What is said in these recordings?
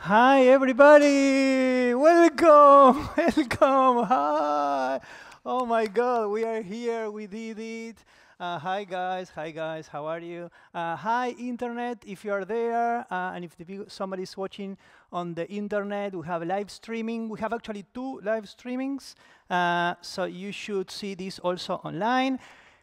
Hi, everybody! Welcome! Welcome! Hi! Oh my God, we are here. We did it. Hi, guys. Hi, guys. How are you? Hi, Internet, if you are there. And if somebody's watching on the Internet, we have live streaming. We have actually 2 live streamings. So you should see this also online.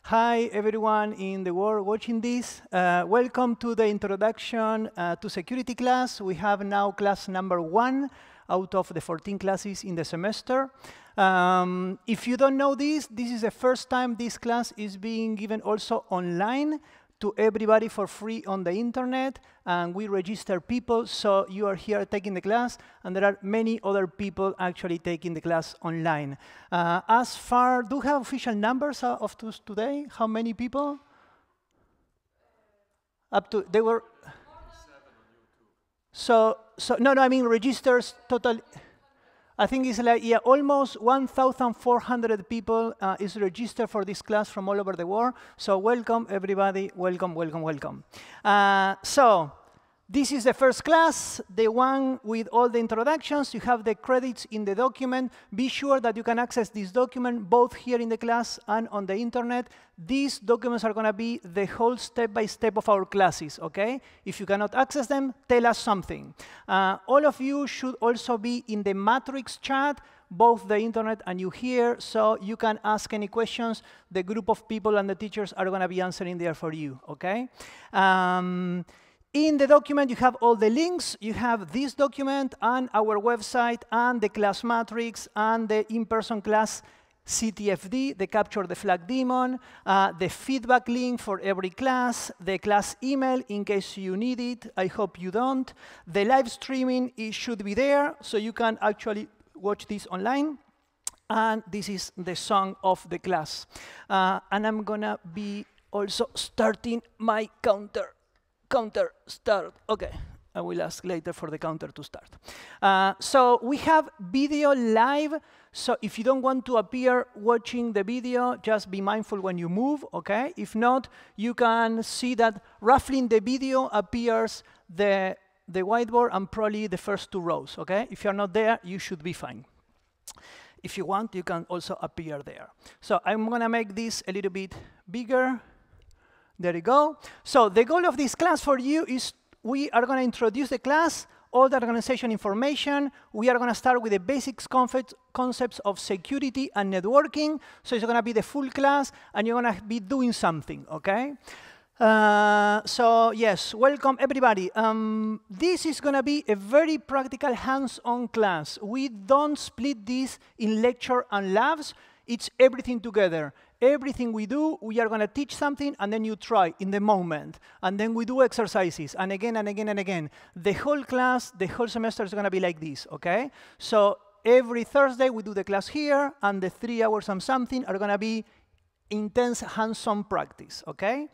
Hi, everyone in the world watching this. Welcome to the introduction to security class. We have now class number 1 out of the 14 classes in the semester. If you don't know this is the first time this class is being given also online to everybody for free on the internet, and we register people, so you are here taking the class, and there are many other people actually taking the class online. As far, do you have official numbers of today? How many people? Up to, they were, so no, I mean registers total. I think it's like, yeah, almost 1,400 people is registered for this class from all over the world. So welcome, everybody. Welcome, welcome, welcome. So this is the first class, the one with all the introductions. You have the credits in the document. Be sure that you can access this document both here in the class and on the internet. These documents are going to be the whole step-by-step of our classes, OK? If you cannot access them, tell us something. All of you should also be in the Matrix chat, both the internet and you here, so you can ask any questions. The group of people and the teachers are going to be answering there for you, OK? In the document, you have all the links. You have this document and our website and the class matrix and the in-person class CTFD, the Capture the Flag Daemon, the feedback link for every class, the class email in case you need it. I hope you don't. The live streaming should be there, so you can actually watch this online. And this is the song of the class. And I'm going to be also starting my counter start. OK, I will ask later for the counter to start. So we have video live. So if you don't want to appear watching the video, just be mindful when you move, OK? If not, you can see that roughly in the video appears the whiteboard and probably the first 2 rows, OK? If you're not there, you should be fine. If you want, you can also appear there. So I'm going to make this a little bit bigger. There you go. So the goal of this class for you is we are going to introduce the class, all the organization information. We are going to start with the basics concepts of security and networking. So it's going to be the full class, and you're going to be doing something, OK? So yes, welcome, everybody. This is going to be a very practical hands-on class. We don't split this in lecture and labs. It's everything together. Everything we do, we are going to teach something, and then you try in the moment. And then we do exercises, and again, and again, and again. The whole class, the whole semester is going to be like this, OK? So every Thursday, we do the class here, and the 3 hours and something are going to be intense hands-on practice, OK?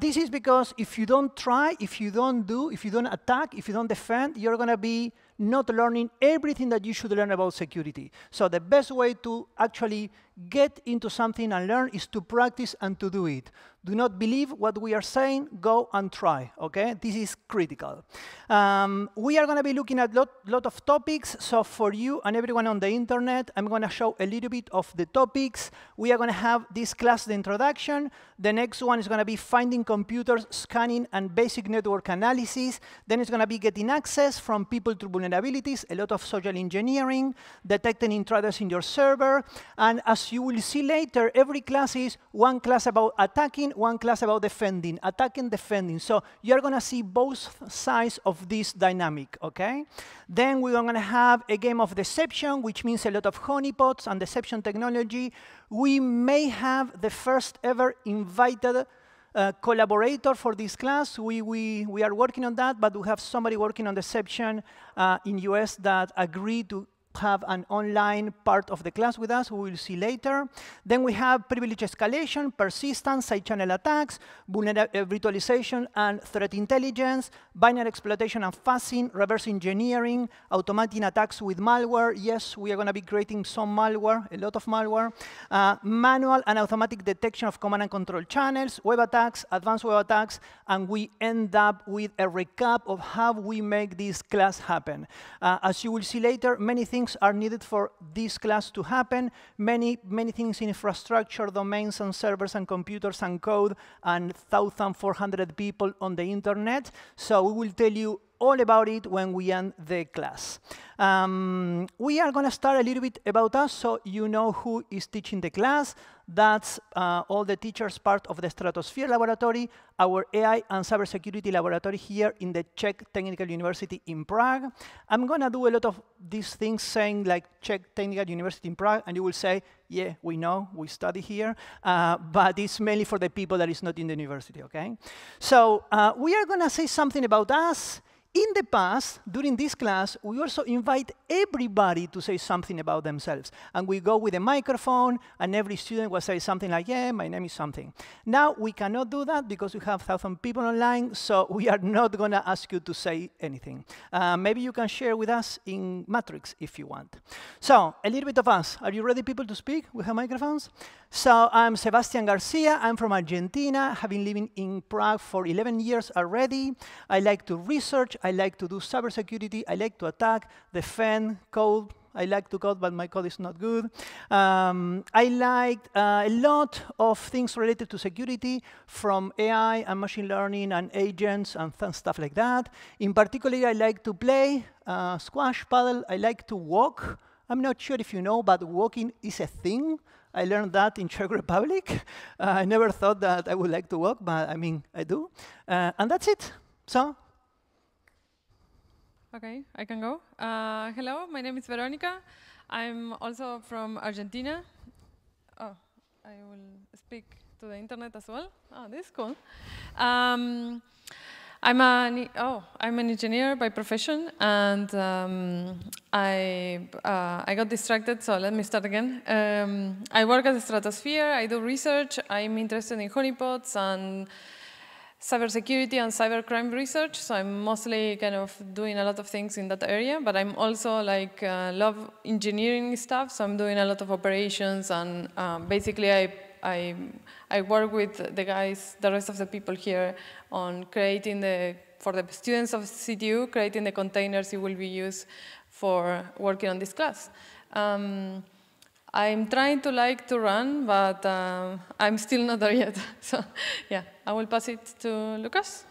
This is because if you don't try, if you don't do, if you don't attack, if you don't defend, you're going to be not learning everything that you should learn about security. So the best way to actually get into something and learn is to practice and to do it. Do not believe what we are saying. Go and try, OK? This is critical. We are going to be looking at a lot of topics. So for you and everyone on the internet, I'm going to show a little bit of the topics. We are going to have this class, the introduction. The next one is going to be finding computers, scanning, and basic network analysis. Then it's going to be getting access from people to vulnerabilities, a lot of social engineering, detecting intruders in your server. And as you will see later, every class is one class about attacking, one class about defending, attacking, defending. So you're going to see both sides of this dynamic, OK? Then we're going to have a game of deception, which means a lot of honeypots and deception technology. We may have the first ever invited collaborator for this class. We are working on that, but we have somebody working on deception in US that agreed to have an online part of the class with us, we will see later. Then we have privilege escalation, persistence, side channel attacks, virtualization and threat intelligence, binary exploitation and fuzzing, reverse engineering, automating attacks with malware. Yes, we are going to be creating some malware, a lot of malware. Manual and automatic detection of command and control channels, web attacks, advanced web attacks, and we end up with a recap of how we make this class happen. As you will see later, many things are needed for this class to happen. Many things in infrastructure, domains, and servers, and computers, and code, and 1,400 people on the internet. So we will tell you all about it when we end the class. We are going to start a little bit about us so you know who is teaching the class. That's all the teachers part of the Stratosphere Laboratory, our AI and cybersecurity laboratory here in the Czech Technical University in Prague. I'm going to do a lot of these things saying like Czech Technical University in Prague, and you will say, yeah, we know, we study here, but it's mainly for the people that is not in the university, okay? So we are going to say something about us. In the past, during this class, we also invite everybody to say something about themselves. And we go with a microphone, and every student will say something like, yeah, my name is something. Now, we cannot do that because we have 1,000 people online, so we are not going to ask you to say anything. Maybe you can share with us in Matrix if you want. So, a little bit of us. Are you ready, people, to speak? We have microphones. So, I'm Sebastián García. I'm from Argentina. I've been living in Prague for 11 years already. I like to research. I like to do cybersecurity. I like to attack, defend, code. I like to code, but my code is not good. I like a lot of things related to security, from AI and machine learning and agents and stuff like that. In particular, I like to play squash, paddle. I like to walk. I'm not sure if you know, but walking is a thing. I learned that in Czech Republic. I never thought that I would like to walk, but I mean, I do. And that's it. So. Okay, I can go. Hello, my name is Veronica. I'm also from Argentina. Oh, I will speak to the internet as well. Oh, this is cool. I'm an engineer by profession, and I got distracted, so let me start again. I work at the Stratosphere. I do research. I'm interested in honeypots and cybersecurity and cybercrime research, so I'm mostly kind of doing a lot of things in that area, but I'm also like love engineering stuff, so I'm doing a lot of operations, and basically I work with the guys, the rest of the people here, on creating for the students of CTU, creating the containers it will be used for working on this class. I'm trying to run, but I'm still not there yet. So yeah, I will pass it to Lucas.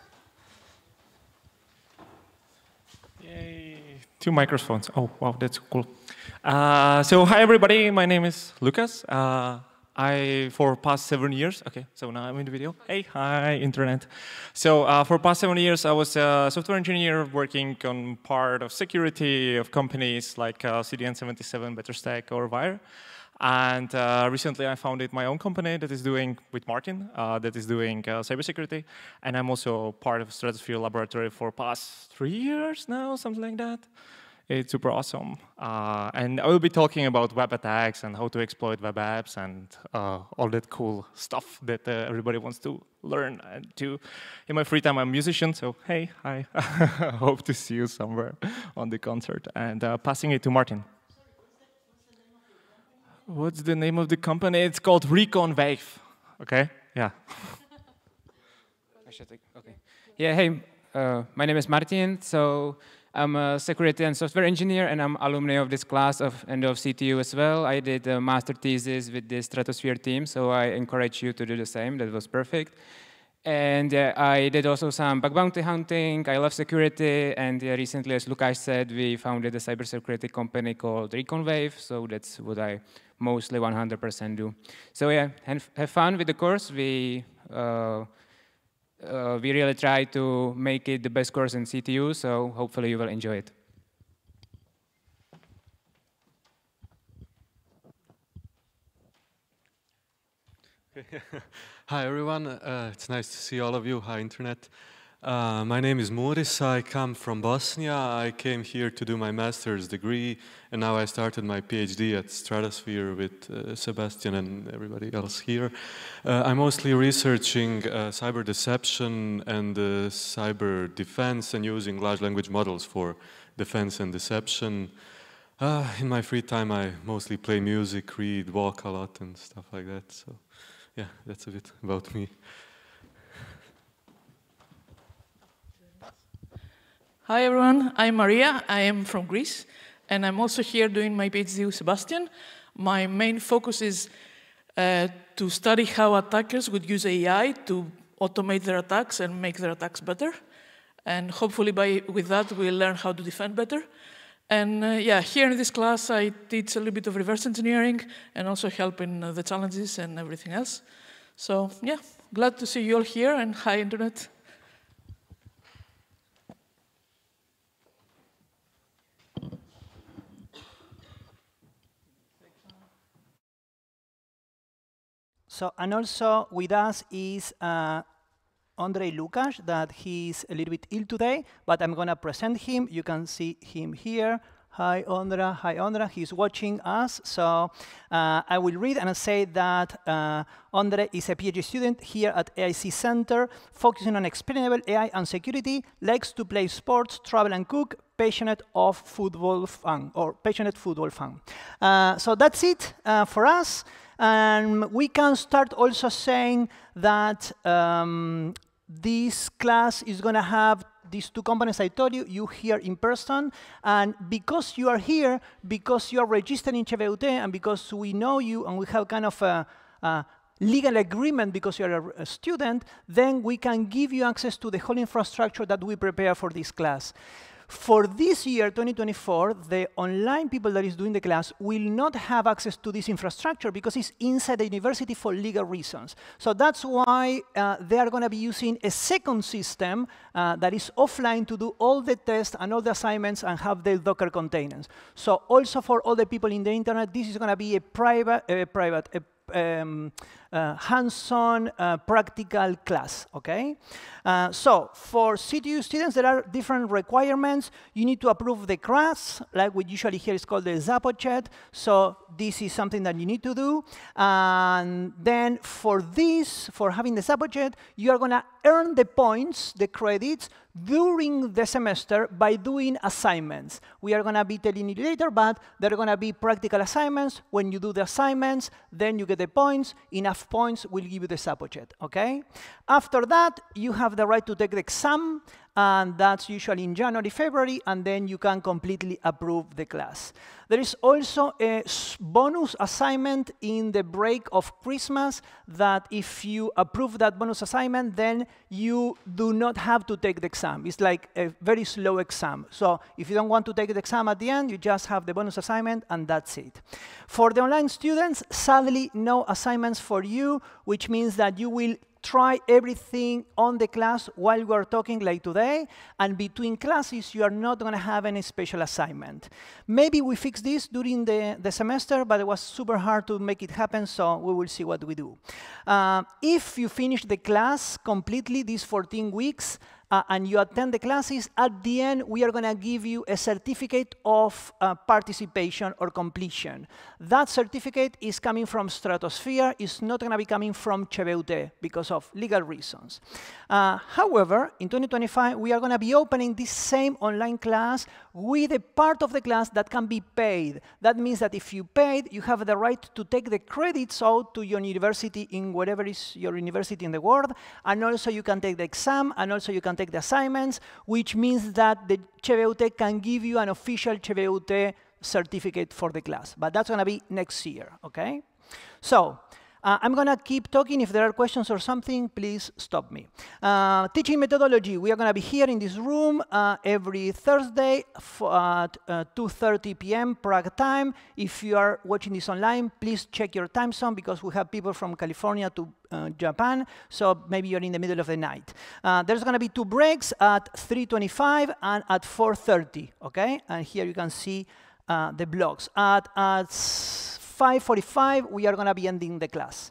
Yay, 2 microphones. Oh, wow, that's cool. So hi, everybody. My name is Lucas. For past 7 years, okay, so now I'm in the video. Hey, hi, internet. So for past 7 years, I was a software engineer working on part of security of companies like CDN77, BetterStack, or Wire. And recently I founded my own company that is doing, with Martin, that is doing cybersecurity. And I'm also part of Stratosphere Laboratory for past 3 years now, something like that. It's super awesome. And I will be talking about web attacks and how to exploit web apps and all that cool stuff that everybody wants to learn and do. In my free time, I'm a musician, so hey, hi. Hope to see you somewhere on the concert. And passing it to Martin. What's the name of the company? It's called Recon Wave. Okay? Yeah. Okay. Yeah, hey, my name is Martin. So I'm a security and software engineer, and I'm alumni of this class and of CTU as well. I did a master thesis with the Stratosphere team, so I encourage you to do the same. That was perfect. And I did also some bug bounty hunting. I love security, and recently, as Lukáš said, we founded a cybersecurity company called Recon Wave, so that's what I mostly 100% do. So yeah, have fun with the course. We really try to make it the best course in CTU, so hopefully you will enjoy it. Hi everyone, it's nice to see all of you. Hi internet. My name is Muris. I come from Bosnia. I came here to do my master's degree, and now I started my PhD at Stratosphere with Sebastian and everybody else here. I'm mostly researching cyber deception and cyber defense and using large language models for defense and deception. In my free time, I mostly play music, read, walk a lot, and stuff like that. So, yeah, that's a bit about me. Hi everyone, I'm Maria. I am from Greece, and I'm also here doing my PhD with Sebastian. My main focus is to study how attackers would use AI to automate their attacks and make their attacks better. And hopefully with that, we'll learn how to defend better. And yeah, here in this class, I teach a little bit of reverse engineering and also help in the challenges and everything else. So yeah, glad to see you all here, and hi, Internet. So, and also with us is Andrei Lukasz, that he's a little bit ill today, but I'm going to present him. You can see him here. Hi, Ondra. Hi, Ondra. He's watching us. So I will read and say that Ondra is a PhD student here at AIC Center, focusing on explainable AI and security, likes to play sports, travel and cook, passionate of football fan, or passionate football fan. So that's it for us. And we can start also saying that this class is going to have these two components I told you, you here in person. And because you are here, because you are registered in CVUT, and because we know you and we have kind of a legal agreement because you're a student, then we can give you access to the whole infrastructure that we prepare for this class. For this year, 2024, the online people that is doing the class will not have access to this infrastructure because it's inside the university for legal reasons. So that's why they are going to be using a second system that is offline to do all the tests and all the assignments and have the Docker containers. So also for all the people in the internet, this is going to be a hands-on practical class, okay? So for CTU students, there are different requirements. You need to approve the class, like we usually hear is called the Zapochet. So this is something that you need to do. And then for this, for having the Zapochet, you are going to earn the points, the credits, during the semester by doing assignments. We are going to be telling you later, but there are going to be practical assignments. When you do the assignments, then you get the points. Enough points will give you the Zapochet, okay? After that, you have the right to take the exam, and that's usually in January, February, and then you can completely approve the class. There is also a bonus assignment in the break of Christmas that if you approve that bonus assignment, then you do not have to take the exam. It's like a very slow exam. So if you don't want to take the exam at the end, you just have the bonus assignment, and that's it. For the online students, sadly, no assignments for you, which means that you will try everything on the class while we are talking like today, and between classes, you are not going to have any special assignment. Maybe we fix this during the semester, but it was super hard to make it happen, so we will see what we do. If you finish the class completely, these 14 weeks, and you attend the classes, at the end, we are going to give you a certificate of participation or completion. That certificate is coming from Stratosphere. It's not going to be coming from CVUT because of legal reasons. However, in 2025, we are going to be opening this same online class with a part of the class that can be paid. That means that if you paid, you have the right to take the credits out to your university in whatever is your university in the world, and also you can take the exam, and also you can take the assignments, which means that the CVUT can give you an official CVUT certificate for the class. But that's going to be next year, okay? So I'm going to keep talking. If there are questions or something, please stop me. Teaching methodology. We are going to be here in this room every Thursday at 2:30 p.m. Prague time. If you are watching this online, please check your time zone because we have people from California to Japan, so maybe you're in the middle of the night. There's going to be 2 breaks at 3:25 and at 4:30, okay? And here you can see the blocks. At 5:45, we are going to be ending the class.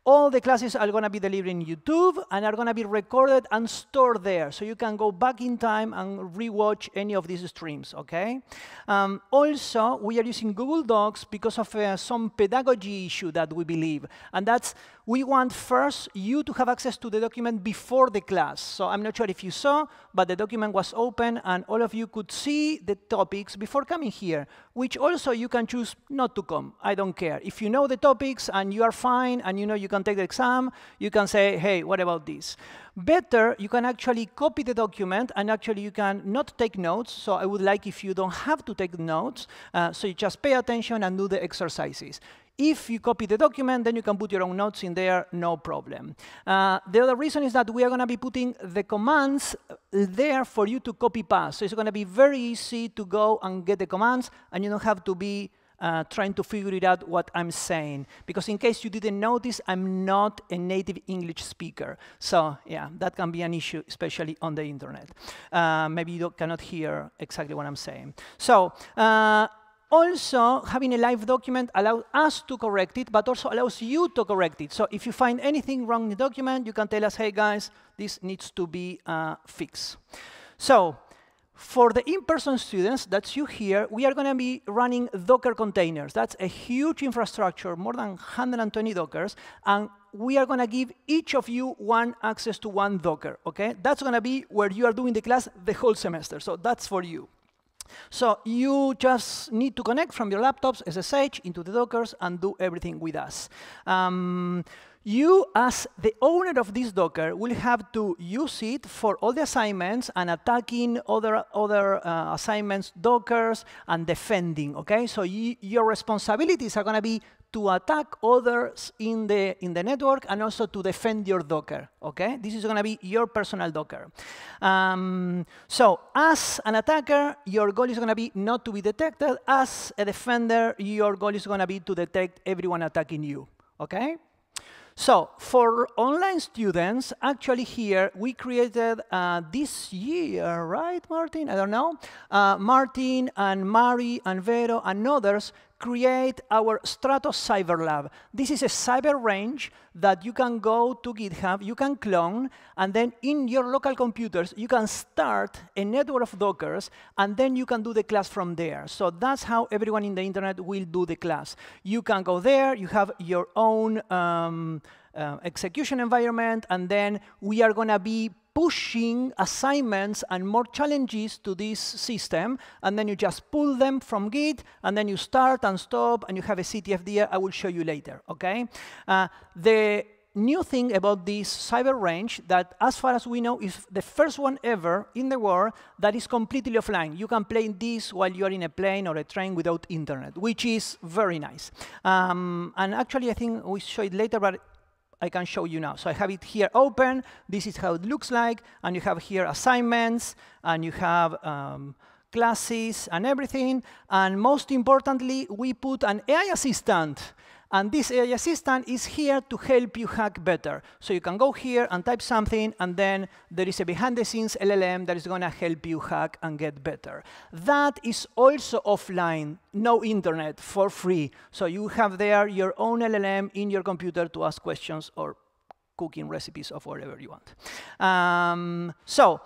All the classes are going to be delivered in YouTube and are going to be recorded and stored there. So you can go back in time and rewatch any of these streams, okay? Also, we are using Google Docs because of some pedagogy issue that we believe. And that's, we want first you to have access to the document before the class. So I'm not sure if you saw, but the document was open and all of you could see the topics before coming here, which also you can choose not to come. I don't care. If you know the topics and you are fine and you know you can take the exam, you can say, hey, what about this? Better, you can actually copy the document and actually you can not take notes. So I would like if you don't have to take notes, so you just pay attention and do the exercises. If you copy the document, then you can put your own notes in there, no problem. The other reason is that we are going to be putting the commands there for you to copy paste. So it's going to be very easy to go and get the commands, and you don't have to be trying to figure it out what I'm saying. Because in case you didn't notice, I'm not a native English speaker. So yeah, that can be an issue, especially on the internet. Maybe you cannot hear exactly what I'm saying. So also, having a live document allows us to correct it, but also allows you to correct it. So if you find anything wrong in the document, you can tell us, hey guys, this needs to be fixed. So for the in-person students, that's you here, we are going to be running Docker containers. That's a huge infrastructure, more than 120 Dockers, and we are going to give each of you one access to one Docker, okay? That's going to be where you are doing the class the whole semester, so that's for you. So you just need to connect from your laptops, SSH, into the Dockers and do everything with us. You, as the owner of this Docker, will have to use it for all the assignments and attacking other assignments, Dockers, and defending, okay? So your responsibilities are going to be to attack others in the network and also to defend your Docker, okay? This is going to be your personal Docker. So as an attacker, your goal is going to be not to be detected. As a defender, your goal is going to be to detect everyone attacking you, okay? So for online students, actually here, we created this year, right, Martin? I don't know. Martin and Mari and Vero and others create our StratoCyberLab. This is a cyber range that you can go to GitHub, you can clone, and then in your local computers, you can start a network of Dockers, and then you can do the class from there. So that's how everyone in the internet will do the class. You can go there, you have your own execution environment, and then we are going to be pushing assignments and more challenges to this system, and then you just pull them from Git, and then you start and stop, and you have a CTFD. I will show you later, okay? The new thing about this cyber range that, as far as we know, is the first one ever in the world that is completely offline. You can play this while you are in a plane or a train without internet, which is very nice. And actually, I think we show it later, but I can show you now. So I have it here open. This is how it looks like. And you have here assignments, and you have classes and everything. And most importantly, we put an AI assistant. And this AI assistant is here to help you hack better. So you can go here and type something, and then there is a behind-the-scenes LLM that is going to help you hack and get better. That is also offline, no internet, for free. So you have there your own LLM in your computer to ask questions or cooking recipes of whatever you want. So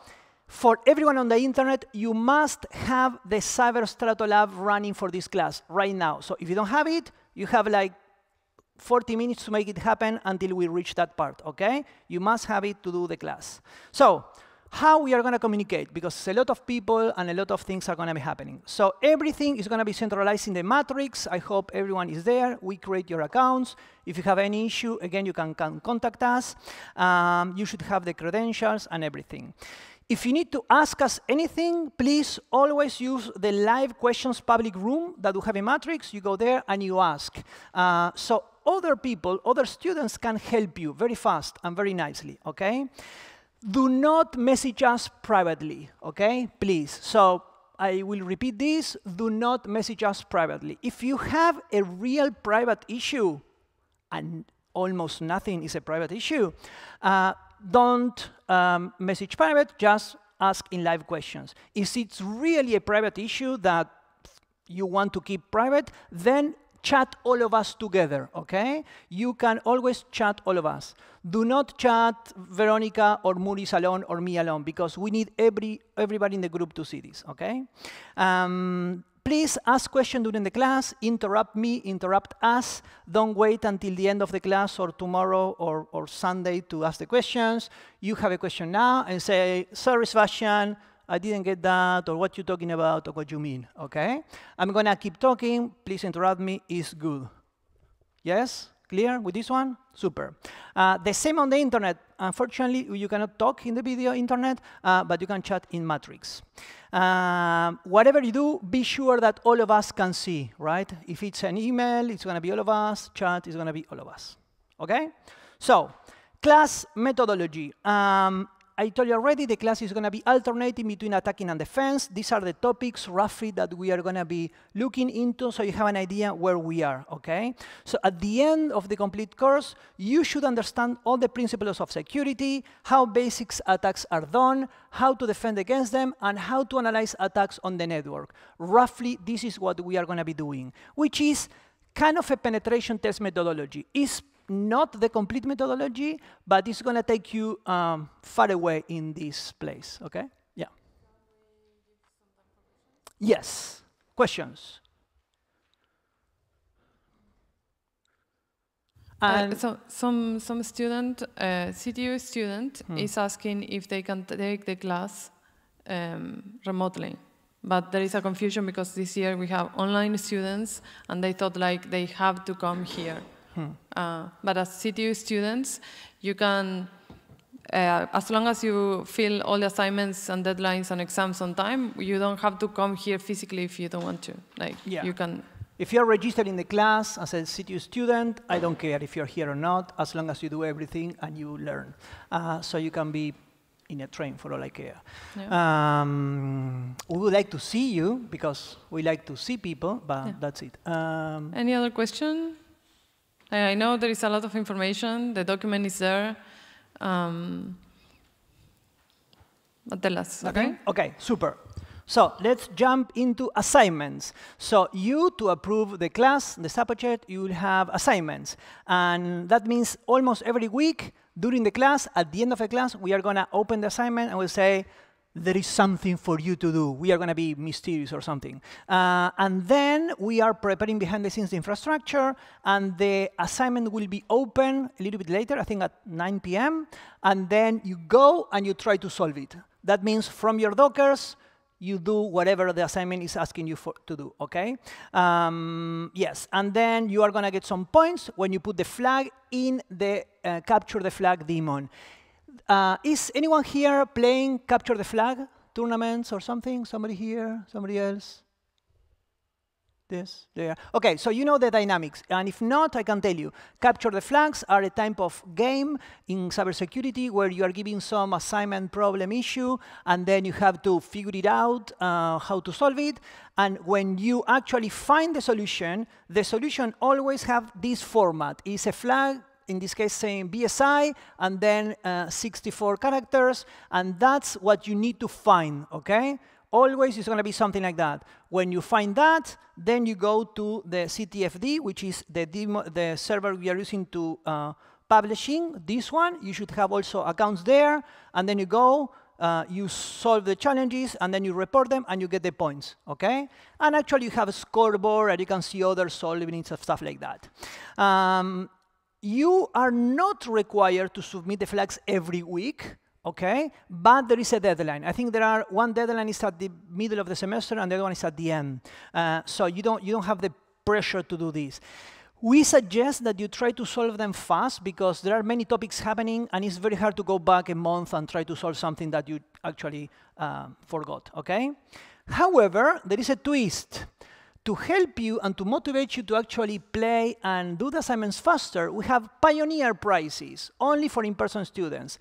for everyone on the internet, you must have the CyberStratoLab running for this class right now. So if you don't have it, you have like 40 minutes to make it happen until we reach that part, okay? You must have it to do the class. So how we are going to communicate, because a lot of people and a lot of things are going to be happening. So everything is going to be centralized in the matrix. I hope everyone is there. We create your accounts. If you have any issue, again, you can contact us. You should have the credentials and everything. If you need to ask us anything, please always use the live questions public room that we have in Matrix. You go there and you ask. So other people, other students can help you very fast and very nicely, okay? Do not message us privately, okay? Please. So I will repeat this. Do not message us privately. If you have a real private issue, and almost nothing is a private issue, don't message private, just ask in live questions. If it's really a private issue that you want to keep private, then chat all of us together, okay? You can always chat all of us. Do not chat Veronica or Maurice alone or me alone, because we need everybody in the group to see this, okay? Please ask questions during the class. Interrupt me, interrupt us. Don't wait until the end of the class or tomorrow or Sunday to ask the questions. You have a question now and say, sorry, Sebastian, I didn't get that, or what you're talking about, or what you mean, okay? I'm going to keep talking. Please interrupt me. It's good. Yes? Clear with this one? Super. The same on the internet. Unfortunately, you cannot talk in the video internet, but you can chat in Matrix. Whatever you do, be sure that all of us can see, right? If it's an email, it's going to be all of us. Chat is going to be all of us. OK? So, class methodology. I told you already the class is going to be alternating between attacking and defense. These are the topics, roughly, that we are going to be looking into, so you have an idea where we are, OK? So at the end of the complete course, you should understand all the principles of security, how basic attacks are done, how to defend against them, and how to analyze attacks on the network. Roughly, this is what we are going to be doing, which is kind of a penetration test methodology. It's not the complete methodology, but it's going to take you far away in this place, OK? Yeah. Yes. Questions? And so some student, CTU student, is asking if they can take the class remotely. But there is a confusion because this year we have online students, and they thought like they have to come here. But as CTU students, you can, as long as you fill all the assignments and deadlines and exams on time, you don't have to come here physically if you don't want to. Like, you can. If you're registered in the class as a CTU student, I don't care if you're here or not, as long as you do everything and you learn. So you can be in a train, for all I care. Yeah. We would like to see you, because we like to see people, but that's it. Any other question? I know there is a lot of information. The document is there. But tell us, OK? OK, super. So let's jump into assignments. So you, to approve the class, the subject, you will have assignments. And that means almost every week during the class, at the end of the class, we are going to open the assignment and we'll say, there is something for you to do. We are going to be mysterious or something. And then we are preparing behind-the-scenes infrastructure, and the assignment will be open a little bit later, I think at 9 p.m. And then you go and you try to solve it. That means from your Dockers, you do whatever the assignment is asking you to do, OK? Yes, and then you are going to get some points when you put the flag in the capture the flag daemon. Is anyone here playing Capture the Flag tournaments or something? Somebody here? Somebody else? This? There? OK, so you know the dynamics. And if not, I can tell you. Capture the Flags are a type of game in cybersecurity where you are giving some assignment problem issue, and then you have to figure it out, how to solve it. And when you actually find the solution always have this format. It's a flag, in this case saying BSI, and then 64 characters, and that's what you need to find, OK? Always it's going to be something like that. When you find that, then you go to the CTFD, which is the server we are using to publishing. This one, you should have also accounts there, and then you go, you solve the challenges, and then you report them, and you get the points, OK? And actually, you have a scoreboard, and you can see others solving it, stuff like that. You are not required to submit the flags every week, OK? But there is a deadline. I think one deadline is at the middle of the semester, and the other one is at the end. So you don't have the pressure to do this. We suggest that you try to solve them fast, because there are many topics happening, and it's very hard to go back a month and try to solve something that you actually forgot, OK? However, there is a twist. To help you and to motivate you to actually play and do the assignments faster, we have pioneer prizes, only for in-person students.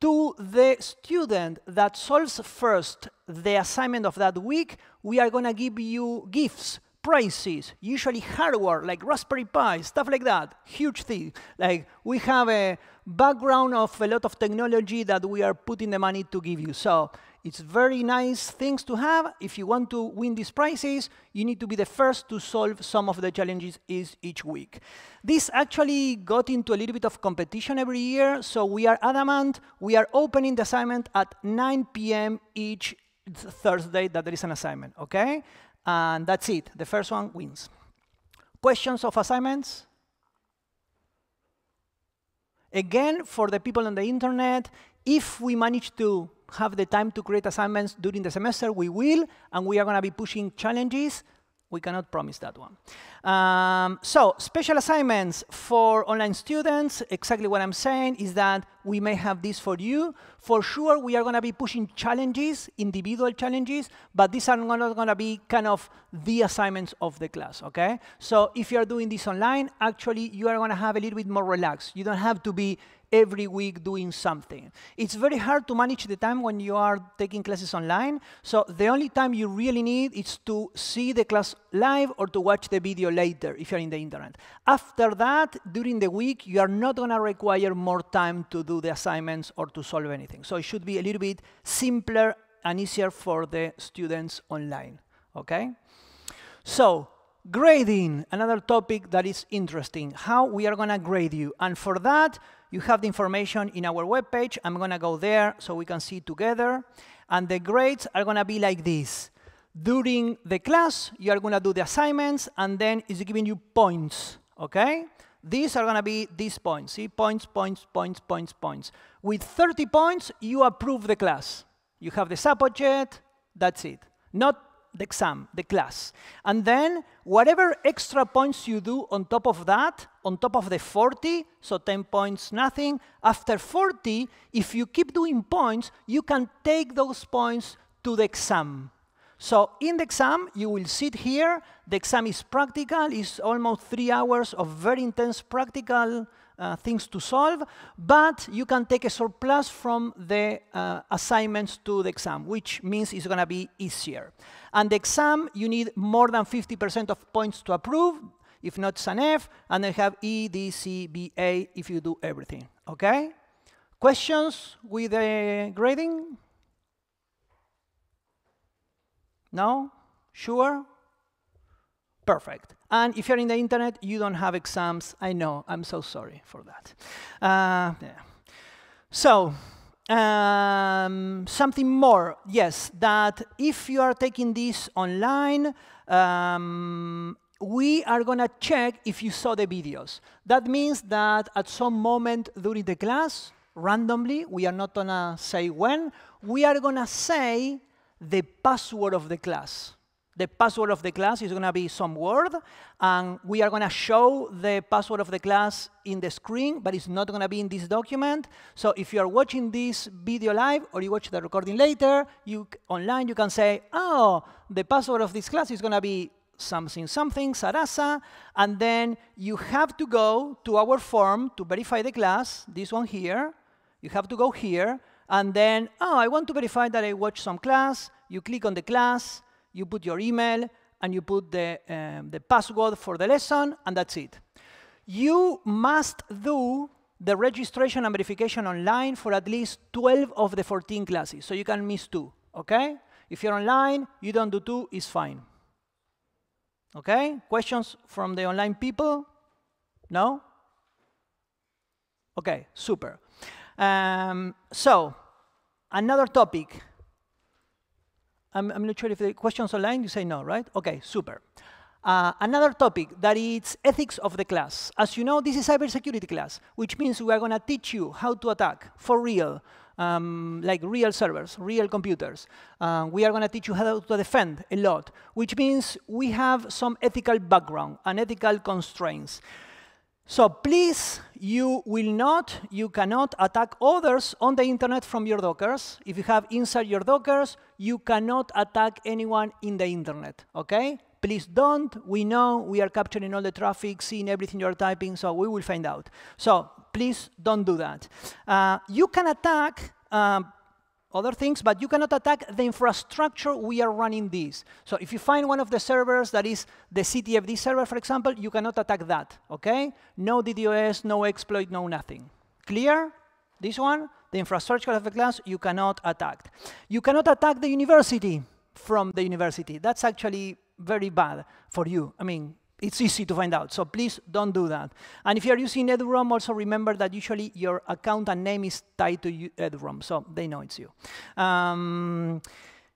To the student that solves first the assignment of that week, we are going to give you gifts, prizes, usually hardware, like Raspberry Pi, stuff like that, huge thing. Like, we have a background of a lot of technology that we are putting the money to give you. So it's very nice things to have. If you want to win these prizes, you need to be the first to solve some of the challenges each week. This actually got into a little bit of competition every year, so we are adamant. We are opening the assignment at 9 p.m. each Thursday that there is an assignment, OK? And that's it. The first one wins. Questions of assignments? Again, for the people on the internet, if we manage to have the time to create assignments during the semester, we will, and we are going to be pushing challenges. We cannot promise that one. So special assignments for online students, exactly what I'm saying is that we may have this for you. For sure, we are going to be pushing challenges, individual challenges, but these are not going to be kind of the assignments of the class, OK? So if you're doing this online, actually, you are going to have a little bit more relaxed. You don't have to be every week doing something. It's very hard to manage the time when you are taking classes online. So the only time you really need is to see the class live or to watch the video later if you're in the internet. After that, during the week, you are not going to require more time to do the assignments or to solve anything. So it should be a little bit simpler and easier for the students online. OK? So grading, another topic that is interesting, how we are going to grade you. And for that, you have the information in our webpage. I'm going to go there so we can see it together. And the grades are going to be like this. During the class, you are going to do the assignments, and then it's giving you points, OK? These are going to be these points. See, points, points, points, points, points. With 30 points, you approve the class. You have the subject, that's it. Not the exam, the class. And then whatever extra points you do on top of that, on top of the 40, so 10 points, nothing, after 40, if you keep doing points, you can take those points to the exam. So in the exam, you will sit here. The exam is practical. It's almost 3 hours of very intense practical things to solve. But you can take a surplus from the assignments to the exam, which means it's going to be easier. And the exam, you need more than 50% of points to approve. If not, it's an F. And then have E, D, C, B, A if you do everything. OK? Questions with the grading? No? Sure? Perfect. And if you're in the internet, you don't have exams. I know. I'm so sorry for that. Yeah. So, something more. Yes, that if you are taking this online, we are going to check if you saw the videos. That means that at some moment during the class, randomly, we are not going to say when, we are going to say the password of the class. The password of the class is going to be some word, and we are going to show the password of the class in the screen, but it's not going to be in this document. So if you are watching this video live or you watch the recording later, online you can say, oh, the password of this class is going to be something, something, Sarasa, and then you have to go to our form to verify the class, this one here. You have to go here. And then, oh, I want to verify that I watched some class. You click on the class, you put your email, and you put the password for the lesson, and that's it. You must do the registration and verification online for at least 12 of the 14 classes, so you can miss 2, OK? If you're online, you don't do 2, it's fine. OK? Questions from the online people? No? OK, super. So, another topic. I'm not sure if the questions online, you say no, right? OK, super. Another topic that is ethics of the class. As you know, this is cybersecurity class, which means we are going to teach you how to attack for real, like real servers, real computers. We are going to teach you how to defend a lot, which means we have some ethical background and ethical constraints. So please, you cannot attack others on the internet from your Dockers. If you have inside your Dockers, you cannot attack anyone in the internet, OK? Please don't. We know we are capturing all the traffic, seeing everything you're typing, so we will find out. So please don't do that. You can attack other things, but you cannot attack the infrastructure we are running this. So if you find one of the servers that is the CTFD server, for example, you cannot attack that, okay? No DDoS, no exploit, no nothing. Clear? This one, the infrastructure of the class, you cannot attack. You cannot attack the university from the university. That's actually very bad for you. I mean, it's easy to find out, so please don't do that. And if you're using eduroam, also remember that usually your account and name is tied to eduroam, so they know it's you.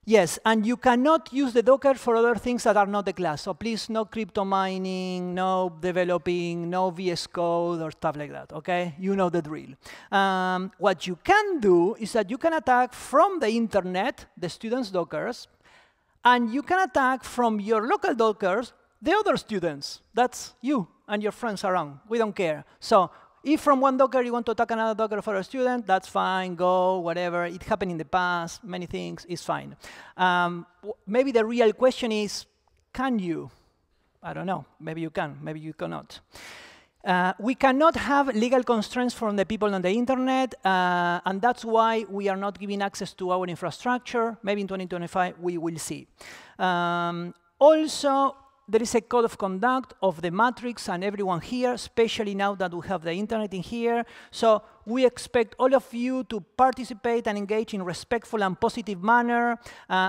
Yes, and you cannot use the Docker for other things that are not the class. So please, no crypto mining, no developing, no VS Code or stuff like that, okay? You know the drill. What you can do is that you can attack from the internet, the students' Dockers, and you can attack from your local Dockers the other students. That's you and your friends around. We don't care. So if from one Docker you want to attack another Docker for a student, that's fine, go, whatever. It happened in the past, many things, it's fine. Maybe the real question is, can you? I don't know. Maybe you can, maybe you cannot. We cannot have legal constraints from the people on the internet, and that's why we are not giving access to our infrastructure. Maybe in 2025, we will see. Also, there is a code of conduct of the matrix and everyone here, especially now that we have the internet in here. So we expect all of you to participate and engage in respectful and positive manner.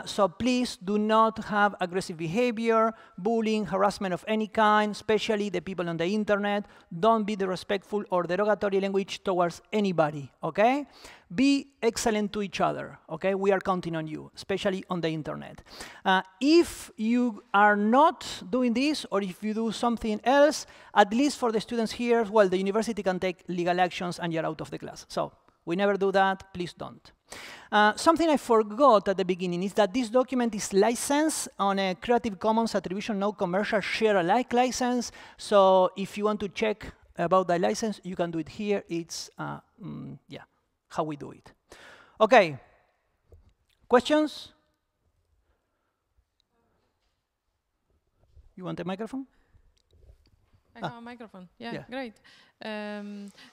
So please do not have aggressive behavior, bullying, harassment of any kind, especially the people on the internet. Don't be disrespectful or derogatory language towards anybody, okay? Be excellent to each other, okay? We are counting on you, especially on the internet. If you are not doing this, or if you do something else, at least for the students here, well, the university can take legal actions and you're out of the class. So we never do that, please don't. Something I forgot at the beginning is that this document is licensed on a Creative Commons Attribution No Commercial Share Alike license. So if you want to check about the license, you can do it here. It's, yeah, how we do it. Okay, questions? You want a microphone? I have a microphone. Yeah, great.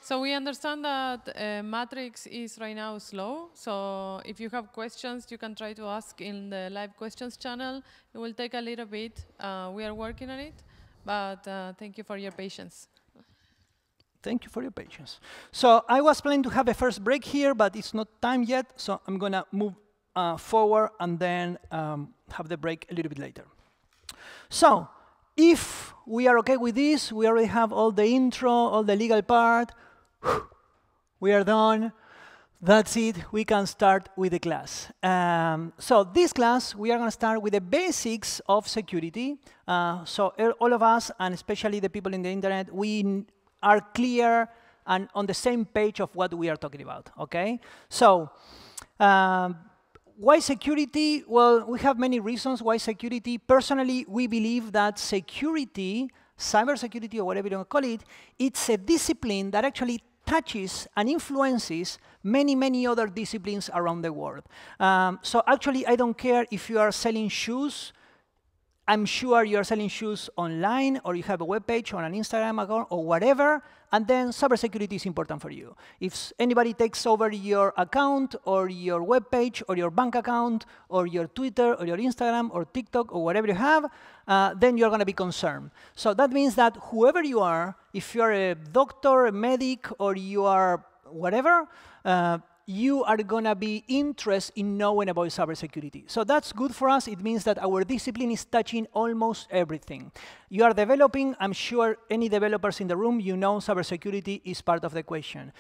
So we understand that Matrix is right now slow. So if you have questions, you can try to ask in the live questions channel. It will take a little bit. We are working on it, but thank you for your patience. Thank you for your patience. So I was planning to have a first break here, but it's not time yet. So I'm going to move forward and then have the break a little bit later. So if we are OK with this, we already have all the intro, all the legal part. We are done. That's it. We can start with the class. So this class, we are going to start with the basics of security. So all of us, and especially the people in the internet, we are clear and on the same page of what we are talking about, OK? So why security? Well, we have many reasons why security. Personally, we believe that security, cybersecurity or whatever you want to call it, it's a discipline that actually touches and influences many, many other disciplines around the world. So actually, I don't care if you are selling shoes. I'm sure you're selling shoes online, or you have a web page or an Instagram account or whatever, and then cybersecurity is important for you. If anybody takes over your account or your web page or your bank account or your Twitter or your Instagram or TikTok or whatever you have, then you're going to be concerned. So that means that whoever you are, if you're a doctor, a medic, or you are whatever, you are going to be interested in knowing about cybersecurity. So that's good for us. It means that our discipline is touching almost everything. You are developing. I'm sure any developers in the room, you know cybersecurity is part of the equation.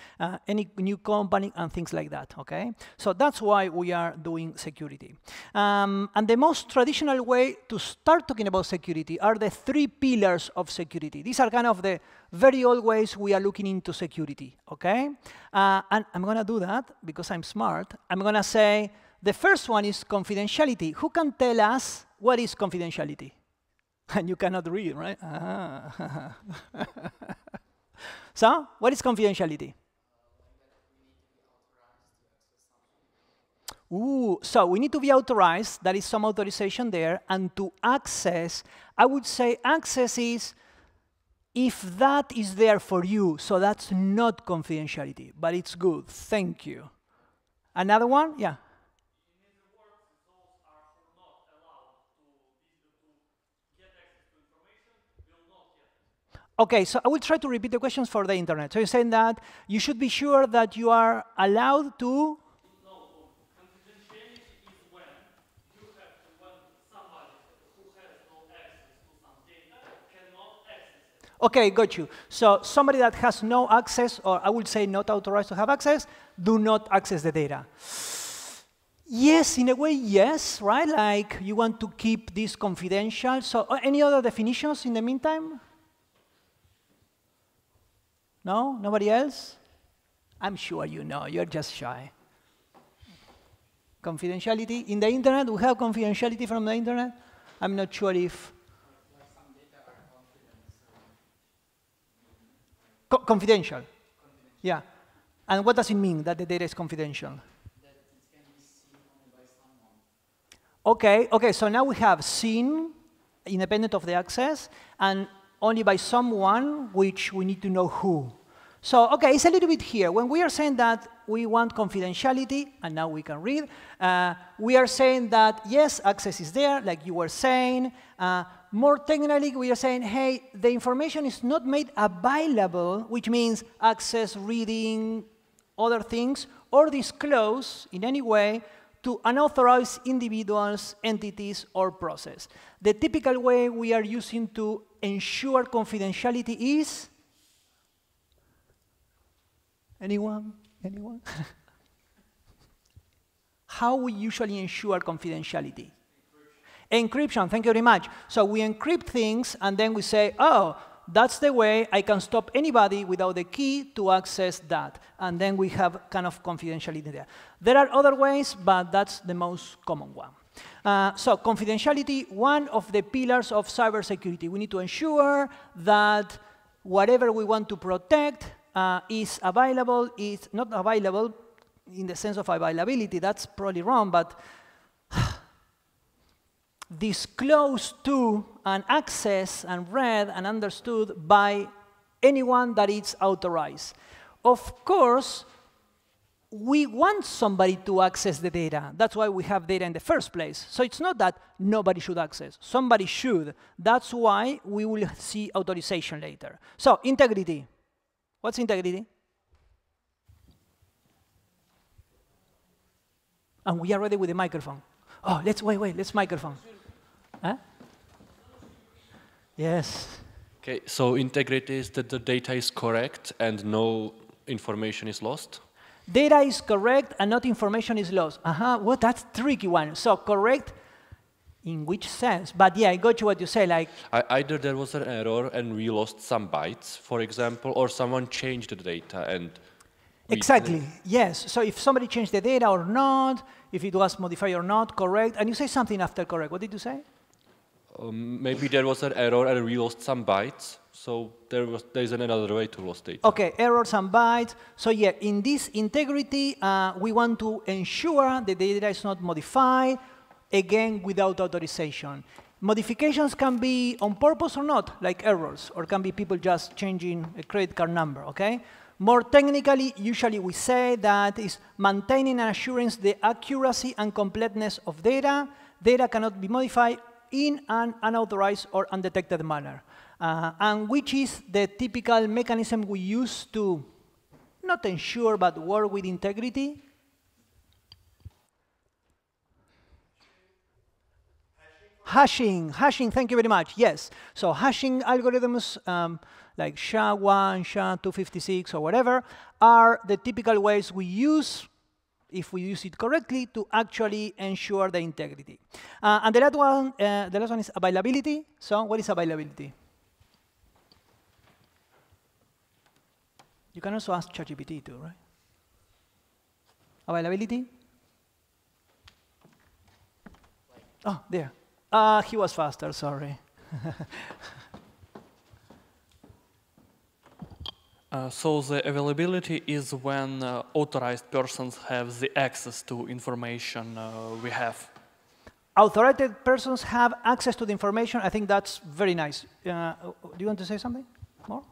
Any new company and things like that, OK? So that's why we are doing security. And the most traditional way to start talking about security are the 3 pillars of security. These are kind of the very old ways we are looking into security, OK? And I'm going to do that because I'm smart. I'm going to say the first one is confidentiality. Who can tell us what is confidentiality? And you cannot read, right? So, what is confidentiality? Ooh, so we need to be authorized. There is some authorization there. And to access, I would say access is if that is there for you. So that's not confidentiality, but it's good. Thank you. Another one? Yeah. OK, so I will try to repeat the questions for the internet. So you're saying that you should be sure that you are allowed to. OK, got you. So somebody that has no access, or I would say not authorized to have access, do not access the data. Yes, in a way, yes, right? Like you want to keep this confidential. So any other definitions in the meantime? No? Nobody else? I'm sure you know. You're just shy. Confidentiality. In the internet, we have confidentiality from the internet. I'm not sure if... Confidential. Yeah. And what does it mean that the data is confidential? That it can be seen only by someone. OK, so now we have seen, independent of the access, and only by someone, which we need to know who. So OK, it's a little bit here. When we are saying that we want confidentiality, and now we can read, we are saying that, yes, access is there, like you were saying. More technically, we are saying, hey, the information is not made available, which means access, reading, other things, or disclose in any way to unauthorized individuals, entities, or process. The typical way we are using to ensure confidentiality is? Anyone? Anyone? How we usually ensure confidentiality? Encryption, thank you very much. So we encrypt things, and then we say, oh, that's the way I can stop anybody without the key to access that. And then we have kind of confidentiality there. There are other ways, but that's the most common one. So confidentiality, one of the pillars of cybersecurity. We need to ensure that whatever we want to protect is available, is not available in the sense of availability. That's probably wrong, but disclosed to and accessed and read and understood by anyone that is authorized. Of course, we want somebody to access the data. That's why we have data in the first place. So it's not that nobody should access. Somebody should. That's why we will see authorization later. So integrity. What's integrity? And we are ready with the microphone. Oh, let's microphone. Huh? Yes. Okay, so integrity is that the data is correct and no information is lost? Data is correct and not information is lost. Well, that's a tricky one. So correct in which sense? But yeah, I got you what you say. Like either there was an error and we lost some bytes, for example, or someone changed the data and... Exactly, yes. So if somebody changed the data or not, if it was modified or not, correct. And you say something after correct. What did you say? Maybe there was an error and we lost some bytes. So there's another way to lose data. OK, errors and bytes. So yeah, in this integrity, we want to ensure the data is not modified, again, without authorization. Modifications can be on purpose or not, like errors, or can be people just changing a credit card number, OK? More technically, usually we say that is maintaining and assuring the accuracy and completeness of data. Data cannot be modified in an unauthorized or undetected manner. And which is the typical mechanism we use to not ensure, but work with integrity? Hashing, thank you very much, yes. So hashing algorithms, like SHA-1, SHA-256, or whatever, are the typical ways we use, if we use it correctly, to actually ensure the integrity. And the last one is availability. So what is availability? You can also ask ChatGPT too, right? Availability? Oh, there. He was faster, sorry. So the availability is when authorized persons have the access to information we have. Authorized persons have access to the information. I think that's very nice. Do you want to say something more?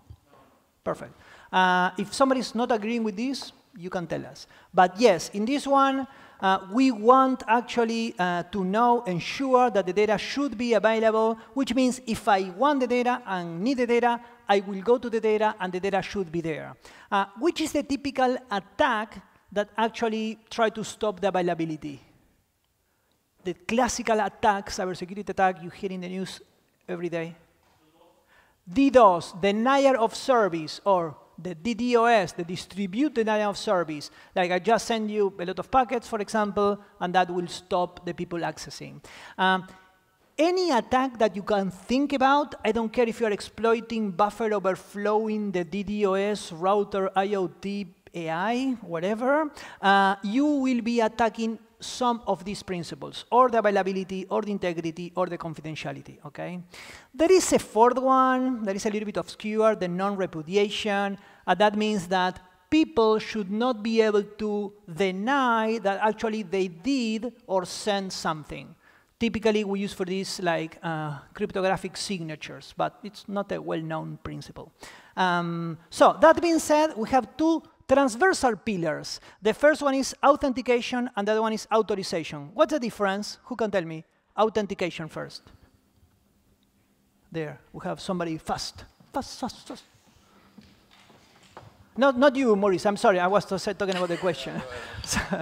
Perfect. If somebody is not agreeing with this, you can tell us. But yes, in this one, We want actually to know, ensure that the data should be available, which means if I want the data and need the data, I will go to the data and the data should be there. Which is the typical attack that actually try to stop the availability? The classical attack, cybersecurity attack, you hear in the news every day. DDoS, denial of service, or the DDoS, the distributed denial of service. Like I just send you a lot of packets, for example, and that will stop the people accessing. Any attack that you can think about, I don't care if you're exploiting buffer overflowing, the DDoS, router, IoT, AI, whatever, you will be attacking some of these principles, or the availability, or the integrity, or the confidentiality, okay? There is a fourth one that is a little bit obscure, the non-repudiation. That means that people should not be able to deny that actually they did or sent something. Typically, we use for this like cryptographic signatures, but it's not a well-known principle. So that being said, we have two transversal pillars. The first one is authentication, and the other one is authorization. What's the difference? Who can tell me? Authentication first. There, we have somebody fast. Fast. Not you, Maurice. I'm sorry. I was talking about the question.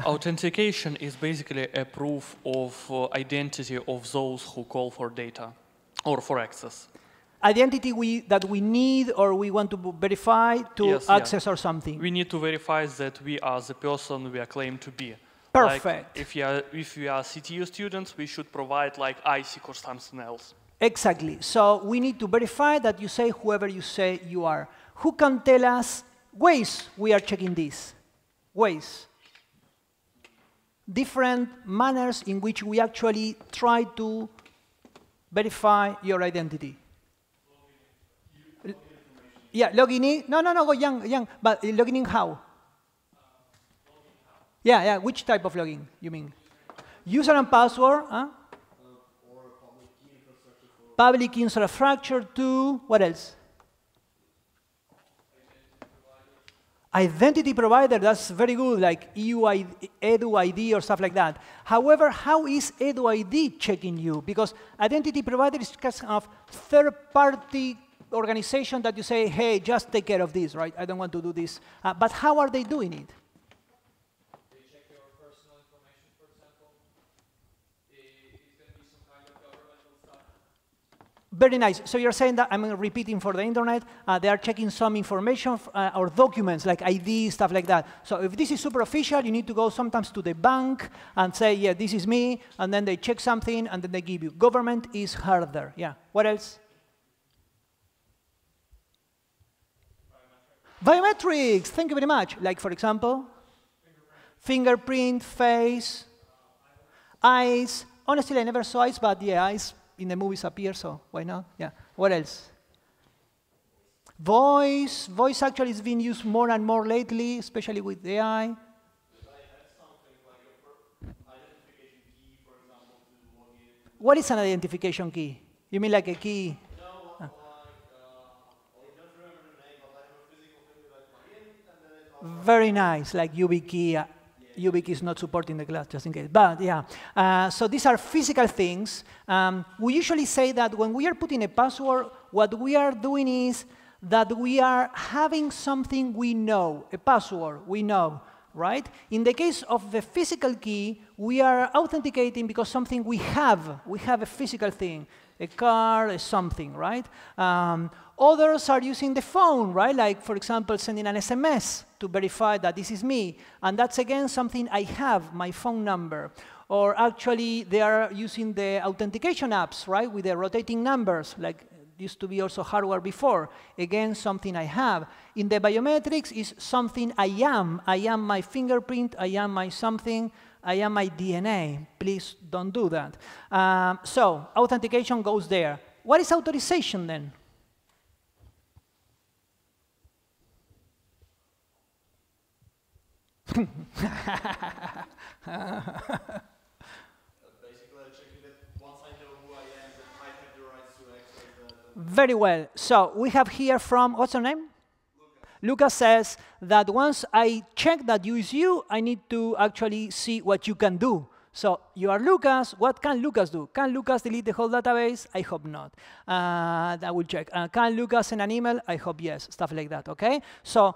Authentication is basically a proof of identity of those who call for data or for access. Identity that we need or we want to verify to access or something. We need to verify that we are the person we are claimed to be. Perfect. Like if we are CTU students, we should provide like ISIC or something else. Exactly. So we need to verify that you say whoever you say you are. Who can tell us ways we are checking this? Ways. Different manners in which we actually try to verify your identity. Yeah, logging in. No, go young. But logging in how? Yeah. Which type of login you mean? User and password. Or public key infrastructure to what else? Identity provider. That's very good, like Edu ID or stuff like that. However, how is Edu ID checking you? Because identity provider is kind of third-party organization that you say, hey, just take care of this, right? I don't want to do this. But how are they doing it? They check your personal information, for example. It's going to be some kind of governmental stuff. Very nice. So you're saying that, I'm repeating for the internet, they are checking some information or documents like ID, stuff like that. So if this is super official, you need to go sometimes to the bank and say, yeah, this is me, and then they check something, and then they give you. Government is harder. Yeah. What else? Biometrics, thank you very much. Like, for example, fingerprint, face, eyes. Honestly, I never saw eyes, but yeah, eyes in the movies appear, so why not? Yeah. What else? Voice. Voice actually is being used more and more lately, especially with AI. What is an identification key? You mean like a key? Very nice, like YubiKey. YubiKey is not supporting the class, just in case. But yeah, so these are physical things. We usually say that when we are putting a password, what we are doing is that we are having something we know, a password we know, right? In the case of the physical key, we are authenticating because something we have. We have a physical thing, a card, a something, right? Others are using the phone, right? Like, for example, sending an SMS to verify that this is me. And that's, again, something I have, my phone number. Or actually, they are using the authentication apps, right, with the rotating numbers, like used to be also hardware before. Again, something I have. In the biometrics, is something I am. I am my fingerprint. I am my something. I am my DNA. Please don't do that. So authentication goes there. What is authorization, then? Basically, checking that once I know who I am, that I have the rights to access the... Very well. So we have here from, what's your name? Lucas says that once I check that you is you, I need to actually see what you can do. So you are Lucas. What can Lucas do? Can Lucas delete the whole database? I hope not. I will check. Can Lucas send an email? I hope yes. Stuff like that, OK? So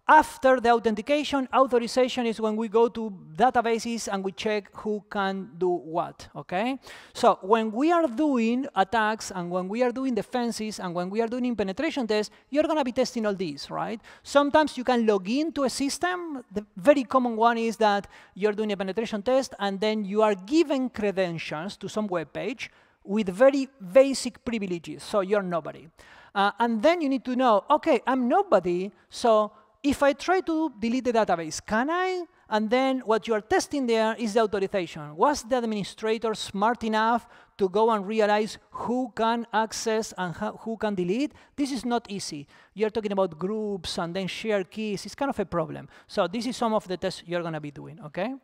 after the authentication, authorization is when we go to databases and we check who can do what, OK? So when we are doing attacks and when we are doing defenses and when we are doing penetration tests, you're going to be testing all these, right? Sometimes you can log into a system. The very common one is that you're doing a penetration test and then you are given credentials to some web page with very basic privileges, so you're nobody. And then you need to know, OK, I'm nobody, so if I try to delete the database, can I? And then what you are testing there is the authorization. Was the administrator smart enough to go and realize who can access and who can delete? This is not easy. You're talking about groups and then share keys. It's kind of a problem. So this is some of the tests you're going to be doing, OK?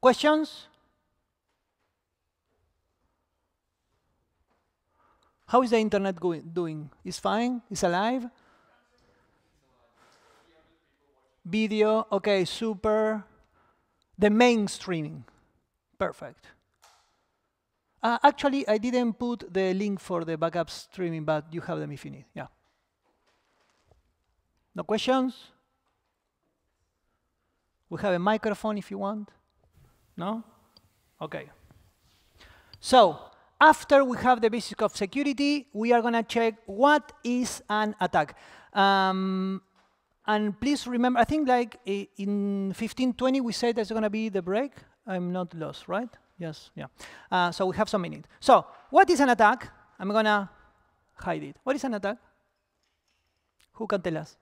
Questions? How is the internet doing? Is fine? Is alive? Video, OK, super. The mainstreaming, perfect. Actually, I didn't put the link for the backup streaming, but you have them if you need, yeah. No questions? We have a microphone if you want. No? OK. So after we have the basics of security, we are going to check what is an attack. And please remember, I think like in 15:20 we said there's going to be the break. I'm not lost, right? Yes, yeah. So we have some minutes. So what is an attack? I'm going to hide it. What is an attack? Who can tell us?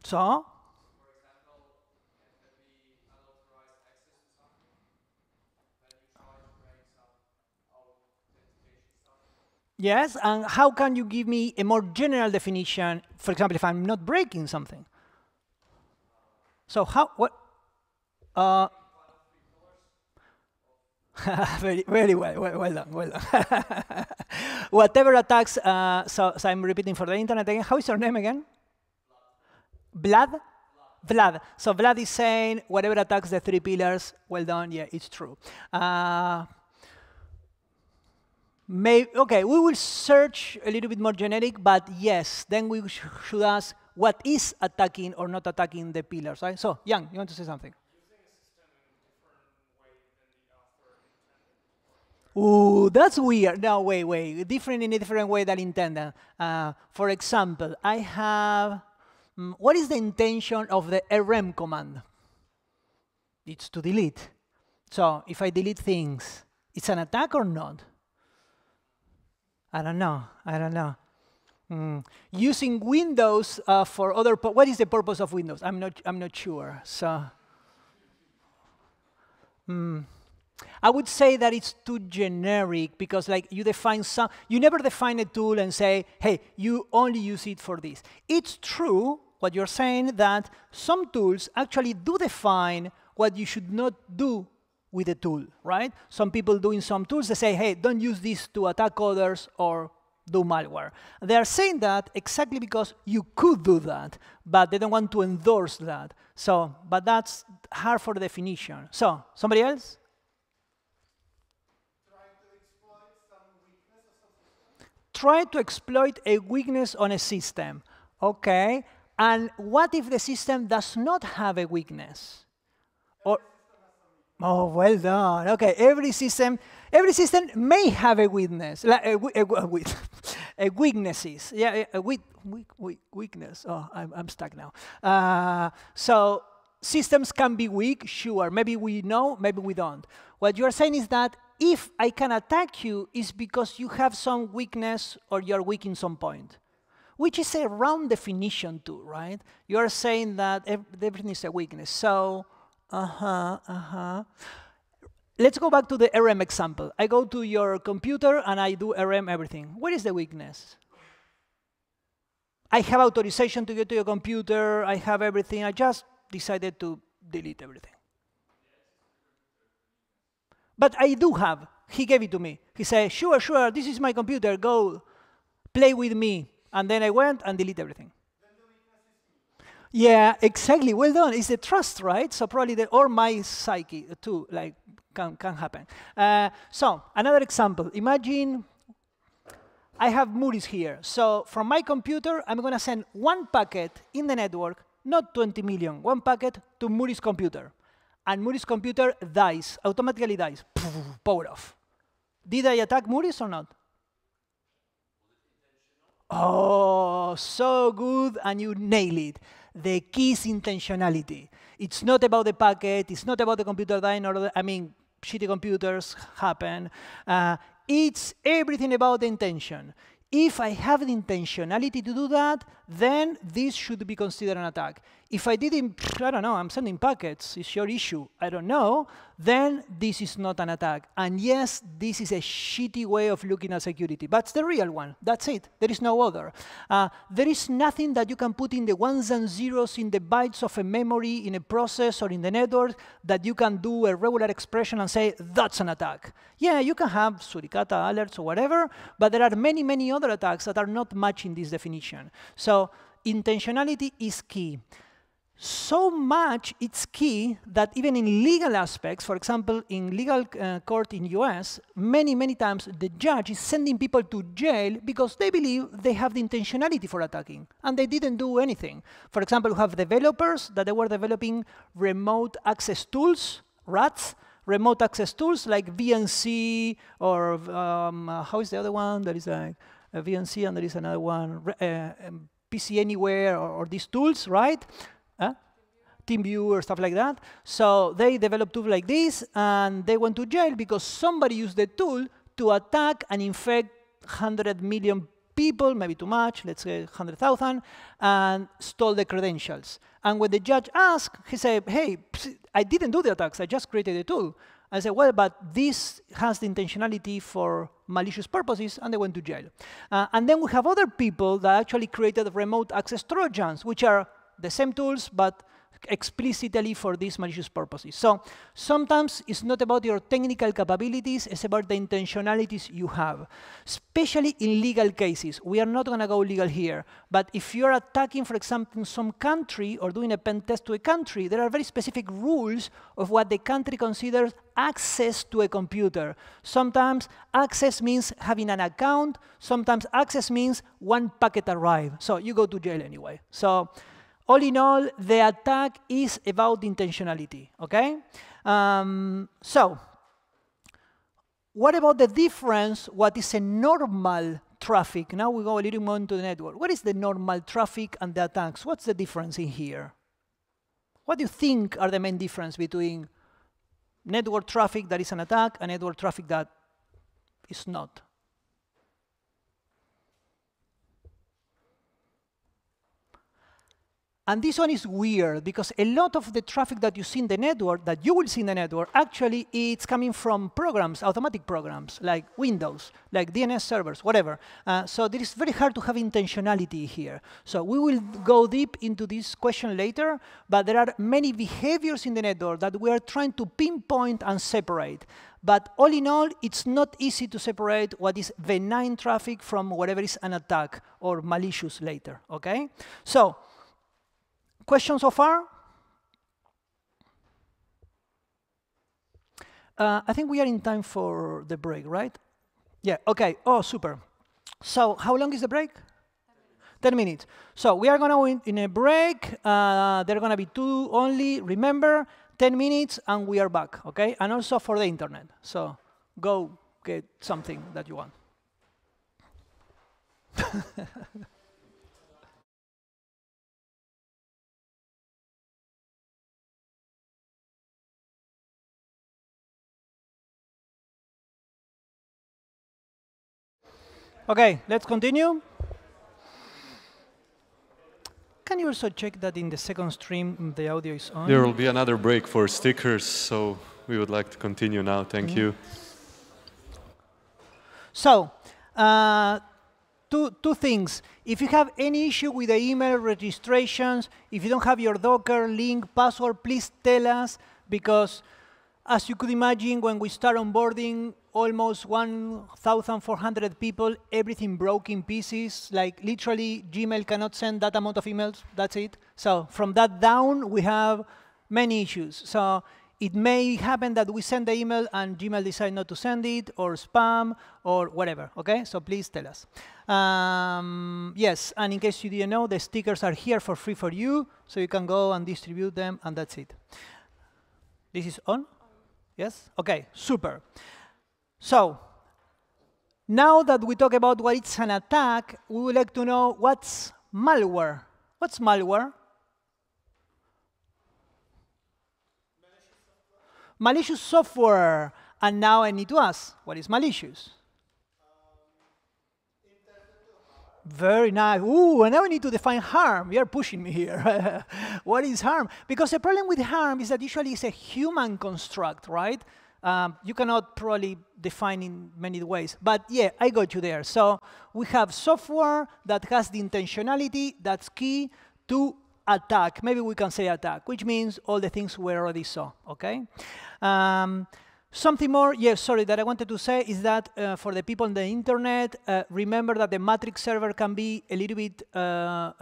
So? Yes, and how can you give me a more general definition, for example, if I'm not breaking something? So how, what? Very well, well done, well done. Whatever attacks, so I'm repeating for the internet again. How is your name again? Vlad? Vlad. So Vlad is saying whatever attacks the three pillars, well done, yeah, it's true. OK, we will search a little bit more generic, but yes, then we should ask what is attacking or not attacking the pillars, right? So, Jan, you want to say something? Ooh, that's weird. No, wait. Different in a different way than intended. For example, I have, what is the intention of the rm command? It's to delete. So if I delete things, it's an attack or not? I don't know. Using Windows for other, what is the purpose of Windows? I'm not sure. So, I would say that it's too generic because, like, you never define a tool and say, hey, you only use it for this. It's true what you're saying that some tools actually do define what you should not do with a tool, right? Some people doing some tools, they say, hey, don't use this to attack others or do malware. They are saying that exactly because you could do that, but they don't want to endorse that. So, but that's hard for definition. So, somebody else? Try to exploit a weakness on a system. OK. And what if the system does not have a weakness? Or, oh, well done. OK, every system may have a weakness, like a weaknesses. Yeah, a weakness. Oh, I'm stuck now. So systems can be weak, sure. Maybe we know, maybe we don't. What you are saying is that if I can attack you, it's because you have some weakness or you're weak in some point, which is a round definition too, right? You are saying that everything is a weakness. So, let's go back to the RM example. I go to your computer and I do RM everything. What is the weakness? I have authorization to get to your computer. I have everything. I just decided to delete everything. But I do have. He gave it to me. He said, sure, sure, this is my computer. Go play with me. And then I went and deleted everything. Yeah, exactly. Well done. It's the trust, right? So probably or my psyche too, like can happen. So another example. Imagine I have Moody's here. So from my computer, I'm going to send one packet in the network, not 20 million, one packet to Moody's computer. And Moody's computer dies, automatically dies. Power off. Did I attack Moody's or not? Oh, so good, and you nail it. The key is intentionality. It's not about the packet. It's not about the computer dying, I mean, shitty computers happen. It's everything about the intention. If I have the intentionality to do that, then this should be considered an attack. If I didn't, I don't know, I'm sending packets, it's your issue, I don't know, then this is not an attack. And yes, this is a shitty way of looking at security, but it's the real one. That's it. There is no other. There is nothing that you can put in the ones and zeros in the bytes of a memory, in a process, or in the network that you can do a regular expression and say, that's an attack. Yeah, you can have suricata alerts or whatever, but there are many, many other attacks that are not matching this definition. So intentionality is key. So much it's key that even in legal aspects, for example, in legal court in US, many, many times the judge is sending people to jail because they believe they have the intentionality for attacking, and they didn't do anything. For example, you have developers that they were developing remote access tools, RATs, remote access tools like VNC or how is the other one? There is a VNC and there is another one, PC Anywhere or these tools, right? TeamViewer or stuff like that. So they developed tools like this, and they went to jail because somebody used the tool to attack and infect 100 million people, maybe too much, let's say 100,000, and stole the credentials. And when the judge asked, he said, hey, I didn't do the attacks, I just created a tool. I said, well, but this has the intentionality for malicious purposes, and they went to jail. And then we have other people that actually created remote access Trojans, which are the same tools, but explicitly for these malicious purposes. So sometimes it's not about your technical capabilities, it's about the intentionalities you have, especially in legal cases. We are not going to go legal here, but if you're attacking, for example, some country or doing a pen test to a country, there are very specific rules of what the country considers access to a computer. Sometimes access means having an account, sometimes access means one packet arrived. So you go to jail anyway. So all in all, the attack is about intentionality, okay? So what about the difference, what is a normal traffic? Now we go a little more into the network. What is the normal traffic and the attacks? What's the difference in here? What do you think are the main difference between network traffic that is an attack and network traffic that is not? And this one is weird because a lot of the traffic that you see in the network, that you will see in the network, actually it's coming from programs, automatic programs, like Windows, like DNS servers, whatever. So it is very hard to have intentionality here. So we will go deep into this question later, but there are many behaviors in the network that we are trying to pinpoint and separate. But all in all, it's not easy to separate what is benign traffic from whatever is an attack or malicious later, okay? So, questions so far? I think we are in time for the break, right? Yeah, okay. Oh, super. So how long is the break? 10 minutes. So we are going to in a break. There are going to be 2 only. Remember, 10 minutes and we are back, okay? And also for the internet. So go get something that you want. Okay, let's continue. Can you also check that in the second stream the audio is on? There will be another break for stickers, so we would like to continue now. Thank you. So, two things. If you have any issue with the email registrations, if you don't have your Docker link password, please tell us, because As you could imagine, when we start onboarding almost 1,400 people, everything broke in pieces. Like literally, Gmail cannot send that amount of emails. That's it. So from that down, we have many issues. So it may happen that we send the email and Gmail decide not to send it, or spam, or whatever. Okay? So please tell us. Yes, and in case you didn't know, the stickers are here for free for you, so you can go and distribute them, and that's it. This is on? Yes? OK, super. So now that we talk about what is an attack, we would like to know what's malware. What's malware? Malicious software. And now I need to ask, what is malicious? Very nice. Ooh, and now I need to define harm. You're pushing me here. What is harm? Because the problem with harm is that usually it's a human construct, right? You cannot probably define in many ways. But yeah, I got you there. So we have software that has the intentionality that's key to attack. Maybe we can say attack, which means all the things we already saw, OK? Something more, yes, sorry, that I wanted to say is that for the people on the internet, remember that the matrix server can be a little bit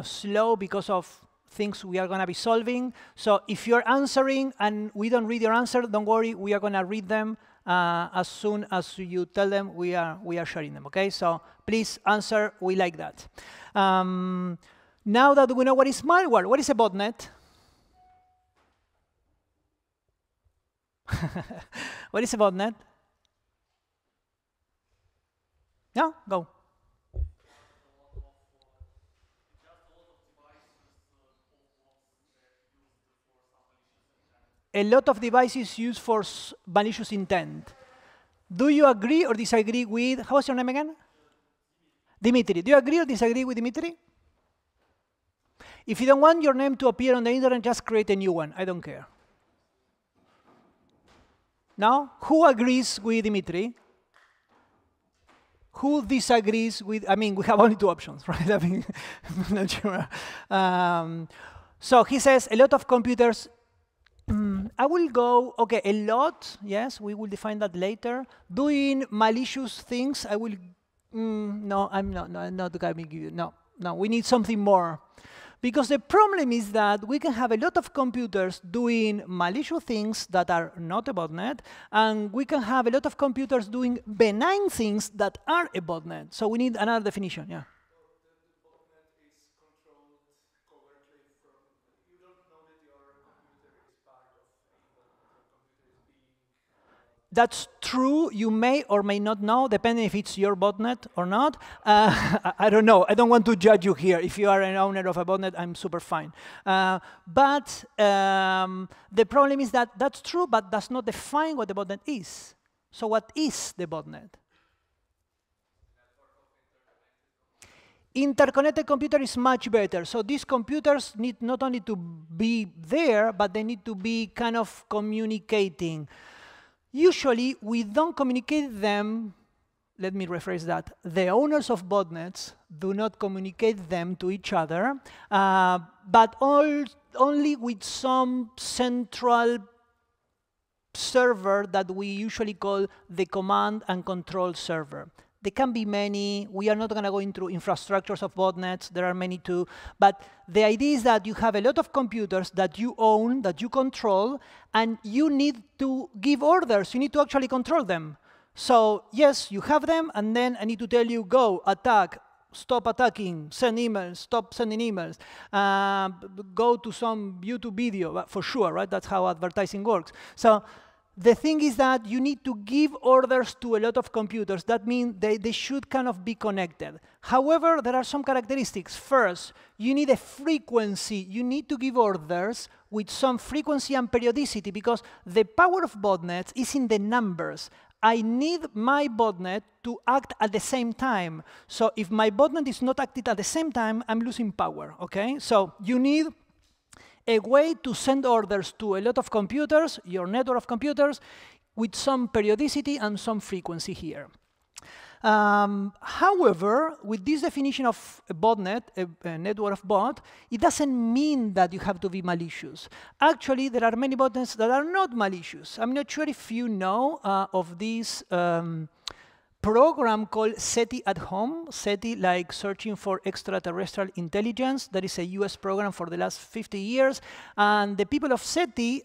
slow because of things we are going to be solving. So if you're answering and we don't read your answer, don't worry, we are going to read them as soon as you tell them we are sharing them, OK? So please answer, we like that. Now that we know what is malware, what is a botnet? What is a botnet? Yeah, go. A lot of devices used for malicious intent. Do you agree or disagree with, how was your name again? Dimitri. Do you agree or disagree with Dimitri? If you don't want your name to appear on the internet, just create a new one. I don't care. Now, who agrees with Dimitri? Who disagrees with, I mean, we have only two options, right? I mean, I'm not sure. So he says a lot of computers, I will go, OK, a lot, yes, we will define that later. Doing malicious things, I will, no, I'm not going to give you, no, we need something more. Because the problem is that we can have a lot of computers doing malicious things that are not a botnet, and we can have a lot of computers doing benign things that are a botnet. So we need another definition, yeah. That's true. You may or may not know, depending if it's your botnet or not. I don't know. I don't want to judge you here. If you are an owner of a botnet, I'm super fine. But the problem is that that's true, but does not define what the botnet is. So what is the botnet? Interconnected computer is much better. So these computers need not only to be there, but they need to be kind of communicating. Usually, we don't communicate them. Let me rephrase that. The owners of botnets do not communicate them to each other, but only with some central server that we usually call the command and control server. There can be many. We are not going to go into infrastructures of botnets. There are many too. But the idea is that you have a lot of computers that you own, that you control, and you need to give orders. You need to actually control them. So yes, you have them, and then I need to tell you, go, attack, stop attacking, send emails, stop sending emails, go to some YouTube video, for sure, right? That's how advertising works. So the thing is that you need to give orders to a lot of computers. That means they should kind of be connected. However, there are some characteristics. First, you need a frequency. You need to give orders with some frequency and periodicity, because the power of botnets is in the numbers. I need my botnet to act at the same time. So if my botnet is not acting at the same time, I'm losing power, OK? So you need a way to send orders to a lot of computers, your network of computers, with some periodicity and some frequency here. However, with this definition of a botnet, a network of bot, it doesn't mean that you have to be malicious. Actually, there are many botnets that are not malicious. I'm not sure if you know of this program called SETI at home. SETI, like searching for extraterrestrial intelligence. That is a US program for the last 50 years. And the people of SETI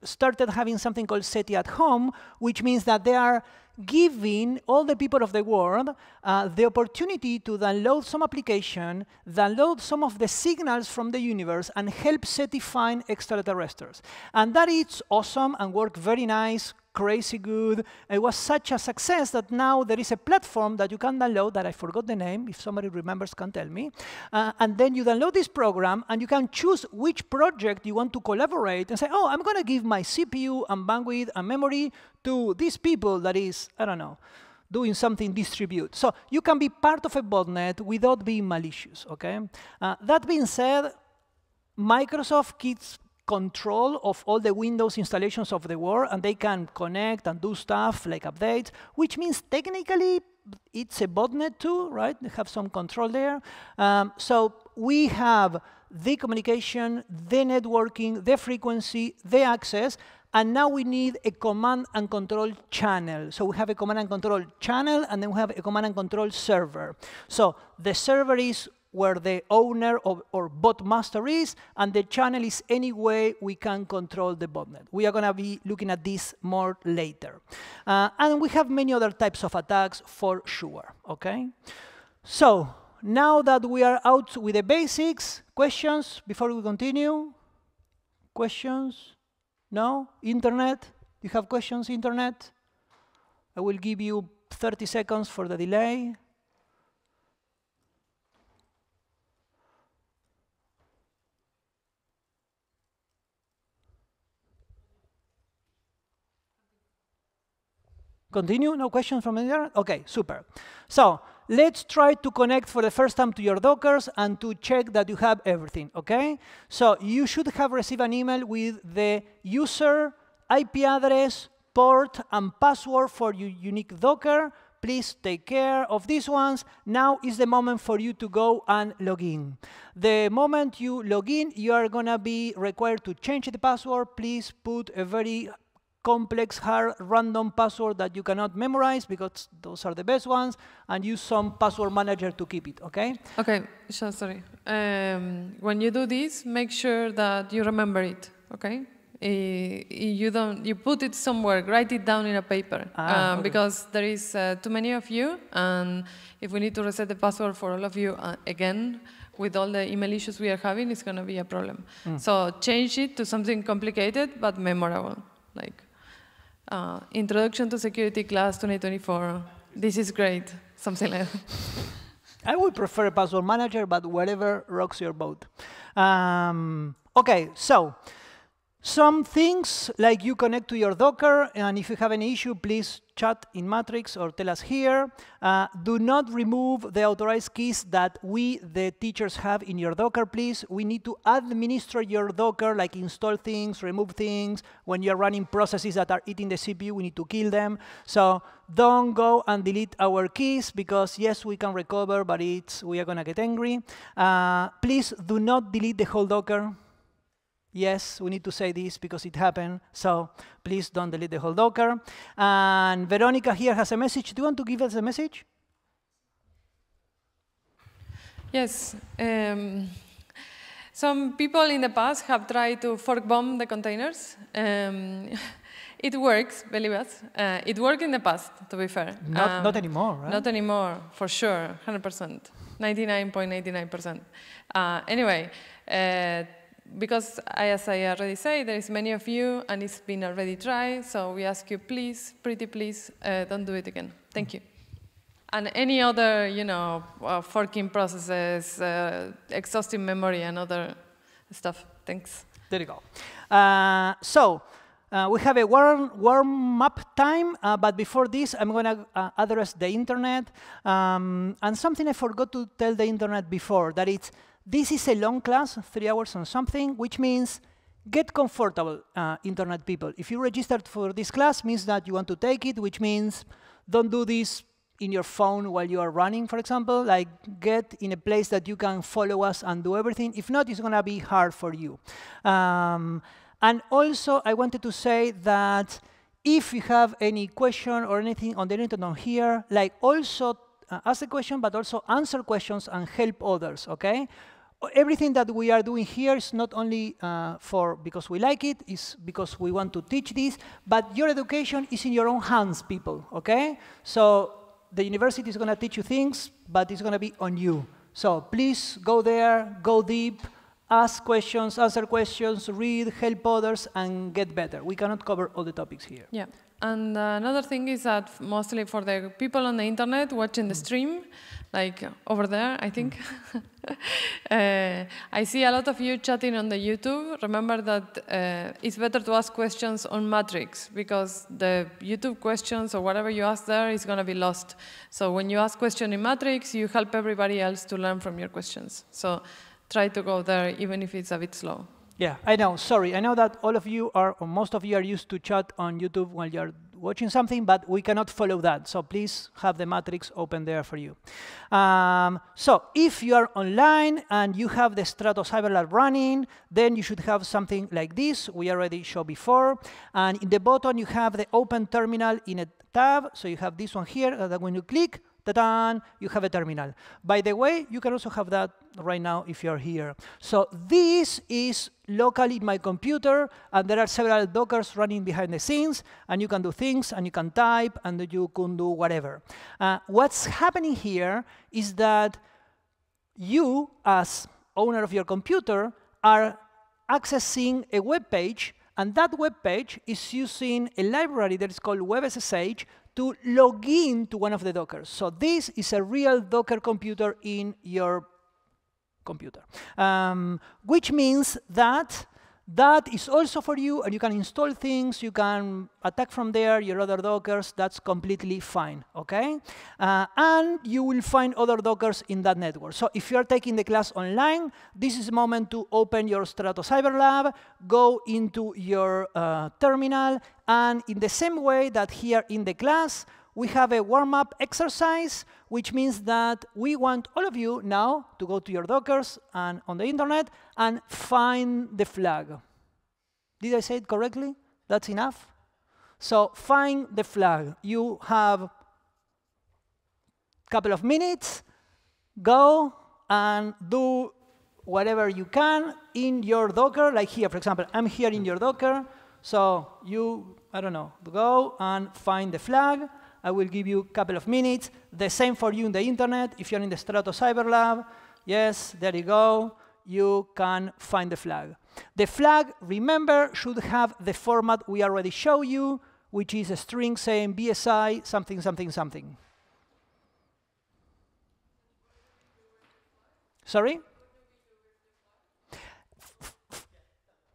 started having something called SETI at home, which means that they are giving all the people of the world the opportunity to download some application, download some of the signals from the universe, and help SETI find extraterrestrials. And that is awesome and worked very nice, crazy good. It was such a success that now there is a platform that you can download that I forgot the name. If somebody remembers, can tell me. And then you download this program, and you can choose which project you want to collaborate and say, oh, I'm going to give my CPU and bandwidth and memory to these people that is, I don't know, doing something distribute. So you can be part of a botnet without being malicious, okay? That being said, Microsoft keeps control of all the Windows installations of the world, and they can connect and do stuff like updates, which means technically it's a botnet too, right? They have some control there. So we have the communication, the networking, the frequency, the access, and now we need a command and control channel. So we have a command and control channel, and then we have a command and control server. So the server is where the owner or bot master is, and the channel is any way we can control the botnet. We are going to be looking at this more later. And we have many other types of attacks for sure, okay? So now that we are out with the basics, questions before we continue? Questions? No? Internet? You have questions, internet? I will give you 30 seconds for the delay. Continue? No questions from there? OK, super. So let's try to connect for the first time to your Dockers and to check that you have everything, OK? So you should have received an email with the user, IP address, port, and password for your unique Docker. Please take care of these ones. Now is the moment for you to go and log in. The moment you log in, you are going to be required to change the password. Please put a very complex, hard, random password that you cannot memorize, because those are the best ones, and use some password manager to keep it, OK? OK, sorry. When you do this, make sure that you remember it, OK? You put it somewhere, write it down in a paper, okay. Because there is too many of you, and if we need to reset the password for all of you again, with all the email issues we are having, it's going to be a problem. So change it to something complicated but memorable, like Introduction to Security Class 2024. This is great, something like that. I would prefer a password manager, but whatever rocks your boat. OK, so some things like you connect to your Docker, and if you have any issue, please chat in Matrix or tell us here. Do not remove the authorized keys that we, the teachers, have in your Docker, please. We need to administer your Docker, like install things, remove things. When you're running processes that are eating the CPU, we need to kill them. So don't go and delete our keys, because yes, we can recover, but we are going to get angry. Please do not delete the whole Docker. Yes, we need to say this because it happened. So please don't delete the whole Docker. And Veronica here has a message. Do you want to give us a message? Yes. Some people in the past have tried to fork bomb the containers. It works, believe us. It worked in the past, to be fair. Not anymore, right? Not anymore, for sure, 100%, 99.99%. Anyway, because, as I already said, there is many of you, and it's been already tried. So we ask you, please, pretty please, don't do it again. Thank you. And any other, forking processes, exhausting memory, and other stuff. Thanks. There you go. We have a warm-up time, but before this, I'm going to address the internet. And something I forgot to tell the internet before, that this is a long class, 3 hours and something, which means get comfortable, internet people. If you registered for this class, means that you want to take it, which means don't do this in your phone while you are running, for example. Like, get in a place that you can follow us and do everything. If not, it's going to be hard for you. And also, I wanted to say that if you have any question or anything on the internet on here, like also ask a question, but also answer questions and help others, OK? Everything that we are doing here is not only because we like it, it's because we want to teach this, but your education is in your own hands, people, OK? So the university is going to teach you things, but it's going to be on you. So please go there, go deep, ask questions, answer questions, read, help others, and get better. We cannot cover all the topics here. Yeah. And another thing is that mostly for the people on the internet watching the stream, like over there, I think, I see a lot of you chatting on the YouTube. Remember that it's better to ask questions on Matrix, because the YouTube questions or whatever you ask there is going to be lost. So when you ask questions in Matrix, you help everybody else to learn from your questions. So try to go there, even if it's a bit slow. Yeah, I know. Sorry. I know that all of you are, or most of you are used to chat on YouTube while you're watching something, but we cannot follow that. So please have the matrix open there for you. So if you are online and you have the StratoCyberLab running, then you should have something like this. We already showed before. And in the bottom, you have the open terminal in a tab. So you have this one here that when you click, ta-da, you have a terminal. By the way, you can also have that right now if you're here. So this is locally in my computer, and there are several Dockers running behind the scenes, and you can do things, and you can type, and you can do whatever. What's happening here is that you, as owner of your computer, are accessing a web page, and that web page is using a library that is called WebSSH to log in to one of the Dockers. So this is a real Docker computer in your computer, which means that that is also for you, and you can install things, you can attack from there your other Dockers, that's completely fine, okay? And you will find other Dockers in that network. So if you're taking the class online, this is the moment to open your StratoCyberLab, go into your terminal, and in the same way that here in the class, we have a warm-up exercise, which means that we want all of you now to go to your Dockers and on the internet and find the flag. Did I say it correctly? That's enough? So find the flag. You have a couple of minutes. Go and do whatever you can in your Docker. Like here, for example, I'm here in your Docker. So you, I don't know, go and find the flag. I will give you a couple of minutes. The same for you in the internet. If you're in the StratoCyberLab, yes, there you go. You can find the flag. The flag, remember, should have the format we already showed you, which is a string saying BSI something, something, something. Sorry?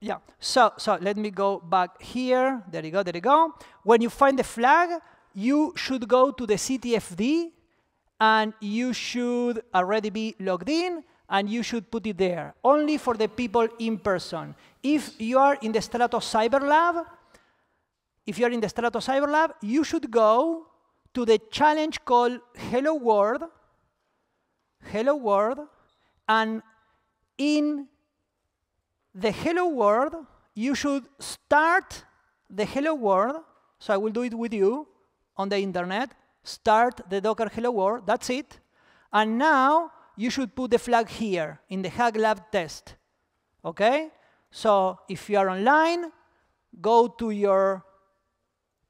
Yeah, so let me go back here. There you go, there you go. When you find the flag, you should go to the CTFD, and you should already be logged in, and you should put it there, only for the people in person. If you are in the StratoCyberLab, you should go to the challenge called Hello World, and in the Hello World, you should start the Hello World. So I will do it with you on the internet. Start the Docker Hello World. That's it. And now you should put the flag here in the Hack Lab test. OK? So if you are online, go to your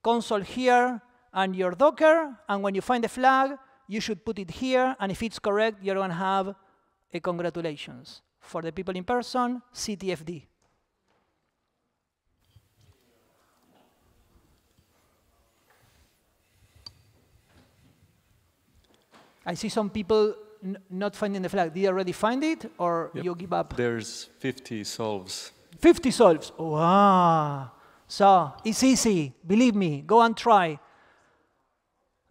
console here and your Docker. And when you find the flag, you should put it here. And if it's correct, you're going to have a congratulations. For the people in person, CTFD. I see some people not finding the flag. Did you already find it, or you give up? There's 50 solves. 50 solves. Wow. So it's easy. Believe me. Go and try.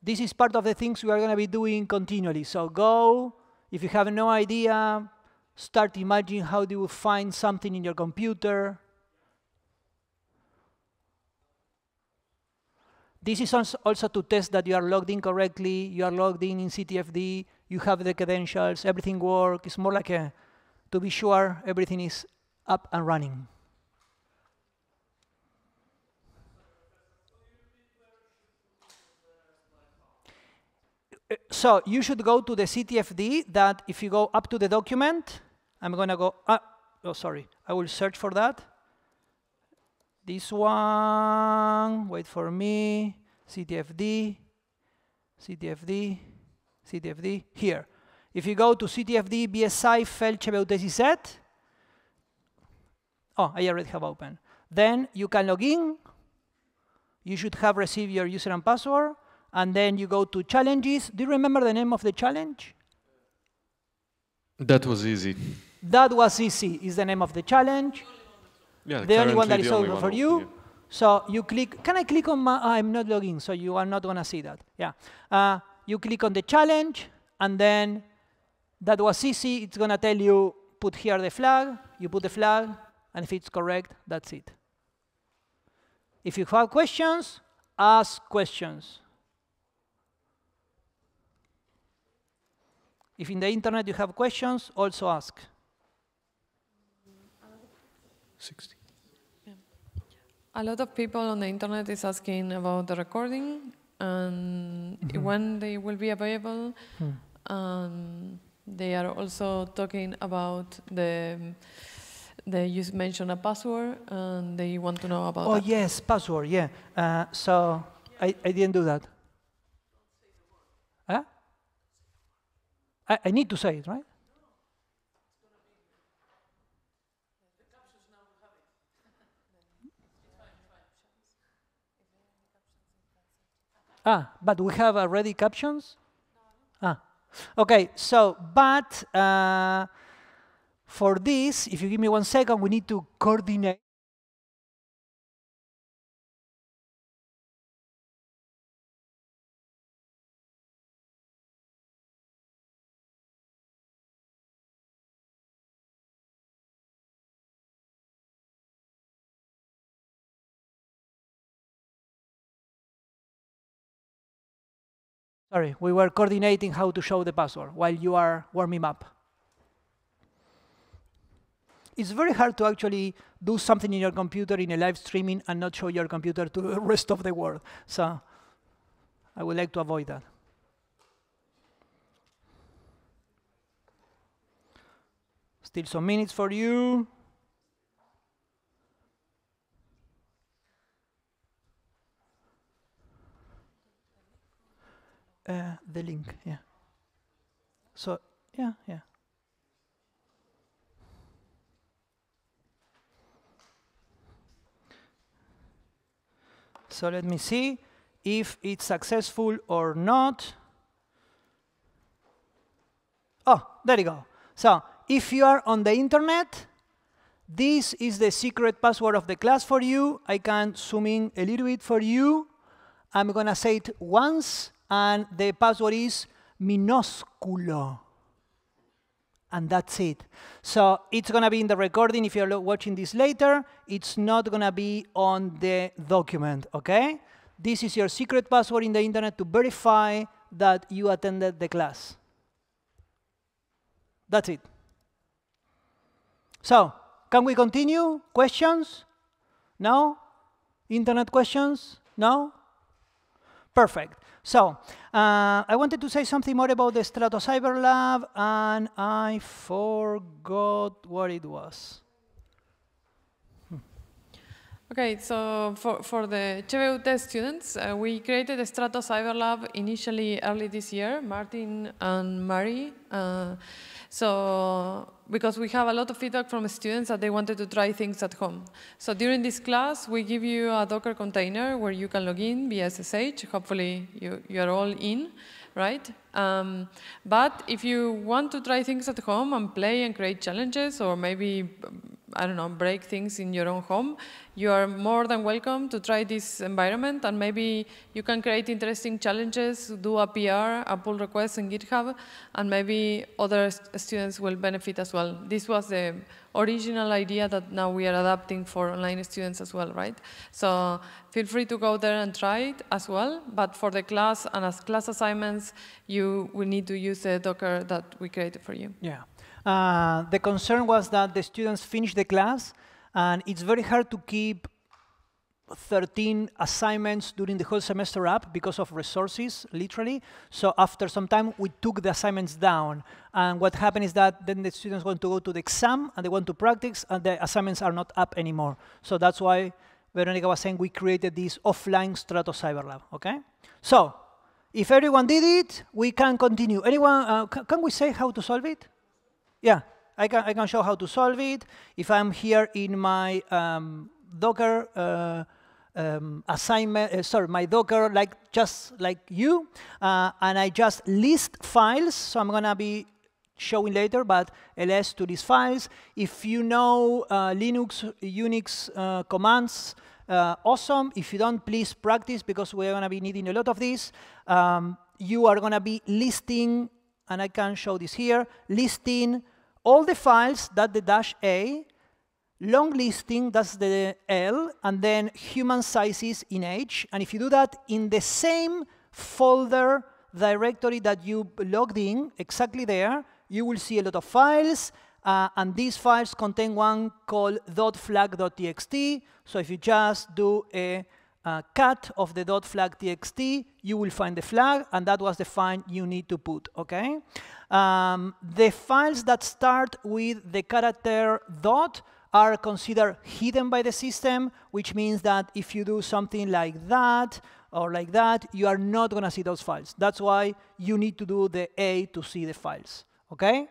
This is part of the things we are going to be doing continually. So go. If you have no idea, start imagining how do you find something in your computer. This is also to test that you are logged in correctly, you are logged in CTFD, you have the credentials, everything works. It's more like to be sure everything is up and running. So you should go to the CTFD that if you go up to the document, I'm going to go, oh, sorry, I will search for that. This one, wait for me, CTFD, CTFD, CTFD, here. If you go to CTFD BSY CTU, oh, I already have open. Then you can log in. You should have received your user and password. And then you go to challenges. Do you remember the name of the challenge? That was easy. That was easy is the name of the challenge. Yeah, the only one that is open for you. Yeah. So you click, can I click on my, I'm not logging, so you are not going to see that. Yeah. You click on the challenge, and then that was easy. It's going to tell you, put here the flag. You put the flag, and if it's correct, that's it. If you have questions, ask questions. If in the internet you have questions, also ask. 60. Yeah. A lot of people on the internet is asking about the recording and when they will be available. They are also talking about you mentioned a password and they want to know about that. Oh yes, password, yeah. So I didn't do that. Huh? I need to say it, right? But we have already captions? Okay, so, but for this, if you give me 1 second, we need to coordinate. Sorry, we were coordinating how to show the password while you are warming up. It's very hard to actually do something in your computer in a live streaming and not show your computer to the rest of the world. So I would like to avoid that. Still some minutes for you. The link, yeah. So, yeah. So let me see if it's successful or not. Oh, there you go. So if you are on the internet, this is the secret password of the class for you. I can zoom in a little bit for you. I'm going to say it once. And the password is minúsculo. And that's it. So it's going to be in the recording if you're watching this later. It's not going to be on the document, OK? This is your secret password in the internet to verify that you attended the class. That's it. So can we continue? Questions? No? Internet questions? No? Perfect. So I wanted to say something more about the StratoCyberLab, and I forgot what it was. OK, so for the CTU students, we created a StratoCyberLab initially early this year, Martin and Mary. So because we have a lot of feedback from students that they wanted to try things at home. So during this class, we give you a Docker container where you can log in via SSH. Hopefully, you are all in, right? But if you want to try things at home and play and create challenges, or maybe I don't know, break things in your own home, you are more than welcome to try this environment, and maybe you can create interesting challenges, do a PR, a pull request in GitHub, and maybe other students will benefit as well. This was the original idea that now we are adapting for online students as well, right? So feel free to go there and try it as well, but for the class and as class assignments, you will need to use the Docker that we created for you. Yeah. The concern was that the students finish the class, and it's very hard to keep 13 assignments during the whole semester up because of resources, literally. So after some time, we took the assignments down. And what happened is that then the students want to go to the exam, and they want to practice, and the assignments are not up anymore. So that's why Veronica was saying we created this offline StratoCyberLab, okay? So if everyone did it, we can continue. Anyone, can we say how to solve it? Yeah, I can show how to solve it. If I'm here in my Docker assignment, sorry, my Docker, just like you, and I just list files. So I'm gonna be showing later, but ls to these files. If you know Linux, Unix commands, awesome. If you don't, please practice, because we're gonna be needing a lot of this. You are gonna be listing, and I can show this here, listing all the files that the -a, long listing, that's the L, and then human sizes in H. And if you do that in the same folder directory that you logged in, exactly there, you will see a lot of files. And these files contain one called .flag.txt. So if you just do a cat of the .flag.txt, you will find the flag, and that was the file you need to put, okay? The files that start with the character dot are considered hidden by the system, which means that if you do something like that or like that, you are not going to see those files. That's why you need to do the A to see the files, okay?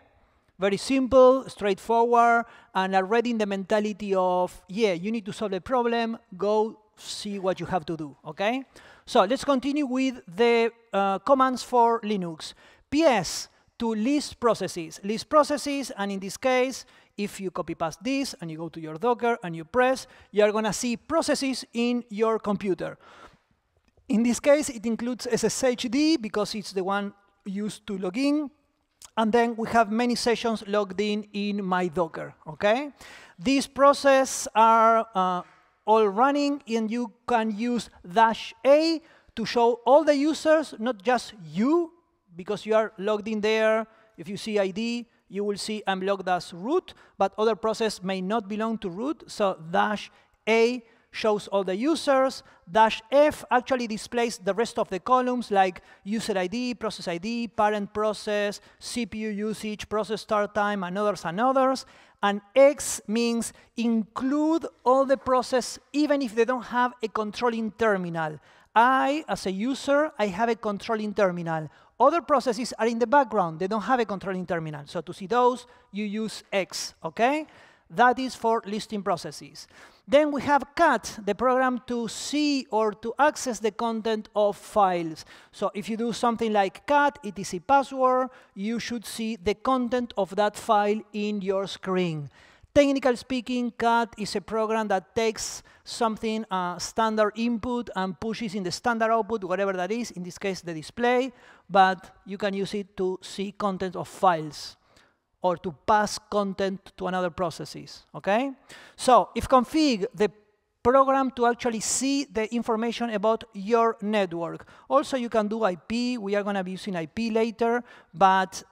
Very simple, straightforward, and already in the mentality of, yeah, you need to solve the problem, go see what you have to do, okay? So let's continue with the commands for Linux. PS, to list processes. List processes, and in this case, if you copy paste this and you go to your Docker and you press, you are going to see processes in your computer. In this case, it includes SSHD because it's the one used to log in. And then we have many sessions logged in my Docker, okay? These processes are all running, and you can use -a to show all the users, not just you, because you are logged in there. If you see ID, you will see I'm logged as root, but other processes may not belong to root. So -a shows all the users. -f actually displays the rest of the columns, like user ID, process ID, parent process, CPU usage, process start time, and others. And X means include all the process, even if they don't have a controlling terminal. I, as a user, I have a controlling terminal. Other processes are in the background. They don't have a controlling terminal. So to see those, you use X, okay? That is for listing processes. Then we have cat, the program to see or to access the content of files. So if you do something like cat, etc password, you should see the content of that file in your screen. Technically speaking, cat is a program that takes something, standard input, and pushes in the standard output, whatever that is, in this case, the display, but you can use it to see content of files or to pass content to another processes, okay? So if config, the program to actually see the information about your network. Also, you can do IP. We are going to be using IP later, but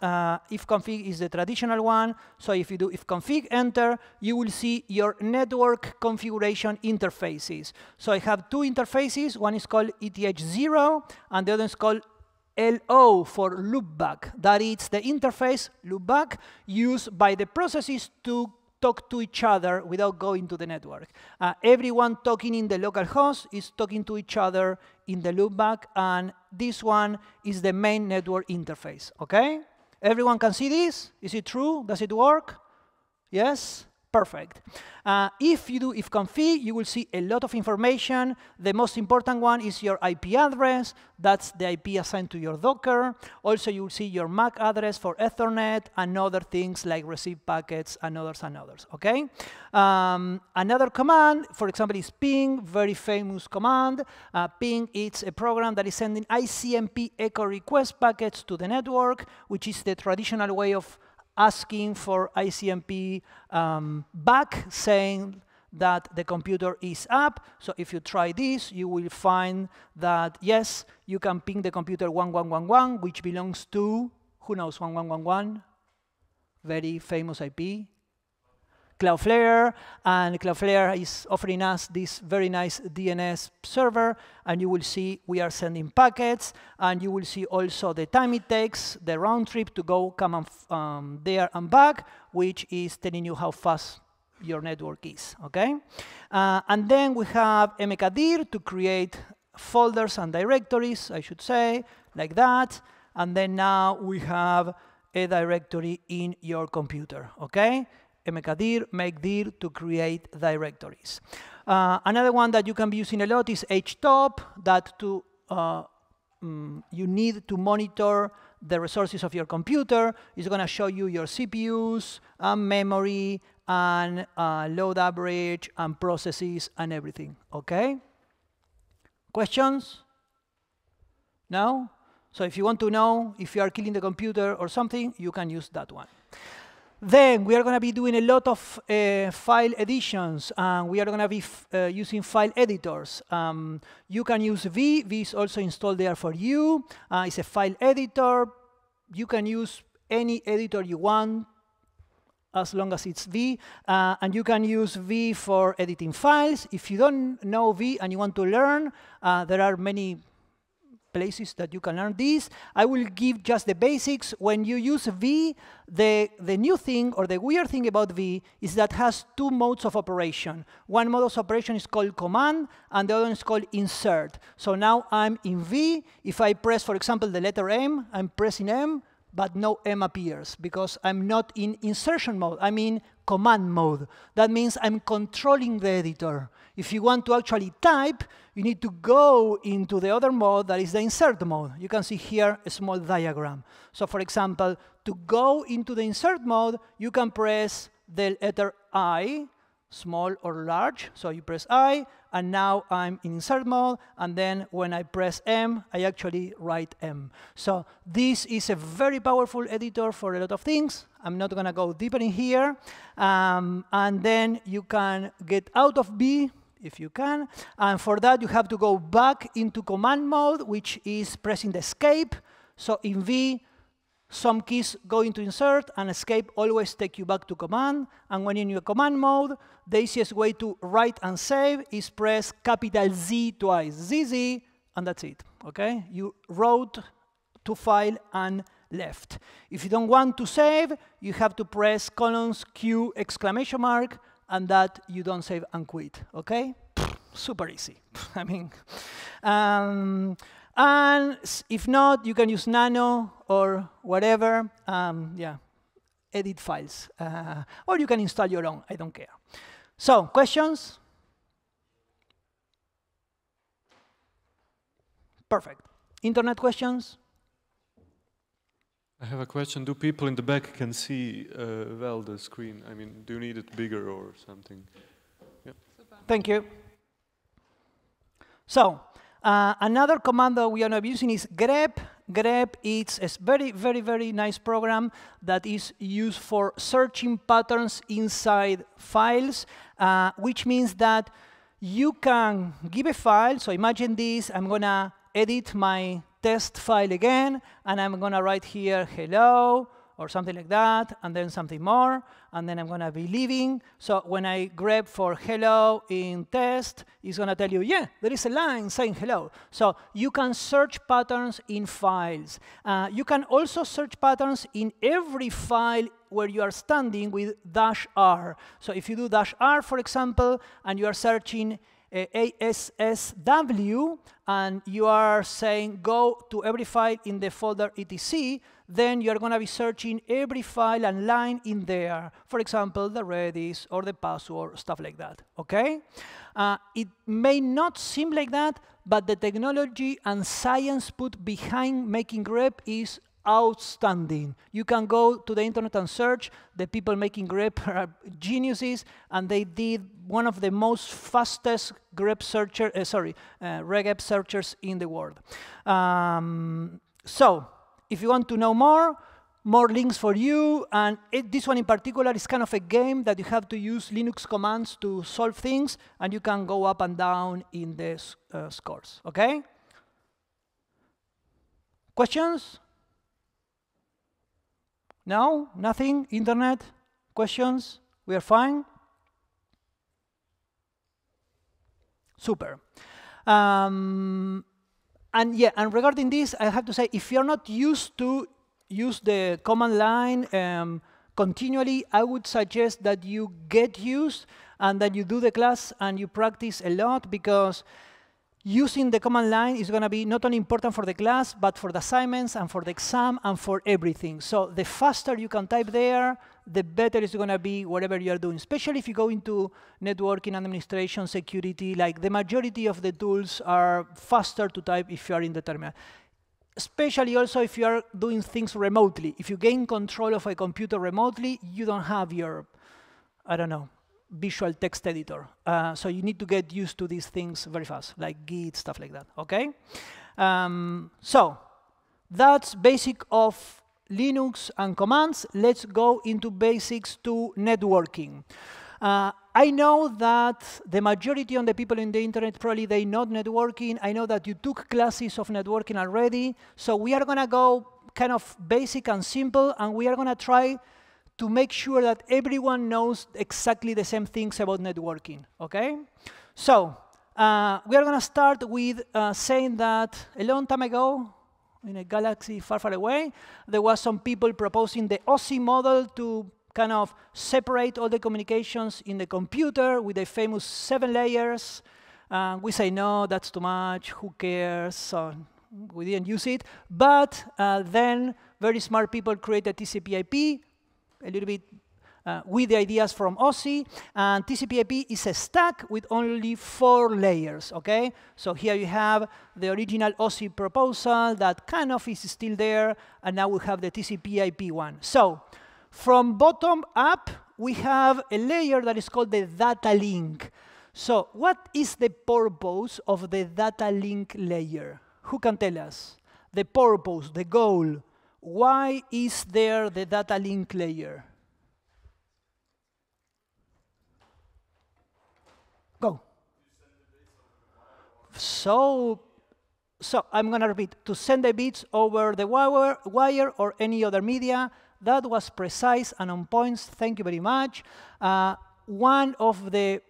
if config is the traditional one. So if you do if config enter, you will see your network configuration interfaces. So I have two interfaces. One is called ETH0, and the other is called LO for loopback. That is the interface, loopback, used by the processes to talk to each other without going to the network. Everyone talking in the local host is talking to each other in the loopback, and this one is the main network interface, okay? Everyone can see this? Is it true? Does it work? Yes? Perfect. If you do ifconfig, you will see a lot of information. The most important one is your IP address. That's the IP assigned to your Docker. Also, you will see your MAC address for Ethernet and other things like receive packets and others, okay? Another command, for example, is ping, very famous command. Ping, it's a program that is sending ICMP echo request packets to the network, which is the traditional way of asking for ICMP back, saying that the computer is up. So if you try this, you will find that, yes, you can ping the computer 1111, which belongs to, who knows 1111? Very famous IP. Cloudflare, and Cloudflare is offering us this very nice DNS server, and you will see we are sending packets, and you will see also the time it takes, the round trip to go, come there and back, which is telling you how fast your network is, okay? And then we have mkdir to create folders and directories, I should say, like that, and then now we have a directory in your computer, okay? mkdir, make dir to create directories. Another one that you can be using a lot is htop, that you need to monitor the resources of your computer. It's going to show you your CPUs and memory and load average and processes and everything, okay? Questions? No? So if you want to know if you are killing the computer or something, you can use that one. Then we are going to be doing a lot of file editions, and we are going to be using file editors. You can use V. V is also installed there for you. It's a file editor. You can use any editor you want, as long as it's V. And you can use V for editing files. If you don't know V and you want to learn, there are many places that you can learn this. I will give just the basics. When you use V, the new thing or the weird thing about V is that it has two modes of operation. One mode of operation is called command, and the other one is called insert. So now I'm in V. If I press, for example, the letter M, I'm pressing M, but no M appears because I'm not in insertion mode. I'm in command mode. That means I'm controlling the editor. If you want to actually type, you need to go into the other mode that is the insert mode. You can see here a small diagram. So for example, to go into the insert mode, you can press the letter I, small or large. So you press I, and now I'm in insert mode. And then when I press M, I actually write M. So this is a very powerful editor for a lot of things. I'm not going to go deeper in here. And then you can get out of B, if you can. And for that, you have to go back into command mode, which is pressing the escape. So in V, some keys go into insert, and escape always take you back to command. And when in your command mode, the easiest way to write and save is press capital Z twice. ZZ, and that's it, okay? You wrote to file and left. If you don't want to save, you have to press colons Q exclamation mark, and that you don't save and quit, okay? Super easy. I mean, and if not, you can use nano or whatever. Yeah, edit files. Or you can install your own, I don't care. So, questions? Perfect. Internet questions? I have a question. Do people in the back can see well the screen? I mean, do you need it bigger or something? Yeah. Thank you. So, another command that we are now using is grep. Grep is a very, very, very nice program that is used for searching patterns inside files, which means that you can give a file. So imagine this. I'm going to edit my test file again, and I'm going to write here hello, or something like that, and then something more, and then I'm going to be leaving. So when I grep for hello in test, it's going to tell you, yeah, there is a line saying hello. So you can search patterns in files. You can also search patterns in every file where you are standing with -r. So if you do -r, for example, and you are searching ASSW, and you are saying go to every file in the folder etc, then you're going to be searching every file and line in there. For example, the Redis or the password, stuff like that, okay? It may not seem like that, but the technology and science put behind making grep is outstanding. You can go to the internet and search. The people making grep are geniuses, and they did one of the most fastest grep regep searchers in the world. So if you want to know more links for you, and this one in particular is kind of a game that you have to use Linux commands to solve things, and you can go up and down in the scores, okay? Questions? No? Nothing? Internet? Questions? We are fine? Super. And yeah, and regarding this, I have to say, if you're not used to use the command line continually, I would suggest that you get used and that you do the class and you practice a lot, because using the command line is going to be not only important for the class, but for the assignments and for the exam and for everything. So the faster you can type there, the better it's going to be whatever you are doing, especially if you go into networking, administration, security. Like the majority of the tools are faster to type if you are in the terminal. Especially also if you are doing things remotely. If you gain control of a computer remotely, you don't have your, I don't know, visual text editor. So you need to get used to these things very fast, like Git, stuff like that, okay? So that's basic of Linux and commands. Let's go into basics to networking. I know that the majority of the people in the internet, probably they know networking. I know that you took classes of networking already. So we are going to go kind of basic and simple, and we are going to try to make sure that everyone knows exactly the same things about networking, okay? So we are going to start with saying that a long time ago, in a galaxy far, far away, there was some people proposing the OSI model to kind of separate all the communications in the computer with the famous 7 layers. We say, no, that's too much, who cares? So we didn't use it. But then very smart people created TCP/IP, a little bit with the ideas from OSI, and TCP/IP is a stack with only 4 layers, okay? So here you have the original OSI proposal that kind of is still there, and now we have the TCP/IP one. So from bottom up, we have a layer that is called the data link. So what is the purpose of the data link layer? Who can tell us? The purpose, the goal. Why is there the data link layer? Go. So I'm going to repeat. To send the bits over the wire or any other media. That was precise and on point. Thank you very much. One of the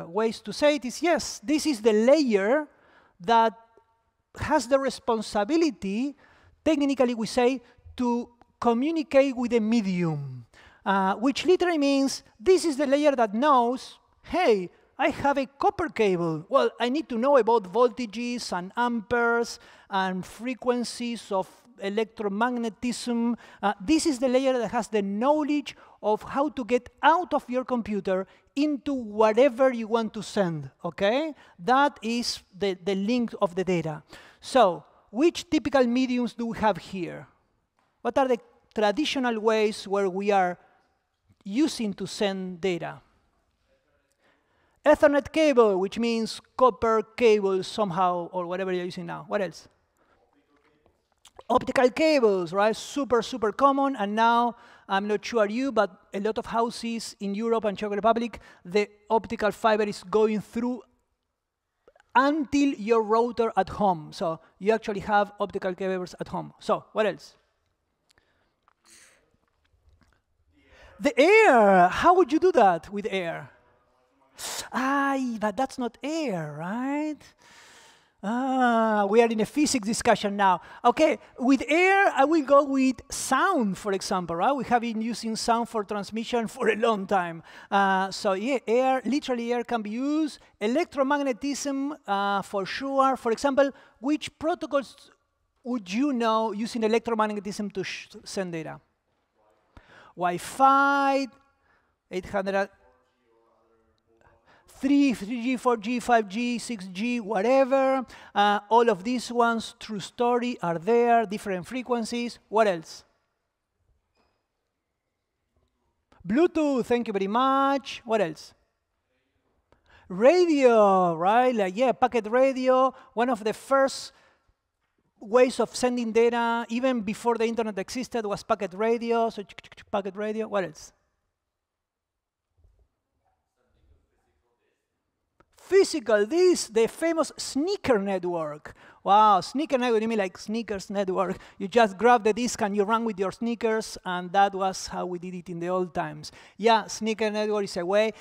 ways to say it is, yes, this is the layer that has the responsibility, technically we say, to communicate with a medium, which literally means this is the layer that knows, hey, I have a copper cable. Well, I need to know about voltages and amperes and frequencies of electromagnetism. This is the layer that has the knowledge of how to get out of your computer into whatever you want to send, okay? That is the link of the data. So which typical mediums do we have here? What are the traditional ways where we are using to send data? Ethernet cable, which means copper cable somehow, or whatever you're using now. What else? Optical cables, right? Super, super common. And now, I'm not sure you, but a lot of houses in Europe and Czech Republic, the optical fiber is going through until your router at home. So you actually have optical cables at home. So what else? The air. How would you do that with air? But that's not air, right? We are in a physics discussion now. Okay, with air, I will go with sound, for example, right? We have been using sound for transmission for a long time. So yeah, air, literally air can be used. Electromagnetism, for sure. For example, which protocols would you know using electromagnetism to send data? Wi-Fi, 800. 3G, 4G, 5G, 6G, whatever. All of these ones, true story, are there, different frequencies. What else? Bluetooth, thank you very much. What else? Radio, right? Like, yeah, packet radio, one of the first ways of sending data, even before the internet existed, was packet radio. So packet radio, what else? Physical, the famous sneaker network. Wow, sneaker network, you mean like sneakers network. You just grab the disk and you run with your sneakers, and that was how we did it in the old times. Yeah, sneaker network is a way.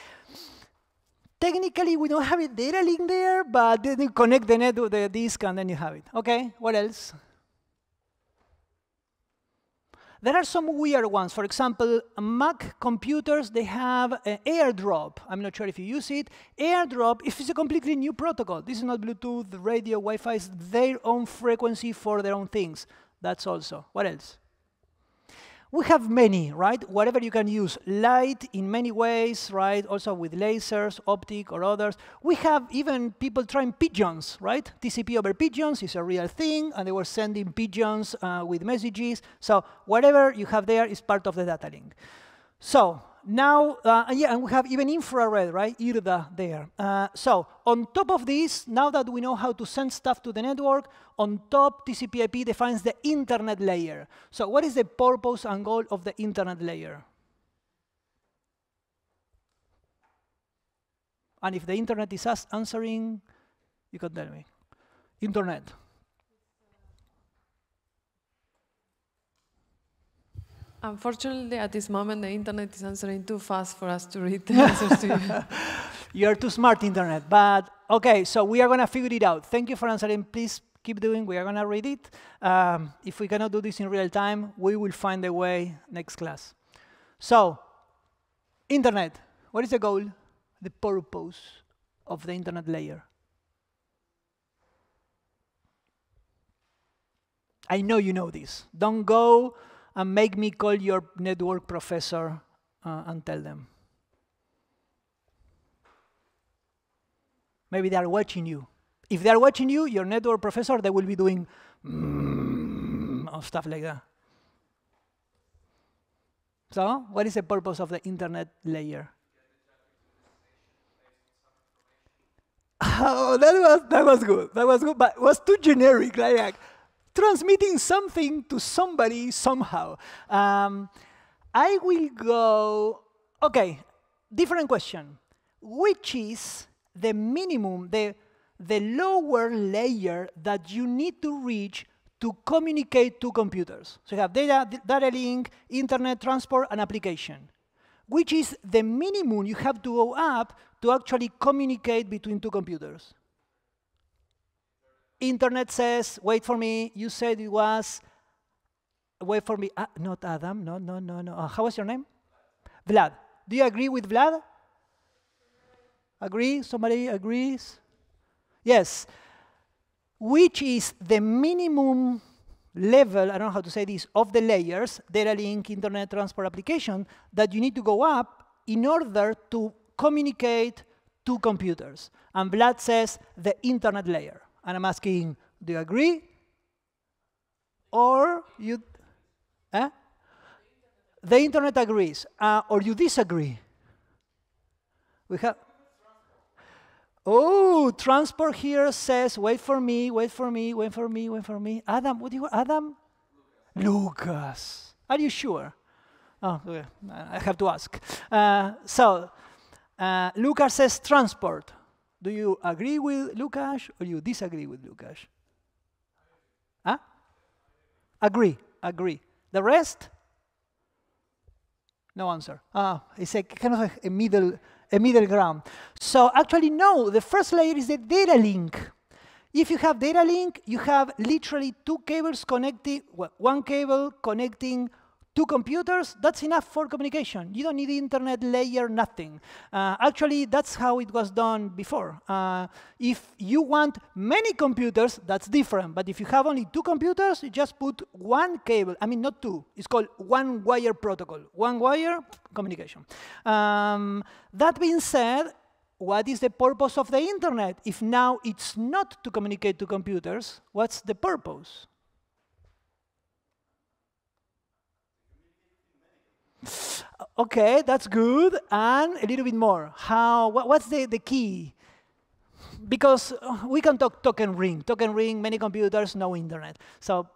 Technically, we don't have a data link there, but then you connect the network, the disk, and then you have it. Okay, what else? There are some weird ones. For example, Mac computers, they have an AirDrop. I'm not sure if you use it. AirDrop, if it's a completely new protocol. This is not Bluetooth, radio, Wi-Fi. It's their own frequency for their own things. That's also. What else? We have many, right? Whatever you can use. Light in many ways, right? Also with lasers, optic, or others. We have even people trying pigeons, right? TCP over pigeons is a real thing, and they were sending pigeons with messages. So whatever you have there is part of the data link. So now, yeah, and we have even infrared, right? IRDA there. So on top of this, now that we know how to send stuff to the network, on top, TCP/IP defines the internet layer. So what is the purpose and goal of the internet layer? And if the internet is answering, you can tell me. Internet. Unfortunately, at this moment, the internet is answering too fast for us to read the answers to you. You're too smart, internet. But OK, so we are going to figure it out. Thank you for answering. Please keep doing. We are going to read it. If we cannot do this in real time, we will find a way next class. So internet, what is the goal, the purpose of the internet layer? I know you know this. Don't go and make me call your network professor and tell them. Maybe they are watching you. If they are watching you, your network professor, they will be doing or stuff like that. So, what is the purpose of the internet layer? Oh, that was good. That was good, but it was too generic. Like transmitting something to somebody somehow. I will go. Okay, different question. Which is the minimum, the lower layer that you need to reach to communicate to computers? So you have data link, internet, transport, and application. Which is the minimum you have to go up to actually communicate between two computers? Internet says, wait for me, you said it was, wait for me, not Adam, no. How was your name? Vlad. Do you agree with Vlad? Agree? Somebody agrees? Yes. Which is the minimum level, I don't know how to say this, of the layers, data link, internet, transport, application, that you need to go up in order to communicate to computers? And Vlad says the internet layer. And I'm asking, do you agree? Or you, the internet agrees, or you disagree? We have, oh, transport here says, wait for me, wait for me, wait for me, wait for me. Adam, what do you, Adam? Lucas. Are you sure? Oh, okay. I have to ask. So, Lucas says transport. Do you agree with Lucas or you disagree with Lucas? Huh? Agree, agree. The rest? No answer. It's a kind of a middle ground. So actually, no, the first layer is the data link. If you have data link, you have literally two cables connecting, well, one cable connecting two computers. That's enough for communication. You don't need the internet layer, nothing. Actually, that's how it was done before. If you want many computers, that's different. But if you have only two computers, you just put one cable. I mean, not two. It's called one-wire protocol. One wire, communication. That being said, what is the purpose of the internet? If now it's not to communicate to computers, what's the purpose? Okay, that's good. And a little bit more. What's the key? Because we can talk token ring. Token ring, many computers, no internet. So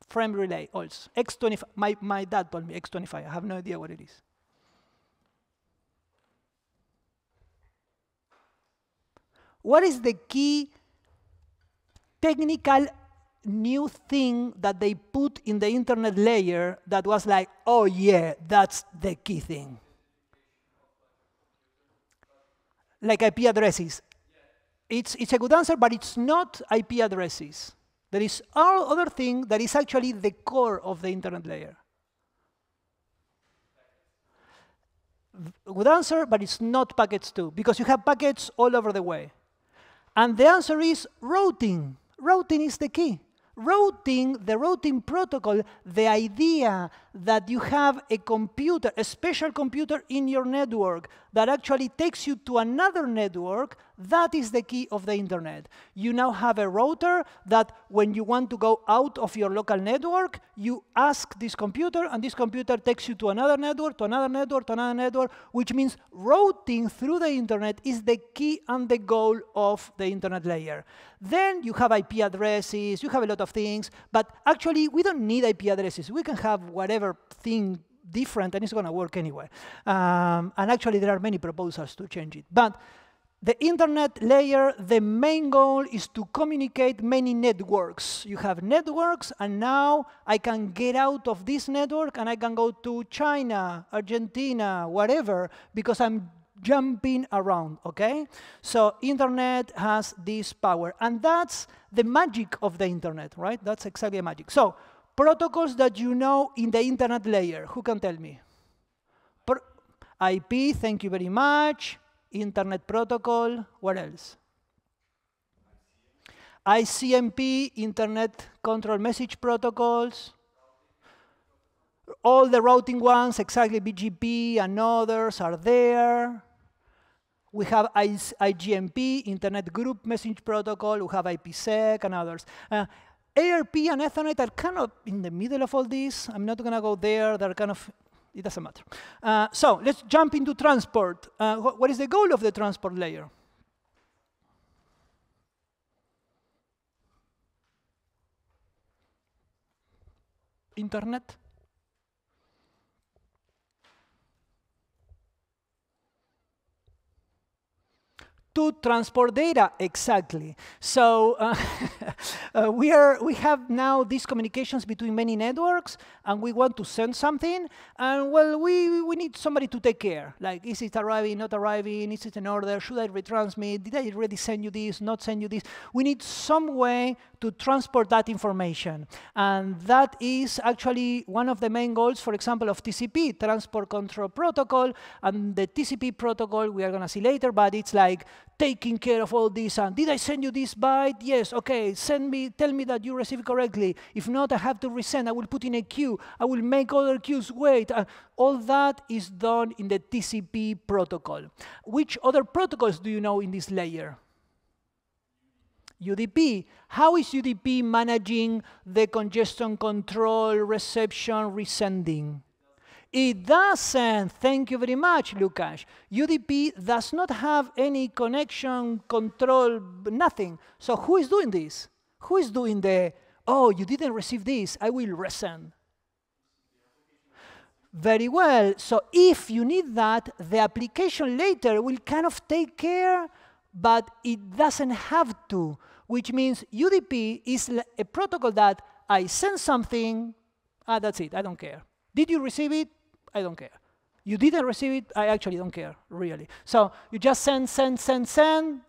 frame relay also. X25. My dad told me X25. I have no idea what it is. What is the key technical new thing that they put in the internet layer that was like, oh yeah, that's the key thing? Like IP addresses. It's a good answer, but it's not IP addresses. There is other thing that is actually the core of the internet layer. Good answer, but it's not packets too, because you have packets all over the way. And the answer is routing. Routing is the key. Routing, the routing protocol, the idea that you have a computer, a special computer in your network that actually takes you to another network, that is the key of the internet. You now have a router that when you want to go out of your local network, you ask this computer, and this computer takes you to another network, to another network, to another network, which means routing through the internet is the key and the goal of the internet layer. Then you have IP addresses, you have a lot of things, but actually we don't need IP addresses. We can have whatever thing different, and it's going to work anyway. And actually, there are many proposals to change it. But the internet layer, the main goal is to communicate many networks. You have networks, and now I can get out of this network, and I can go to China, Argentina, whatever, because I'm jumping around, OK? So internet has this power. And that's the magic of the internet, right? That's exactly the magic. So protocols that you know in the internet layer, who can tell me? IP, thank you very much. Internet protocol, what else? ICMP, Internet Control Message Protocols. All the routing ones, exactly BGP and others are there. We have IGMP, Internet Group Message Protocol. We have IPsec and others. ARP and Ethernet are kind of in the middle of all this. I'm not going to go there. They're kind of, it doesn't matter. So let's jump into transport. What is the goal of the transport layer? Internet? To transport data, exactly. So we have now these communications between many networks, and we want to send something, and well, we need somebody to take care. Like, is it arriving, not arriving? Is it an order? Should I retransmit? Did I already send you this, not send you this? We need some way to transport that information. And that is actually one of the main goals, for example, of TCP, Transport Control Protocol. And the TCP protocol, we are going to see later, but it's like taking care of all this. And did I send you this byte? Yes, OK, send me, tell me that you received correctly. If not, I have to resend. I will put in a queue. I will make other queues wait. All that is done in the TCP protocol. Which other protocols do you know in this layer? UDP. How is UDP managing the congestion control, reception, resending? It doesn't. Thank you very much, Lucas. UDP does not have any connection, control, nothing. So who is doing this? Who is doing the, oh, you didn't receive this, I will resend? Very well. So if you need that, the application later will kind of take care, but it doesn't have to, which means UDP is a protocol that I send something, that's it, I don't care. Did you receive it? I don't care. You didn't receive it, I actually don't care, really. So you just send,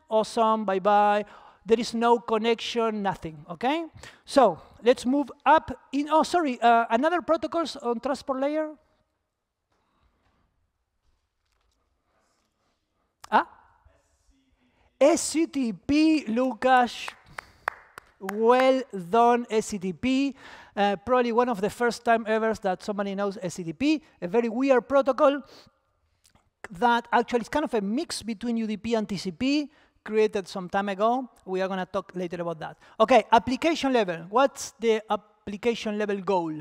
awesome, bye-bye. There is no connection, nothing, okay? So let's move up in, oh, sorry, another protocols on transport layer? SCTP, Lucas. Well done, SCTP. Probably one of the first time ever that somebody knows SCTP. A very weird protocol that actually is kind of a mix between UDP and TCP, created some time ago. We are going to talk later about that. OK, application level. What's the application level goal?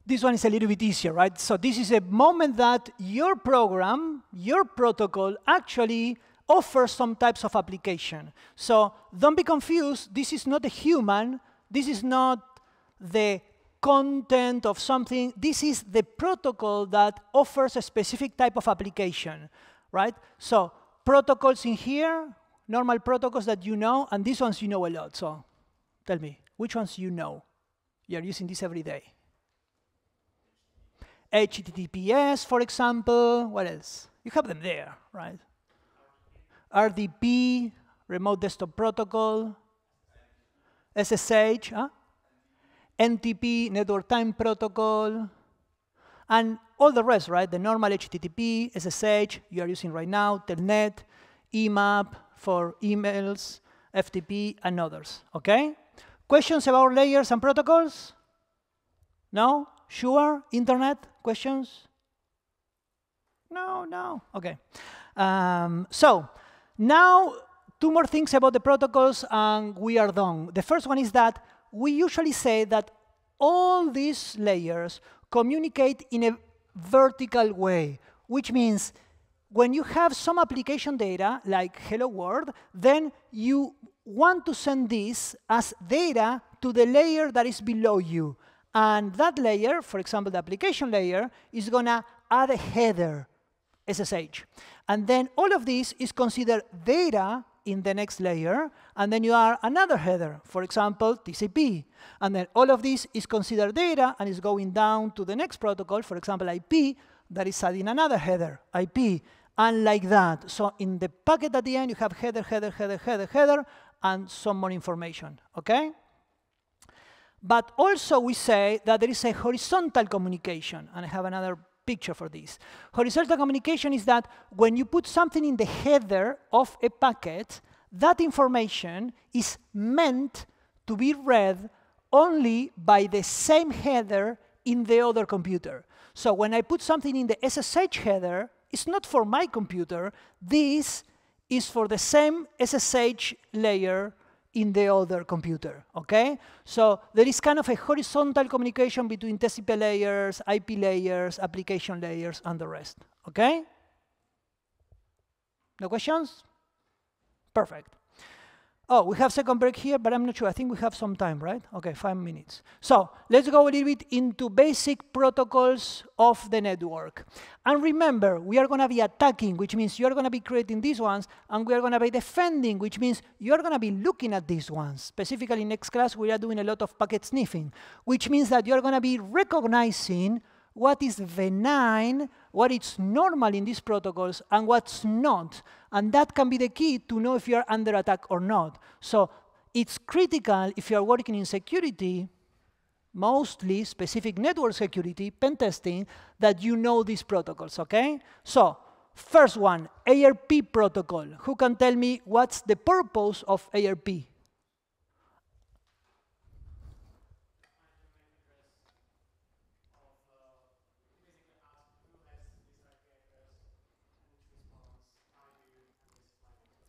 This one is a little bit easier, right? So this is a moment that your program, your protocol, actually offers some types of application. So don't be confused. This is not a human. This is not the content of something. This is the protocol that offers a specific type of application, right? So protocols in here, normal protocols that you know, and these ones you know a lot. So tell me, which ones you know? You're using this every day. HTTPS, for example. What else? You have them there, right? RDP, Remote Desktop Protocol. SSH, NTP, Network Time Protocol. And all the rest, right? The normal HTTP, SSH, you are using right now, Telnet, EMAP for emails, FTP, and others, OK? Questions about layers and protocols? No? Sure? Internet? Questions? No? OK. So now, two more things about the protocols, and we are done. The first one is that we usually say that all these layers communicate in a vertical way, which means when you have some application data, like Hello World, then you want to send this as data to the layer that is below you. And that layer, for example, the application layer, is going to add a header, SSH. And then all of this is considered data in the next layer, and then you are another header, for example, TCP. And then all of this is considered data and is going down to the next protocol, for example, IP, that is adding another header, IP, and like that. So in the packet at the end, you have header, header, header, header, header, and some more information, OK? But also we say that there is a horizontal communication, and I have another picture for this. Horizontal communication is that when you put something in the header of a packet, that information is meant to be read only by the same header in the other computer. So when I put something in the SSH header, it's not for my computer. This is for the same SSH layer in the other computer, OK? So there is kind of a horizontal communication between TCP layers, IP layers, application layers, and the rest, OK? No questions? Perfect. Oh, we have second break here, but I'm not sure. I think we have some time, right? OK, 5 minutes. So let's go a little bit into basic protocols of the network. And remember, we are going to be attacking, which means you are going to be creating these ones, and we are going to be defending, which means you are going to be looking at these ones. Specifically, next class, we are doing a lot of packet sniffing, which means that you are going to be recognizing what is benign, what is normal in these protocols, and what's not. And that can be the key to know if you are under attack or not. So it's critical if you are working in security, mostly specific network security, pen testing, that you know these protocols, OK? So first one, ARP protocol. Who can tell me what's the purpose of ARP?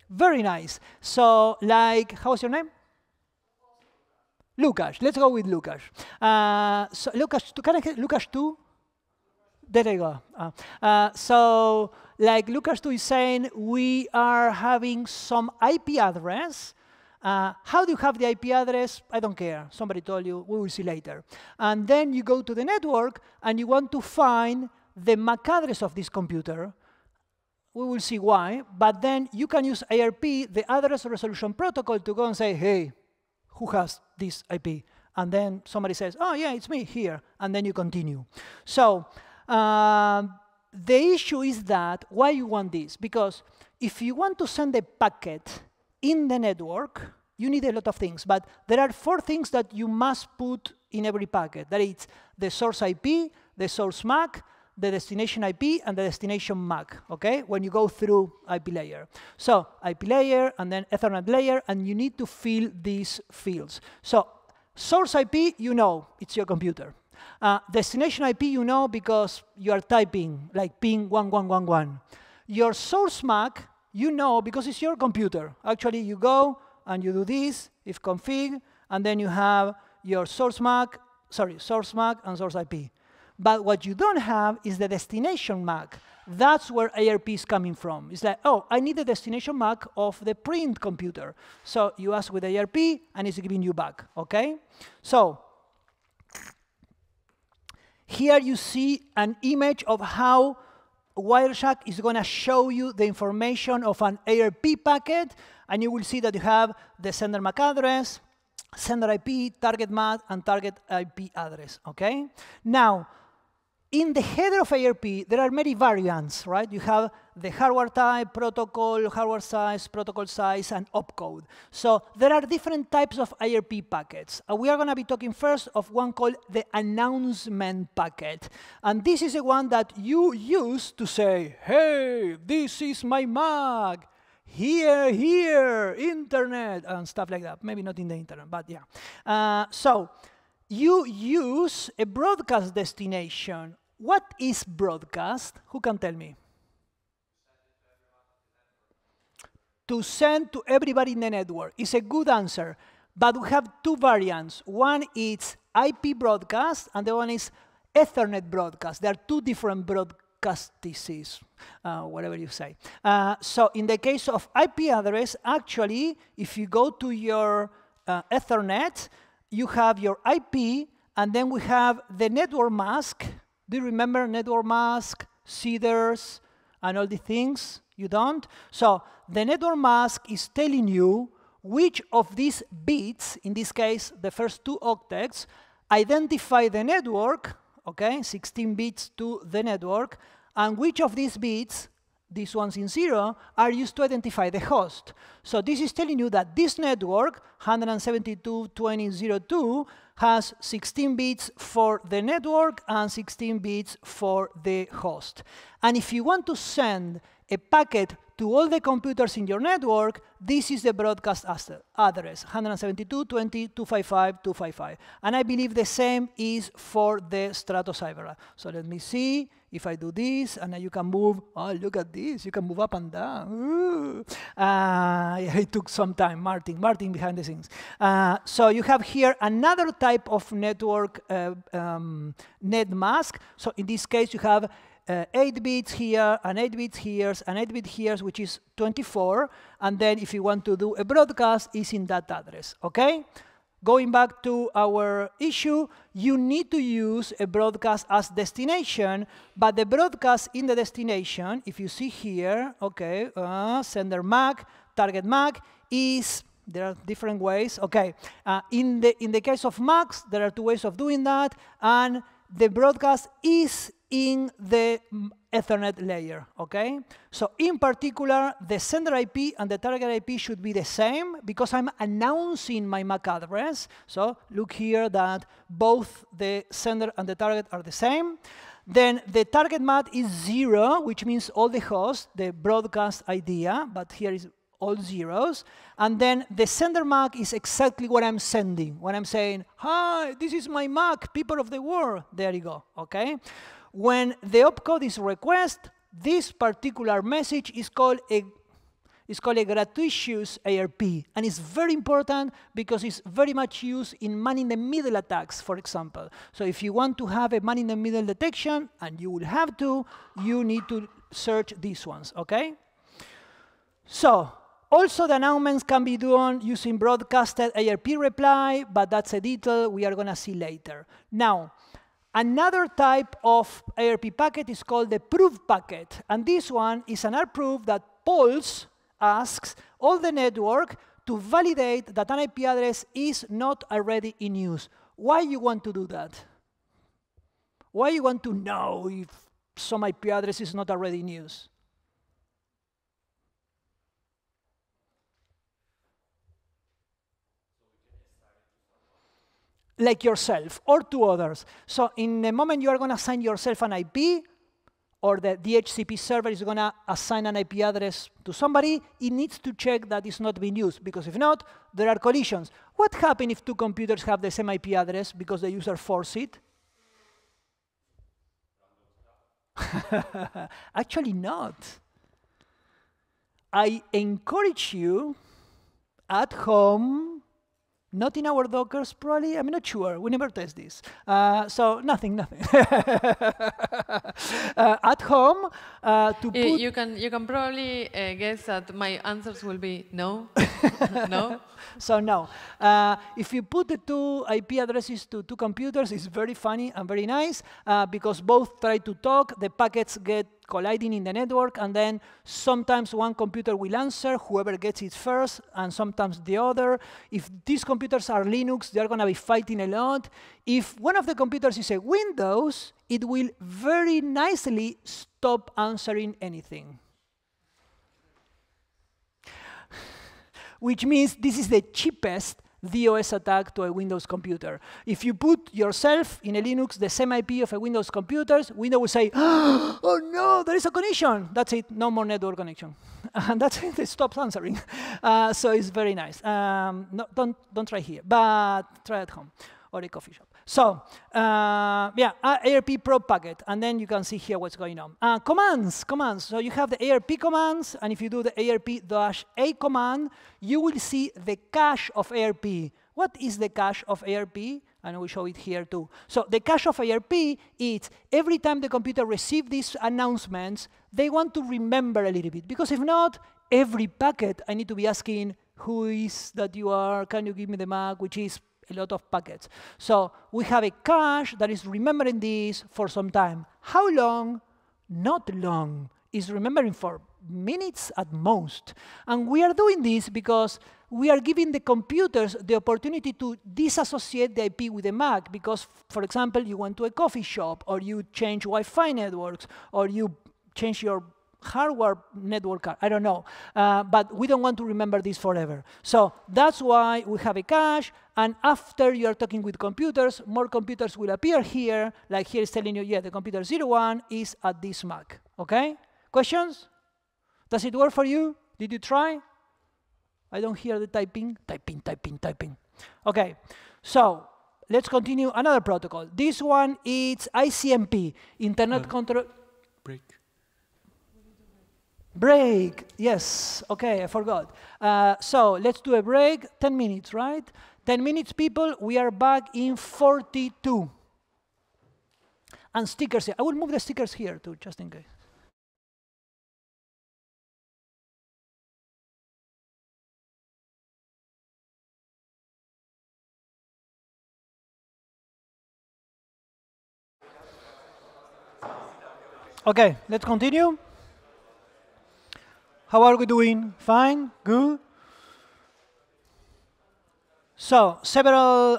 Very nice. So, like, how's your name? Lucas. Let's go with Lucas. So, Lucas, can I get Lucas 2? There you go. So, like Lucas 2 is saying, we are having some IP address. How do you have the IP address? I don't care. Somebody told you. We will see later. And then you go to the network, and you want to find the MAC address of this computer. We will see why, but then you can use ARP, the address resolution protocol, to go and say, hey, who has this IP? and then somebody says, oh, yeah, it's me here, and then you continue. So the issue is that, why you want this? Because if you want to send a packet in the network, you need a lot of things, but there are 4 things that you must put in every packet. That is the source IP, the source MAC, the destination IP, and the destination MAC, okay? When you go through IP layer. So IP layer, and then Ethernet layer, and you need to fill these fields. So source IP, you know, it's your computer. Destination IP, you know, because you are typing, like ping 1111. Your source MAC, you know, because it's your computer. Actually, you go and you do this, if config, and then you have your source MAC and source IP. But what you don't have is the destination MAC. That's where ARP is coming from. It's like, oh, I need the destination MAC of the print computer. So you ask with ARP, and it's giving you back, okay? So here you see an image of how Wireshark is going to show you the information of an ARP packet, and you will see that you have the sender MAC address, sender IP, target MAC, and target IP address, okay? Now, in the header of ARP, there are many variants, right? You have the hardware type, protocol, hardware size, protocol size, and opcode. So there are different types of ARP packets. We are going to be talking first of one called the announcement packet. And this is the one that you use to say, hey, this is my MAC. Here, internet, and stuff like that. Maybe not in the internet, but yeah. So you use a broadcast destination. What is broadcast? Who can tell me? To send to everybody in the network. It's a good answer, but we have 2 variants. One is IP broadcast, and the one is Ethernet broadcast. There are 2 different broadcasts, whatever you say. So in the case of IP address, actually, if you go to your Ethernet, you have your IP, and then we have the network mask. Do you remember network mask, seeders, and all the things? You don't? So the network mask is telling you which of these bits, in this case, the first 2 octets, identify the network, okay, 16 bits to the network, and which of these bits, these ones in 0, are used to identify the host. So this is telling you that this network, 172.20.02, has 16 bits for the network and 16 bits for the host. And if you want to send a packet to all the computers in your network, this is the broadcast address, 172.20.255.255. And I believe the same is for the StratoCyberLab. So let me see if I do this, and then you can move. Oh, look at this. You can move up and down. It took some time. Martin behind the scenes. So you have here another type of network net mask. So in this case, you have 8 bits here, and 8 bits here, and 8 bits here, which is 24. And then if you want to do a broadcast, it's in that address, okay? Going back to our issue, you need to use a broadcast as destination, but the broadcast in the destination, if you see here, okay, sender MAC, target MAC, is, there are different ways, okay. In the case of MACs, there are 2 ways of doing that, and the broadcast is in the Ethernet layer, okay? So in particular, the sender IP and the target IP should be the same because I'm announcing my MAC address. So look here that both the sender and the target are the same. Then the target MAC is 0, which means all the hosts, the broadcast idea, but here is all zeros. And then the sender MAC is exactly what I'm sending. When I'm saying, hi, this is my MAC, people of the world. There you go, okay? When the opcode is request, this particular message is called a gratuitous ARP. And it's very important because it's very much used in man-in-the-middle attacks, for example. So if you want to have a man-in-the-middle detection, and you will have to, you need to search these ones, okay? So also, the announcements can be done using broadcasted ARP reply, but that's a detail we are going to see later. Now, another type of ARP packet is called the proof packet. And this one is an proof that polls, asks all the network to validate that an IP address is not already in use. Why you want to do that? Why you want to know if some IP address is not already in use? Like yourself or to others. So in the moment you are going to assign yourself an IP, or the DHCP server is going to assign an IP address to somebody, it needs to check that it's not being used, because if not, there are collisions. What happens if two computers have the same IP address because the user forced it? Actually not. I encourage you at home, not in our Dockers, probably. I'm not sure. We never test this. So nothing. At home, to put... You can probably guess that my answers will be no, no. So no. If you put the two IP addresses to two computers, it's very funny and very nice, because both try to talk, the packets get colliding in the network, and then sometimes one computer will answer, whoever gets it first, and sometimes the other. If these computers are Linux, they're going to be fighting a lot. If one of the computers is a Windows, it will very nicely stop answering anything. Which means this is the cheapest DOS attack to a Windows computer. If you put yourself in a Linux, the same IP of a Windows computer, Windows will say, oh no, there is a connection. That's it, no more network connection. And that's it, it stops answering. So it's very nice. No, don't try here, but try at home or a coffee shop. So yeah, ARP probe packet, and then you can see here what's going on. Commands. So you have the ARP commands, and if you do the ARP-A command, you will see the cache of ARP. What is the cache of ARP? And we show it here too. So the cache of ARP is every time the computer receives these announcements, they want to remember a little bit, because if not, every packet I need to be asking, who is that you are? Can you give me the MAC? Which is a lot of packets. So we have a cache that is remembering this for some time. How long? Not long. It's remembering for minutes at most. And we are doing this because we are giving the computers the opportunity to disassociate the IP with the MAC, because, for example, you went to a coffee shop, or you change Wi-Fi networks, or you change your hardware network card, I don't know. But we don't want to remember this forever. So that's why we have a cache, and after you are talking with computers, more computers will appear here, like here is telling you, yeah, the computer 01 is at this MAC, okay? Questions? Does it work for you? Did you try? I don't hear the typing. Typing. Okay, so let's continue another protocol. This one is ICMP, Internet Control. Break, yes, okay, I forgot. So let's do a break, 10 minutes, right? 10 minutes, people, we are back in 42. And stickers here. I will move the stickers here too, just in case. Okay, let's continue. How are we doing? Fine? Good? So, several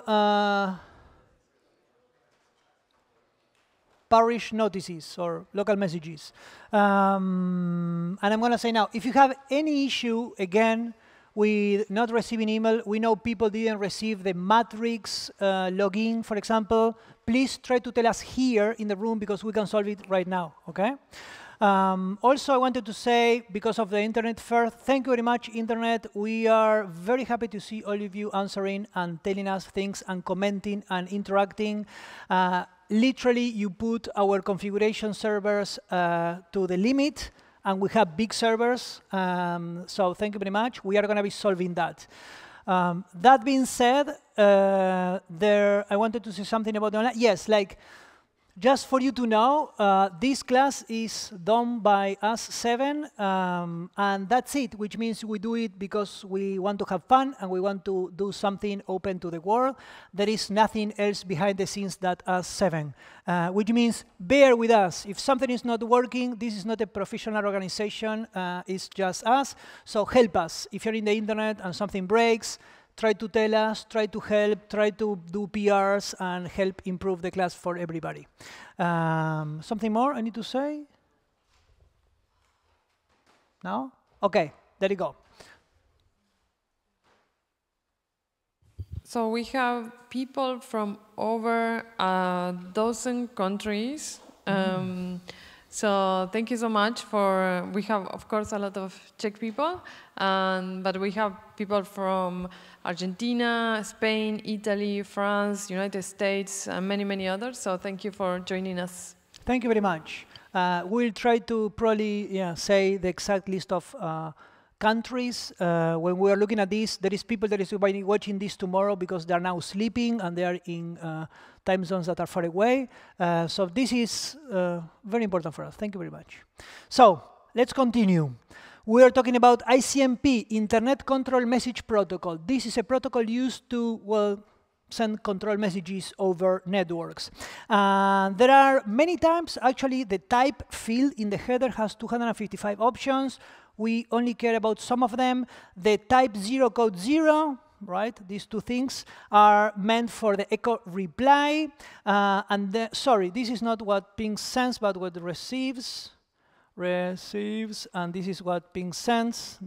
parish notices or local messages. And I'm going to say now, if you have any issue, again, with not receiving email, we know people didn't receive the matrix login, for example, please try to tell us here in the room, because we can solve it right now, okay? Also, I wanted to say, because of the Internet Fair, thank you very much, Internet. We are very happy to see all of you answering and telling us things and commenting and interacting. Literally, you put our configuration servers to the limit, and we have big servers. So thank you very much. We are going to be solving that. That being said, I wanted to say something about the online. Yes, like, just for you to know, this class is done by us 7, and that's it, which means we do it because we want to have fun and we want to do something open to the world. There is nothing else behind the scenes that us 7, which means bear with us. If something is not working, this is not a professional organization, it's just us, so help us. If you're in the internet and something breaks, try to tell us, try to help, try to do PRs, and help improve the class for everybody. Something more I need to say? No? OK, there you go. So we have people from over a dozen countries. So thank you so much for, we have, of course, a lot of Czech people, but we have people from Argentina, Spain, Italy, France, United States, and many, many others. So thank you for joining us. Thank you very much. We'll try to probably say the exact list of countries. When we are looking at this, there is people that is watching this tomorrow because they are now sleeping and they are in time zones that are far away. So this is very important for us. Thank you very much. So let's continue. We are talking about ICMP, Internet Control Message Protocol. This is a protocol used to, well, send control messages over networks. There are many types. Actually, the type field in the header has 255 options. We only care about some of them. The type 0 code 0, right? These two things are meant for the echo reply. Sorry, this is not what ping sends, but what receives. And this is what ping sends.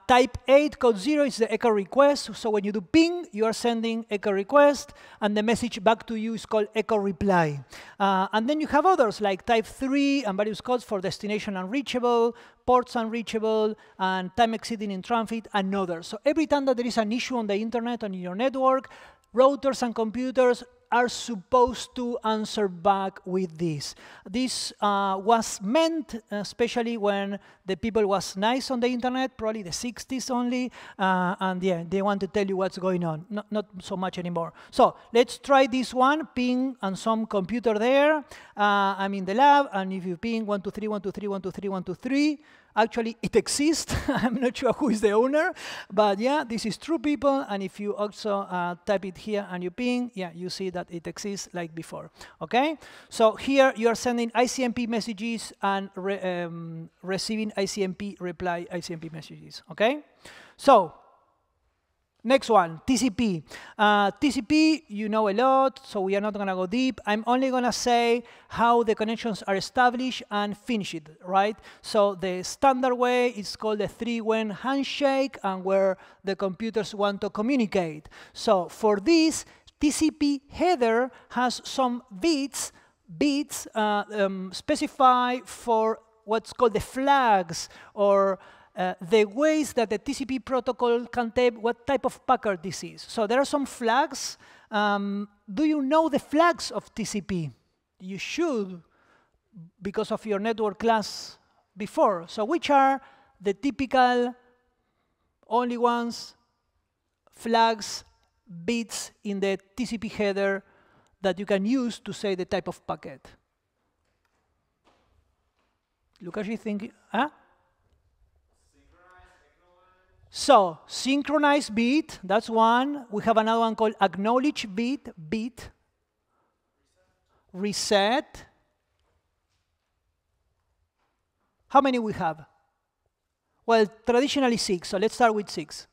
Type 8 code 0 is the echo request. So when you do ping, you are sending echo request, and the message back to you is called echo reply. And then you have others like type 3 and various codes for destination unreachable, ports unreachable, and time exceeding in transit, and others. So every time that there is an issue on the internet and in your network, routers and computers are supposed to answer back with this. This was meant, especially when the people was nice on the internet, probably the 60s only, and yeah, they want to tell you what's going on, not so much anymore. So let's try this one, ping and some computer there. I'm in the lab, and if you ping 123, 123, 123, 123, actually, it exists. I'm not sure who is the owner, but yeah, this is true, people. And if you also type it here and you ping, yeah, you see that it exists like before. Okay? So here you are sending ICMP messages and receiving ICMP reply ICMP messages. Okay? So next one, TCP. TCP, you know a lot, so we are not going to go deep. I'm only going to say how the connections are established and finished, right? So the standard way is called the three-way handshake, and where the computers want to communicate. So for this, TCP header has some bits specified for what's called the flags, or the ways that the TCP protocol can tell what type of packet this is. So there are some flags. Do you know the flags of TCP? You should, because of your network class before. So which are the typical only ones, flags, bits in the TCP header that you can use to say the type of packet? Lucas, you think, huh? So, synchronized bit, that's one. We have another one called acknowledge bit. Reset. How many we have? Well, traditionally 6, so let's start with 6.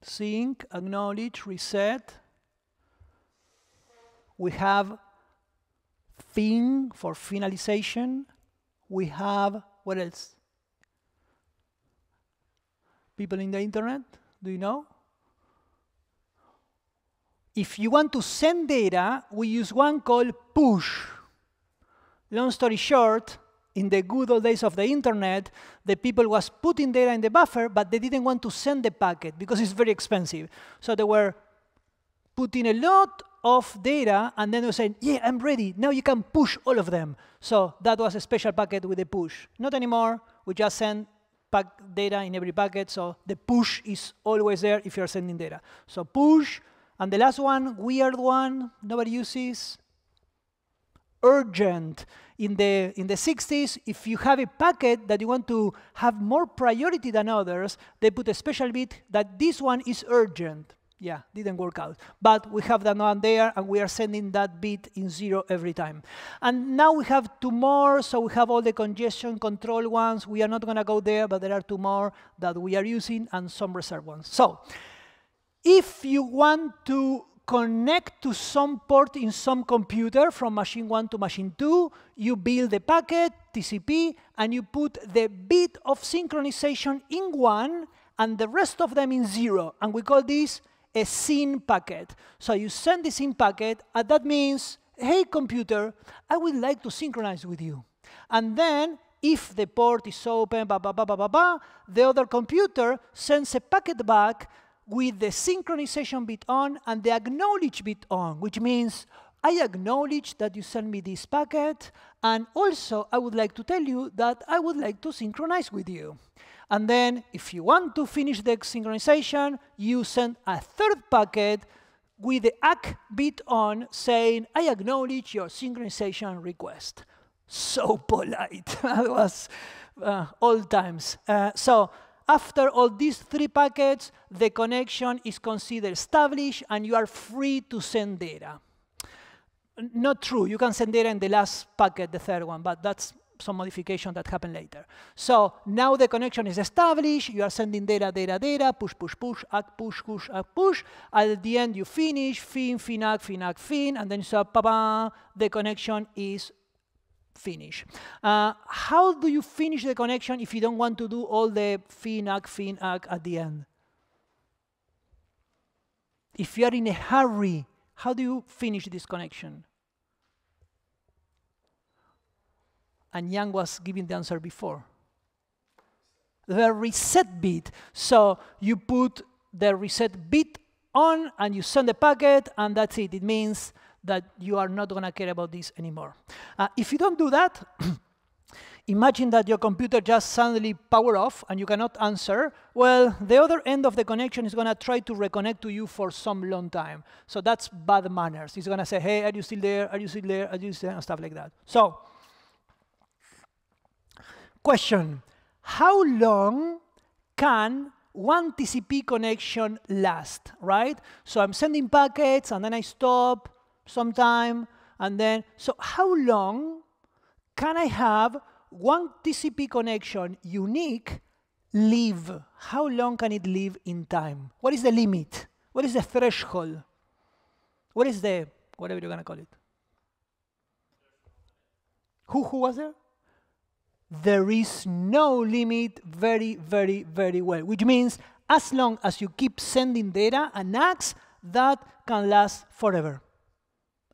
Sync, acknowledge, reset. We have fin for finalization. We have, what else? People in the internet, do you know? If you want to send data, we use one called push. Long story short, in the good old days of the internet, the people was putting data in the buffer, but they didn't want to send the packet because it's very expensive. So they were putting a lot of data, and then they said, yeah, I'm ready. Now you can push all of them. So that was a special packet with the push. Not anymore. We just send data in every packet, so the push is always there if you're sending data. So push, and the last one, weird one, nobody uses, urgent. In the 60s, if you have a packet that you want to have more priority than others, they put a special bit that this one is urgent. yeah, didn't work out. But we have that one there, and we are sending that bit in 0 every time. And now we have 2 more, so we have all the congestion control ones. We are not going to go there, but there are 2 more that we are using, and some reserved ones. So if you want to connect to some port in some computer from machine 1 to machine 2, you build the packet, TCP, and you put the bit of synchronization in 1, and the rest of them in 0. And we call this a SYN packet. So you send the SYN packet, and that means, hey, computer, I would like to synchronize with you. And then, if the port is open, the other computer sends a packet back with the synchronization bit on and the acknowledge bit on, which means I acknowledge that you send me this packet, and also I would like to tell you that I would like to synchronize with you. And then, if you want to finish the synchronization, you send a 3rd packet with the ACK bit on, saying, I acknowledge your synchronization request. So polite. That was old times. So after all these 3 packets, the connection is considered established, and you are free to send data. Not true. You can send data in the last packet, the 3rd one, but that's some modification that happened later. So now the connection is established. You are sending data, push, push, push, ACK, push, push, ACK, push. At the end, you finish, fin, ACK, fin, and then you say, the connection is finished. How do you finish the connection if you don't want to do all the fin, ACK at the end? If you are in a hurry, how do you finish this connection? And Yang was giving the answer before. The reset bit. So you put the reset bit on, and you send the packet, and that's it. It means that you are not going to care about this anymore. If you don't do that, imagine that your computer just suddenly power off, and you cannot answer. Well, the other end of the connection is going to try to reconnect to you for some long time. So that's bad manners. It's going to say, hey, are you still there? Are you still there? Are you still there? And stuff like that. So, question, how long can one TCP connection last, right? So I'm sending packets, and then I stop sometime, and then, so how long can I have one TCP connection unique live? How long can it live in time? What is the limit? What is the threshold? What is the, whatever you're going to call it? Who was there? There is no limit. Very, very, very well. Which means as long as you keep sending data and ACKs, that can last forever.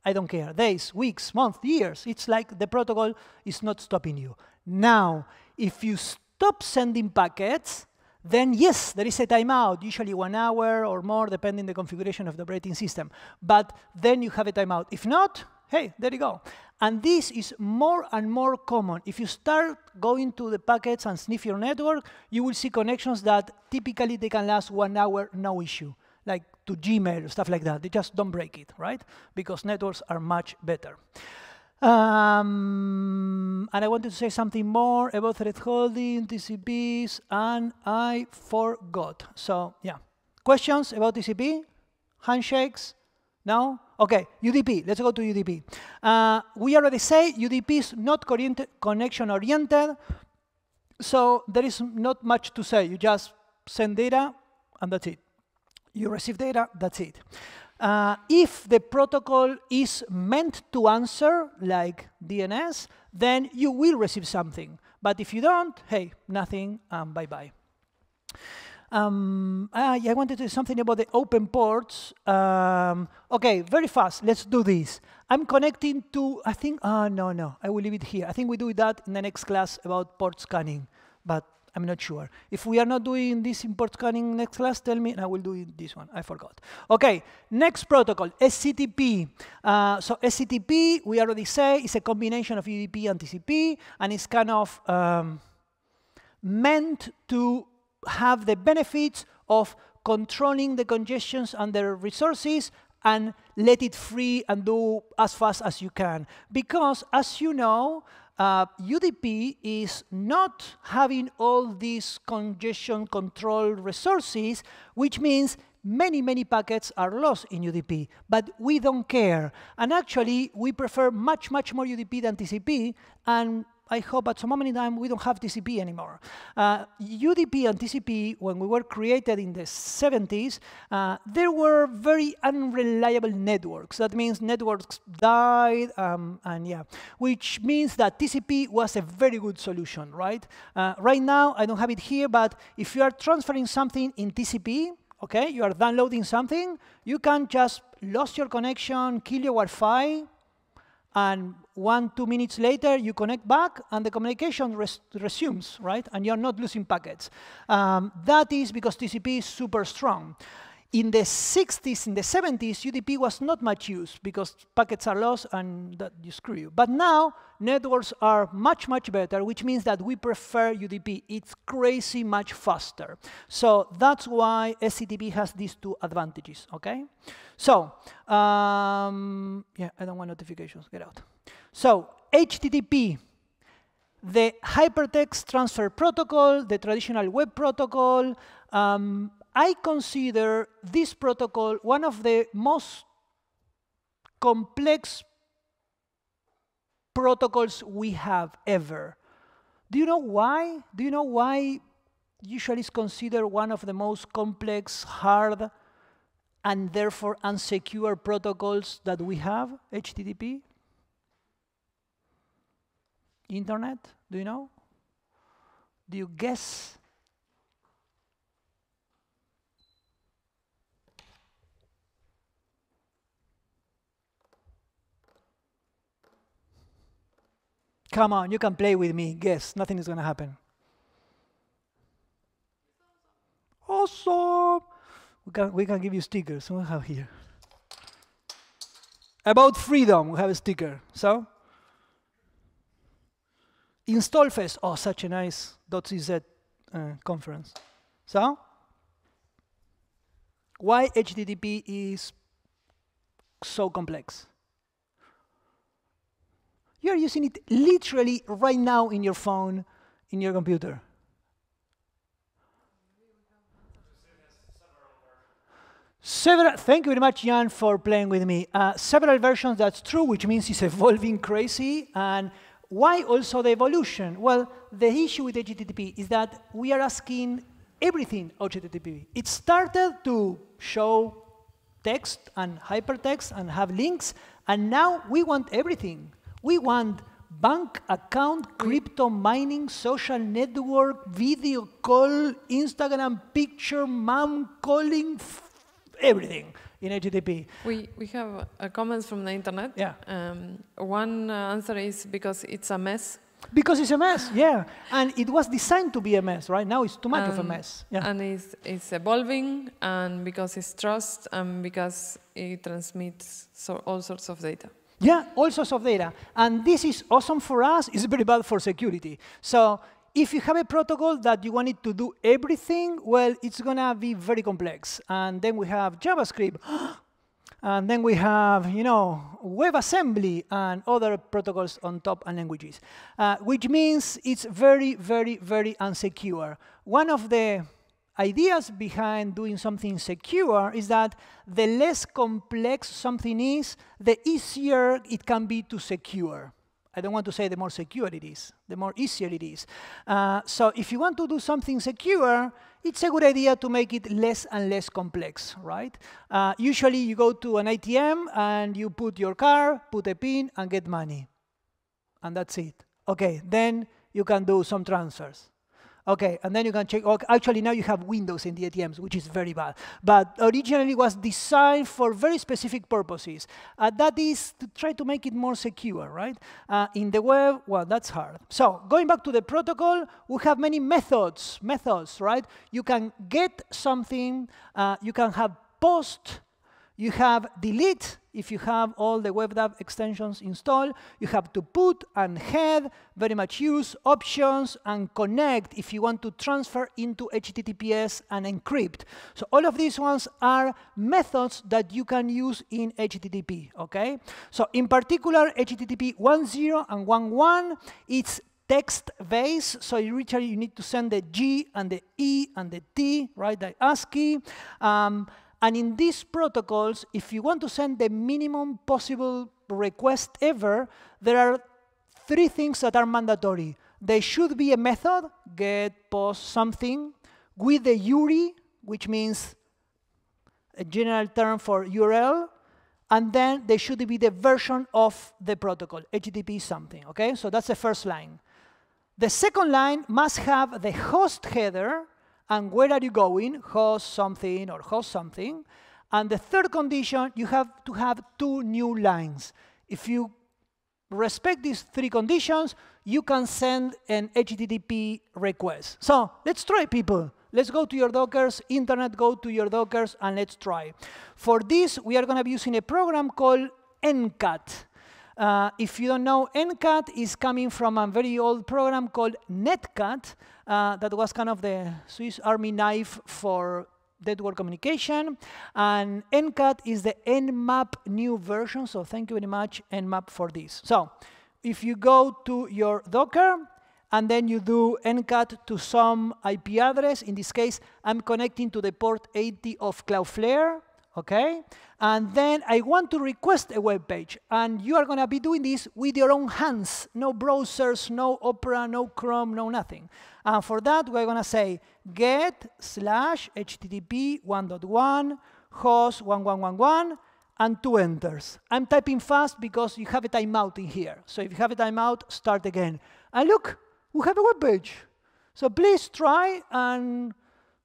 I don't care. Days, weeks, months, years. It's like the protocol is not stopping you. Now, if you stop sending packets, then yes, there is a timeout, usually 1 hour or more, depending on the configuration of the operating system. But then you have a timeout. If not, hey, there you go. And this is more and more common. If you start going to the packets and sniff your network, you will see connections that typically they can last 1 hour, no issue. Like to Gmail, stuff like that. They just don't break it, right? Because networks are much better. And I wanted to say something more about thread holding, TCPs, and I forgot. So, yeah. Questions about TCP? Handshakes? No? OK, UDP. Let's go to UDP. We already say UDP is not connection-oriented, so there is not much to say. You just send data, and that's it. You receive data, that's it. If the protocol is meant to answer, like DNS, then you will receive something. But if you don't, hey, nothing, bye-bye. I wanted to say something about the open ports. OK, very fast. Let's do this. I'm connecting to, I think, no, I will leave it here. I think we do that in the next class about port scanning, but I'm not sure. If we are not doing this in port scanning next class, tell me, and I will do this one. I forgot. OK, next protocol, SCTP. So SCTP, we already say, is a combination of UDP and TCP, and it's kind of meant to have the benefits of controlling the congestions and the resources and let it free and do as fast as you can. Because, as you know, UDP is not having all these congestion control resources, which means many, many packets are lost in UDP, but we don't care. And actually, we prefer much, much more UDP than TCP, and I hope at some moment in time we don't have TCP anymore. UDP and TCP, when we were created in the 70s, there were very unreliable networks. That means networks died, and yeah, which means that TCP was a very good solution, right? Right now, I don't have it here, but if you are transferring something in TCP, okay, you are downloading something, you can just lose your connection, kill your Wi-Fi, and 1-2 minutes later, you connect back, and the communication resumes, right? And you're not losing packets. That is because TCP is super strong. In the 60s, in the 70s, UDP was not much used because packets are lost and that you screw you. But now, networks are much, much better, which means that we prefer UDP. It's crazy much faster. So that's why SCTP has these two advantages, okay? So, yeah, I don't want notifications, get out. So, HTTP, the hypertext transfer protocol, the traditional web protocol, I consider this protocol one of the most complex protocols we have ever. Do you know why? Do you know why usually it's considered one of the most complex, hard, and therefore unsecure protocols that we have, HTTP? Internet, do you know? Do you guess? Come on, you can play with me. Guess, nothing is going to happen. Awesome. We can give you stickers. What do we have here? About freedom, we have a sticker. So? InstallFest. Oh, such a nice .cz conference. So? Why HTTP is so complex? You are using it literally right now in your phone, in your computer. Thank you very much, Jan, for playing with me. Several versions, that's true, which means it's evolving crazy. And why also the evolution? Well, the issue with HTTP is that we are asking everything HTTP. It started to show text and hypertext and have links, and now we want everything. We want bank account, crypto mining, social network, video call, Instagram picture, mom calling, everything in HTTP. We have comments from the internet. Yeah. One answer is because it's a mess. Because it's a mess, yeah. And it was designed to be a mess, right? Now it's too much of a mess. Yeah. And it's evolving, and because it's trust, and because it transmits all sorts of data. Yeah, all sorts of data. And this is awesome for us. It's very bad for security. So if you have a protocol that you want it to do everything, well, it's going to be very complex. And then we have JavaScript. And then we have, you know, WebAssembly and other protocols on top and languages, which means it's very, very, very unsecure. One of the ideas behind doing something secure is that the less complex something is, the easier it can be to secure. I don't want to say the more secure it is, the more easier it is. So if you want to do something secure, it's a good idea to make it less and less complex, right? Usually you go to an ATM and you put your card, put a PIN, and get money. And that's it. Okay, then you can do some transfers. Okay, and then you can check. Okay, actually, now you have windows in the ATMs, which is very bad. But originally it was designed for very specific purposes. That is to try to make it more secure, right? In the web, well, that's hard. So going back to the protocol, we have many methods, right? You can get something. You can have post. You have delete if you have all the WebDAV extensions installed. You have to put and head, very much use, options, and connect if you want to transfer into HTTPS and encrypt. So all of these ones are methods that you can use in HTTP, okay? So in particular, HTTP 1.0 and 1.1, it's text-based, so you need to send the G and the E and the T, right, the ASCII. And in these protocols, if you want to send the minimum possible request ever, there are 3 things that are mandatory. There should be a method, get, post, something, with the URI, which means a general term for URL, and then there should be the version of the protocol, HTTP something, okay? So that's the first line. The second line must have the host header, and where are you going, host something or host something. And the third condition, you have to have 2 new lines. If you respect these 3 conditions, you can send an HTTP request. So let's try, people. Let's go to your Dockers, internet, go to your Dockers, and let's try. For this, we are going to be using a program called NCAT. If you don't know, NCAT is coming from a very old program called Netcat that was kind of the Swiss Army knife for network communication. And NCAT is the Nmap new version, so thank you very much, Nmap, for this. So if you go to your Docker, and then you do NCAT to some IP address. In this case, I'm connecting to the port 80 of Cloudflare, okay? And then I want to request a web page. And you are going to be doing this with your own hands. No browsers, no Opera, no Chrome, no nothing. And for that, we're going to say get/http 1.1 host 1111 and 2 enters. I'm typing fast because you have a timeout in here. So if you have a timeout, start again. And look, we have a web page. So please try and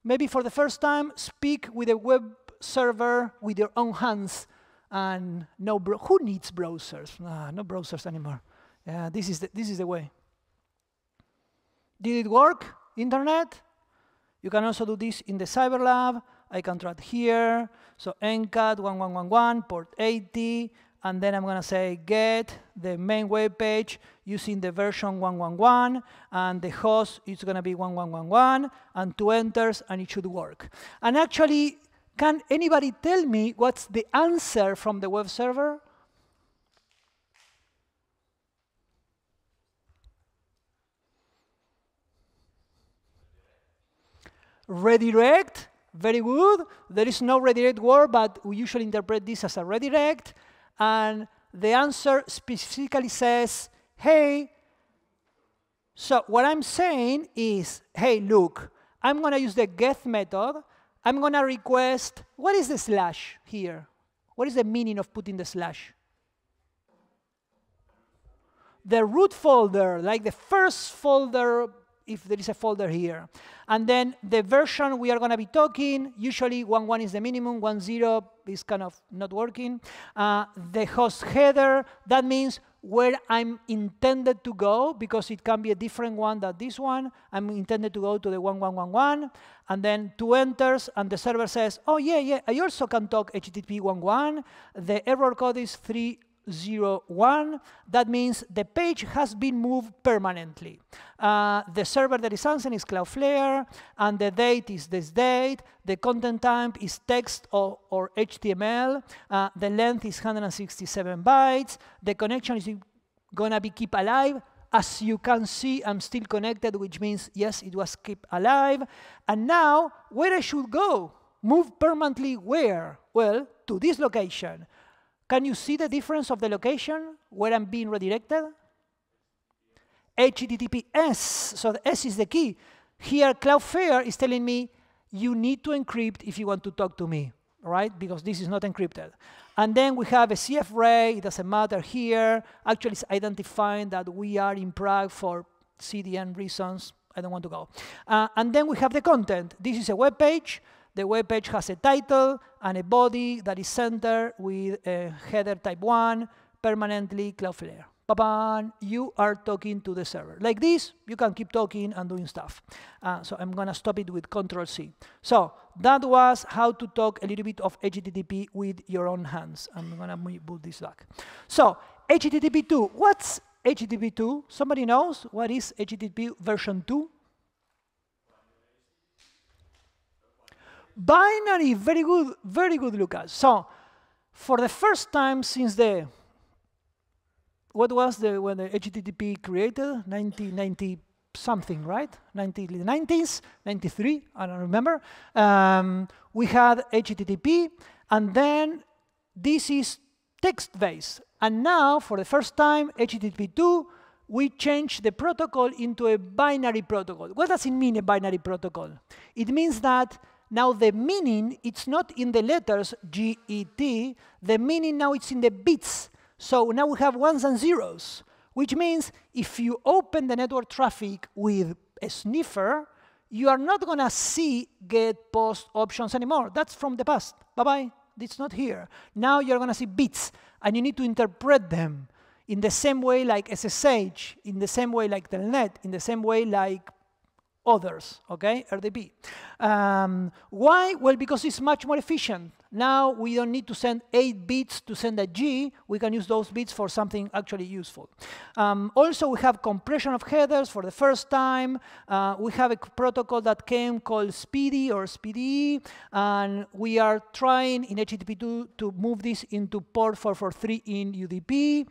maybe for the first time speak with a web server with your own hands. And no, who needs browsers? No browsers anymore. Yeah, this is the way. Did it work? Internet? You can also do this in the CyberLab. I can try it here. So NCAT 1111 port 80. And then I'm going to say get the main web page using the version 111, and the host is going to be 1111, and 2 enters, and it should work. And actually, can anybody tell me what's the answer from the web server? Redirect, very good. There is no redirect word, but we usually interpret this as a redirect. And the answer specifically says, hey, so what I'm saying is, hey, look, I'm going to use the get method. I'm going to request, what is the slash here? What is the meaning of putting the slash? The root folder, like the first folder, if there is a folder here. And then the version we are going to be talking, usually 11 is the minimum, 10 is kind of not working. The host header, that means where I'm intended to go, because it can be a different one than this one. I'm intended to go to the 1111, and then 2 enters, and the server says, oh, yeah, I also can talk HTTP 11. The error code is 301. That means the page has been moved permanently. The server that is answering is Cloudflare, and the date is this date. The content type is text or HTML. The length is 167 bytes. The connection is going to be keep alive. As you can see, I'm still connected, which means, yes, it was kept alive. And now, where I should go? Move permanently where? Well, to this location. Can you see the difference of the location where I'm being redirected? HTTPS, so the S is the key. Here, Cloudflare is telling me, you need to encrypt if you want to talk to me, right? Because this is not encrypted. And then we have a CF ray, it doesn't matter here. Actually, it's identifying that we are in Prague for CDN reasons. I don't want to go. And then we have the content. This is a web page. The web page has a title and a body that is centered with a header type 1, permanently Cloudflare. Ba-bam, you are talking to the server. Like this, you can keep talking and doing stuff. So I'm going to stop it with Control-C. So that was how to talk a little bit of HTTP with your own hands. I'm going to move this back. So HTTP 2. What's HTTP 2? Somebody knows what is HTTP version 2? Binary, very good, Lucas. So, for the first time since when the HTTP created, 1996, something, right? 1990s, 93, I don't remember. We had HTTP, and then this is text-based. And now, for the first time, HTTP2, we changed the protocol into a binary protocol. What does it mean, a binary protocol? It means that now the meaning, it's not in the letters GET, the meaning now it's in the bits. So now we have ones and zeros, which means if you open the network traffic with a sniffer, you are not going to see get, post options anymore. That's from the past. Bye-bye. It's not here. Now you're going to see bits, and you need to interpret them in the same way like SSH, in the same way like Telnet, in the same way like others, okay, RDP. Why? Well, because it's much more efficient. Now we don't need to send 8 bits to send a G. We can use those bits for something actually useful. Also, we have compression of headers for the first time. We have a protocol that came called Speedy or Speedy, and we are trying in HTTP2 to move this into port 443 in UDP.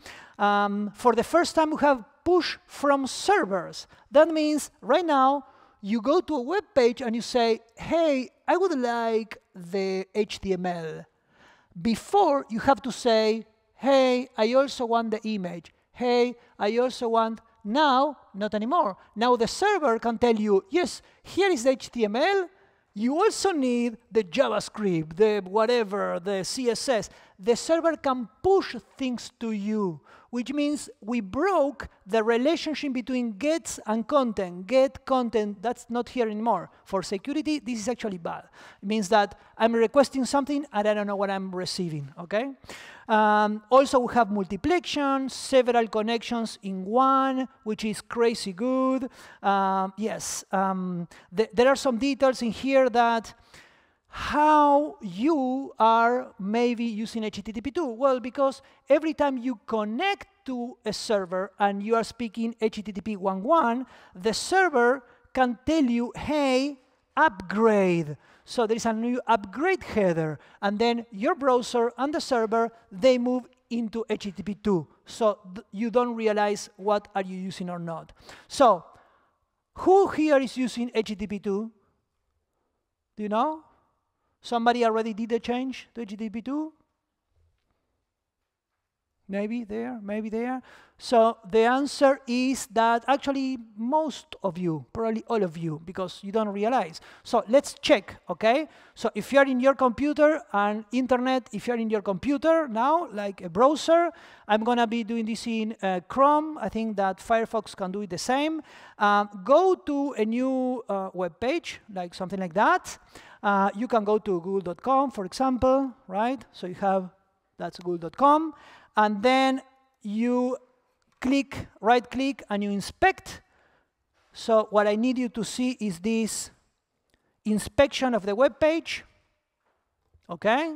For the first time, we have push from servers. That means right now, you go to a web page and you say, hey, I would like the HTML. Before, you have to say, hey, I also want the image. Hey, I also want, now, not anymore. Now the server can tell you, yes, here is the HTML. You also need the JavaScript, the whatever, the CSS. The server can push things to you, which means we broke the relationship between gets and content. Get content, that's not here anymore. For security, this is actually bad. It means that I'm requesting something and I don't know what I'm receiving, okay? Also, we have multiplexation, several connections in one, which is crazy good. Yes, there are some details in here that how you are maybe using HTTP2. Well, because every time you connect to a server and you are speaking HTTP 1.1, the server can tell you, hey, upgrade. So there is a new upgrade header. And then your browser and the server, they move into HTTP2. So you don't realize what are you using or not. So who here is using HTTP2? Do you know? Somebody already did a change to HTTP2? Maybe there, maybe there. So the answer is that actually most of you, probably all of you, because you don't realize. So let's check, okay? So if you're in your computer and internet, if you're in your computer now, like a browser, I'm going to be doing this in Chrome. I think that Firefox can do it the same. Go to a new web page, like something like that. You can go to google.com, for example, right? So you have, that's google.com. And then you click, right-click, and you inspect. So what I need you to see is this inspection of the web page. Okay?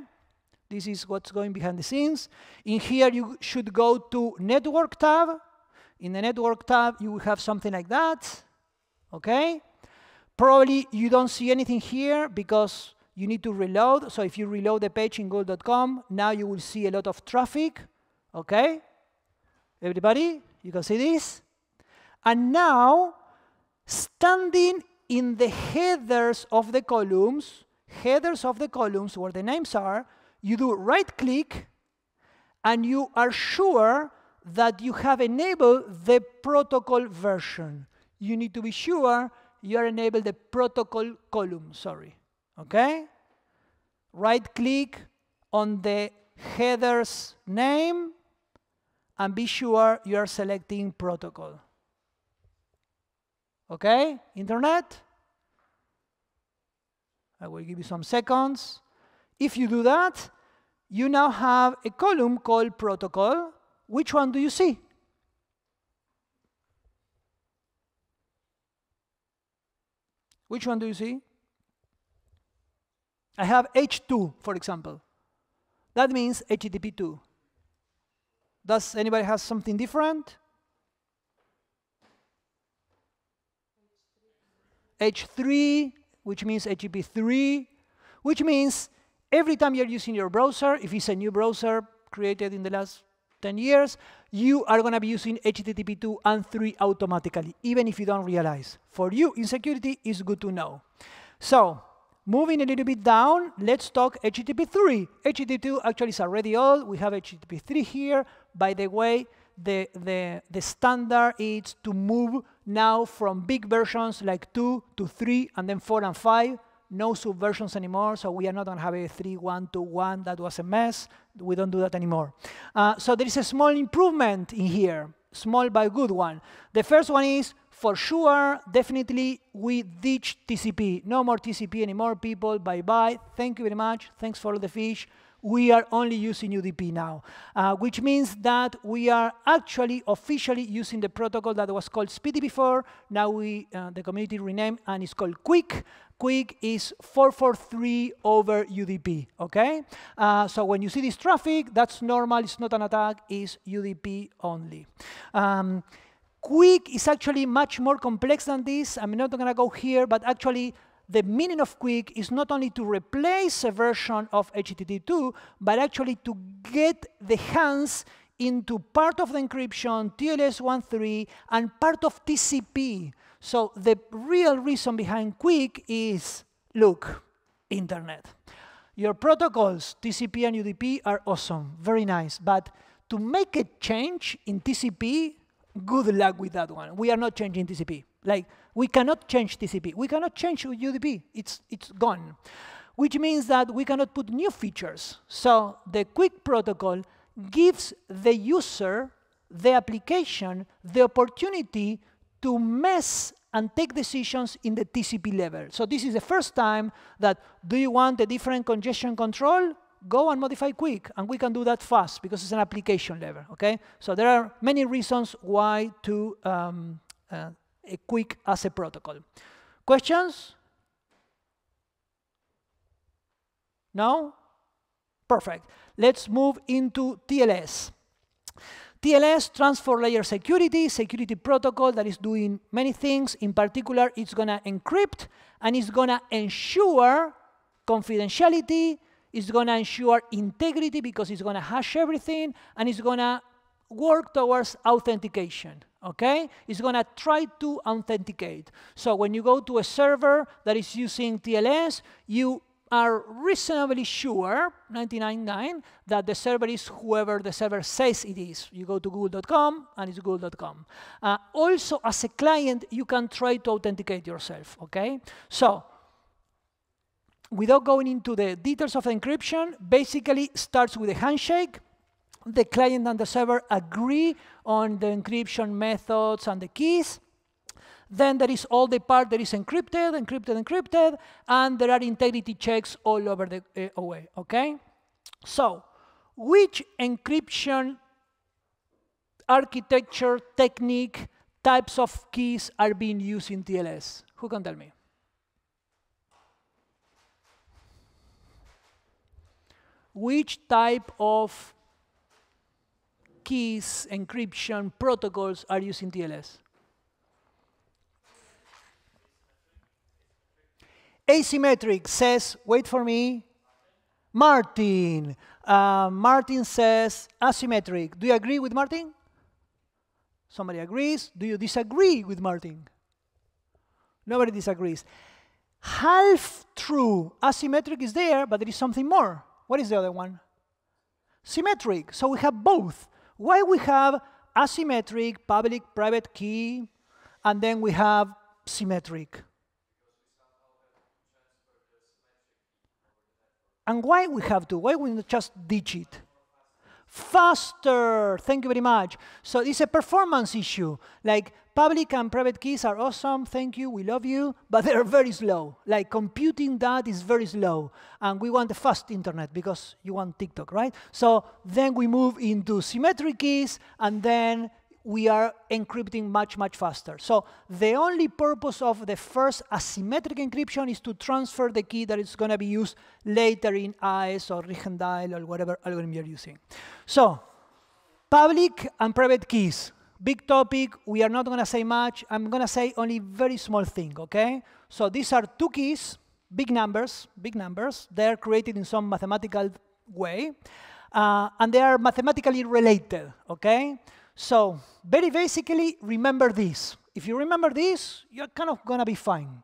This is what's going behind the scenes. In here, you should go to Network tab. In the Network tab, you will have something like that. Okay? Probably you don't see anything here because you need to reload. So if you reload the page in google.com, now you will see a lot of traffic. Okay? Everybody, you can see this? And now, standing in the headers of the columns where the names are, you do right-click, and you are sure that you have enabled the protocol version. You need to be sure you are enabled the protocol column, sorry. Okay? Right-click on the header's name, and be sure you are selecting protocol. Okay, internet? I will give you some seconds. If you do that, you now have a column called protocol. Which one do you see? Which one do you see? I have H2, for example. That means HTTP2. Does anybody have something different? H3, which means HTTP3, which means every time you're using your browser, if it's a new browser created in the last 10 years, you are going to be using HTTP 2 and 3 automatically, even if you don't realize. For you, in security, it's good to know. So, moving a little bit down, let's talk HTTP 3. HTTP 2 actually is already old. We have HTTP 3 here. By the way, the standard is to move now from big versions like 2 to 3 and then 4 and 5. No subversions anymore, so we are not going to have a 3, 1, 2, 1. That was a mess. We don't do that anymore. So there is a small improvement in here, small but good one. The first one is, for sure, definitely we ditch TCP. No more TCP anymore, people. Bye-bye. Thank you very much. Thanks for the fish. We are only using UDP now, which means that we are actually officially using the protocol that was called SPDY before. Now the community renamed, and it's called QUIC. QUIC is 443 over UDP, okay? So when you see this traffic, that's normal. It's not an attack. It's UDP only. QUIC is actually much more complex than this. I'm not going to go here, but actually, the meaning of QUIC is not only to replace a version of HTTP2, but actually to get the hands into part of the encryption, TLS 1.3, and part of TCP. So the real reason behind QUIC is, look, internet. Your protocols, TCP and UDP, are awesome, very nice. But to make a change in TCP, good luck with that one. We are not changing TCP. Like, we cannot change TCP. We cannot change UDP. It's gone. Which means that we cannot put new features. So the QUIC protocol gives the user, the application, the opportunity to mess and take decisions in the TCP level. So this is the first time that, do you want a different congestion control? Go and modify QUIC, and we can do that fast because it's an application level, okay? So there are many reasons why to a QUIC as a protocol. Questions? No? Perfect. Let's move into TLS. TLS, Transport Layer Security, security protocol that is doing many things. In particular, it's going to encrypt, and it's going to ensure confidentiality. It's going to ensure integrity because it's going to hash everything, and it's going to work towards authentication, okay? It's going to try to authenticate. So when you go to a server that is using TLS, you are reasonably sure, 99.9, that the server is whoever the server says it is. You go to google.com, and it's google.com. Also, as a client, you can try to authenticate yourself, okay? So, without going into the details of the encryption, basically starts with a handshake. The client and the server agree on the encryption methods and the keys. Then there is all the part that is encrypted, and there are integrity checks all over the way, okay? So, which encryption architecture, technique, types of keys are being used in TLS? Who can tell me? Which type of keys, encryption, protocols are used in TLS? Asymmetric says, wait for me, Martin. Martin says asymmetric. Do you agree with Martin? Somebody agrees. Do you disagree with Martin? Nobody disagrees. Half true. Asymmetric is there, but there is something more. What is the other one? Symmetric. So we have both. Why we have asymmetric, public-private key, and then we have symmetric? And why we have to? Why we not just ditch it? Faster. Thank you very much. So it's a performance issue. Like, public and private keys are awesome. Thank you. We love you. But they're very slow. Like, computing that is very slow. And we want a fast internet because you want TikTok, right? So then we move into symmetric keys, and then we are encrypting much, much faster. So the only purpose of the first asymmetric encryption is to transfer the key that is going to be used later in AES or Rigendahl or whatever algorithm you're using. So public and private keys, big topic. We are not going to say much. I'm going to say only very small thing, okay? So these are two keys, big numbers. They're created in some mathematical way. And they are mathematically related, okay? So very basically, remember this. If you remember this, you're kind of going to be fine.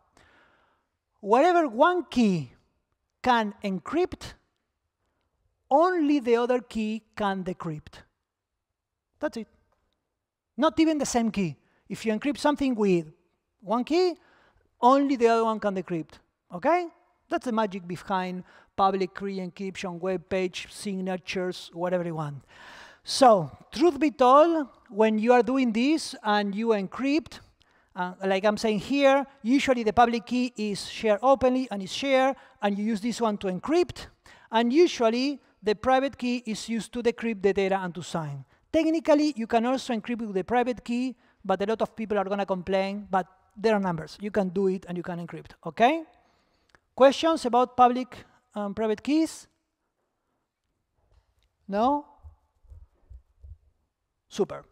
Whatever one key can encrypt, only the other key can decrypt. That's it. Not even the same key. If you encrypt something with one key, only the other one can decrypt, okay? That's the magic behind public key encryption, web page, signatures, whatever you want. So, truth be told, when you are doing this and you encrypt, like I'm saying here, usually the public key is shared openly and is shared, and you use this one to encrypt, and usually the private key is used to decrypt the data and to sign. Technically, you can also encrypt with the private key, but a lot of people are going to complain, but there are numbers. You can do it and you can encrypt, okay? Questions about public and private keys? No? Super.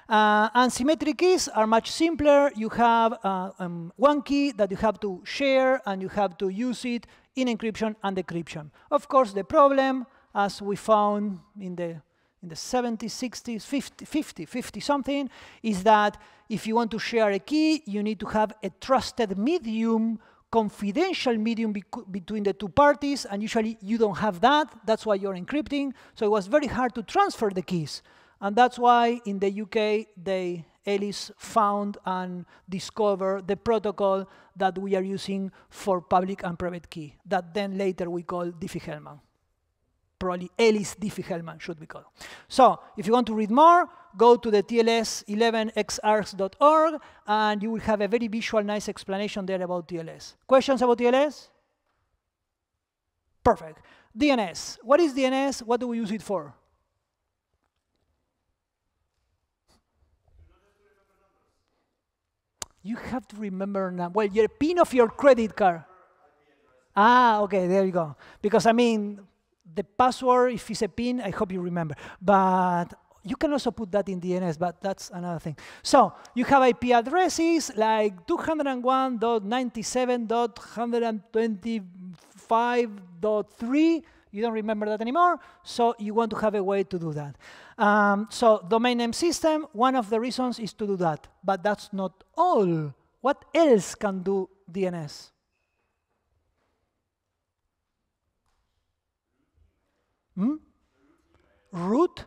And symmetric keys are much simpler. You have one key that you have to share, and you have to use it in encryption and decryption. Of course, the problem, as we found in the 70s, 60s, 50 something, is that if you want to share a key, you need to have a trusted medium, confidential medium between the two parties, and usually you don't have that. That's why you're encrypting. So it was very hard to transfer the keys. And that's why in the UK, Ellis found and discovered the protocol that we are using for public and private key, that then later we call Diffie-Hellman. Probably Ellis Diffie-Hellman should be called. So if you want to read more, go to the TLS11xargs.org, and you will have a very visual, nice explanation there about TLS. Questions about TLS? Perfect. DNS. What is DNS? What do we use it for? You have to remember now. Well, your PIN of your credit card. Ah, okay, there you go. Because, I mean, the password, if it's a PIN, I hope you remember. But you can also put that in DNS, but that's another thing. So you have IP addresses like 201.97.125.3. You don't remember that anymore, so you want to have a way to do that. So domain name system, one of the reasons is to do that, but that's not all. What else can do DNS? Root?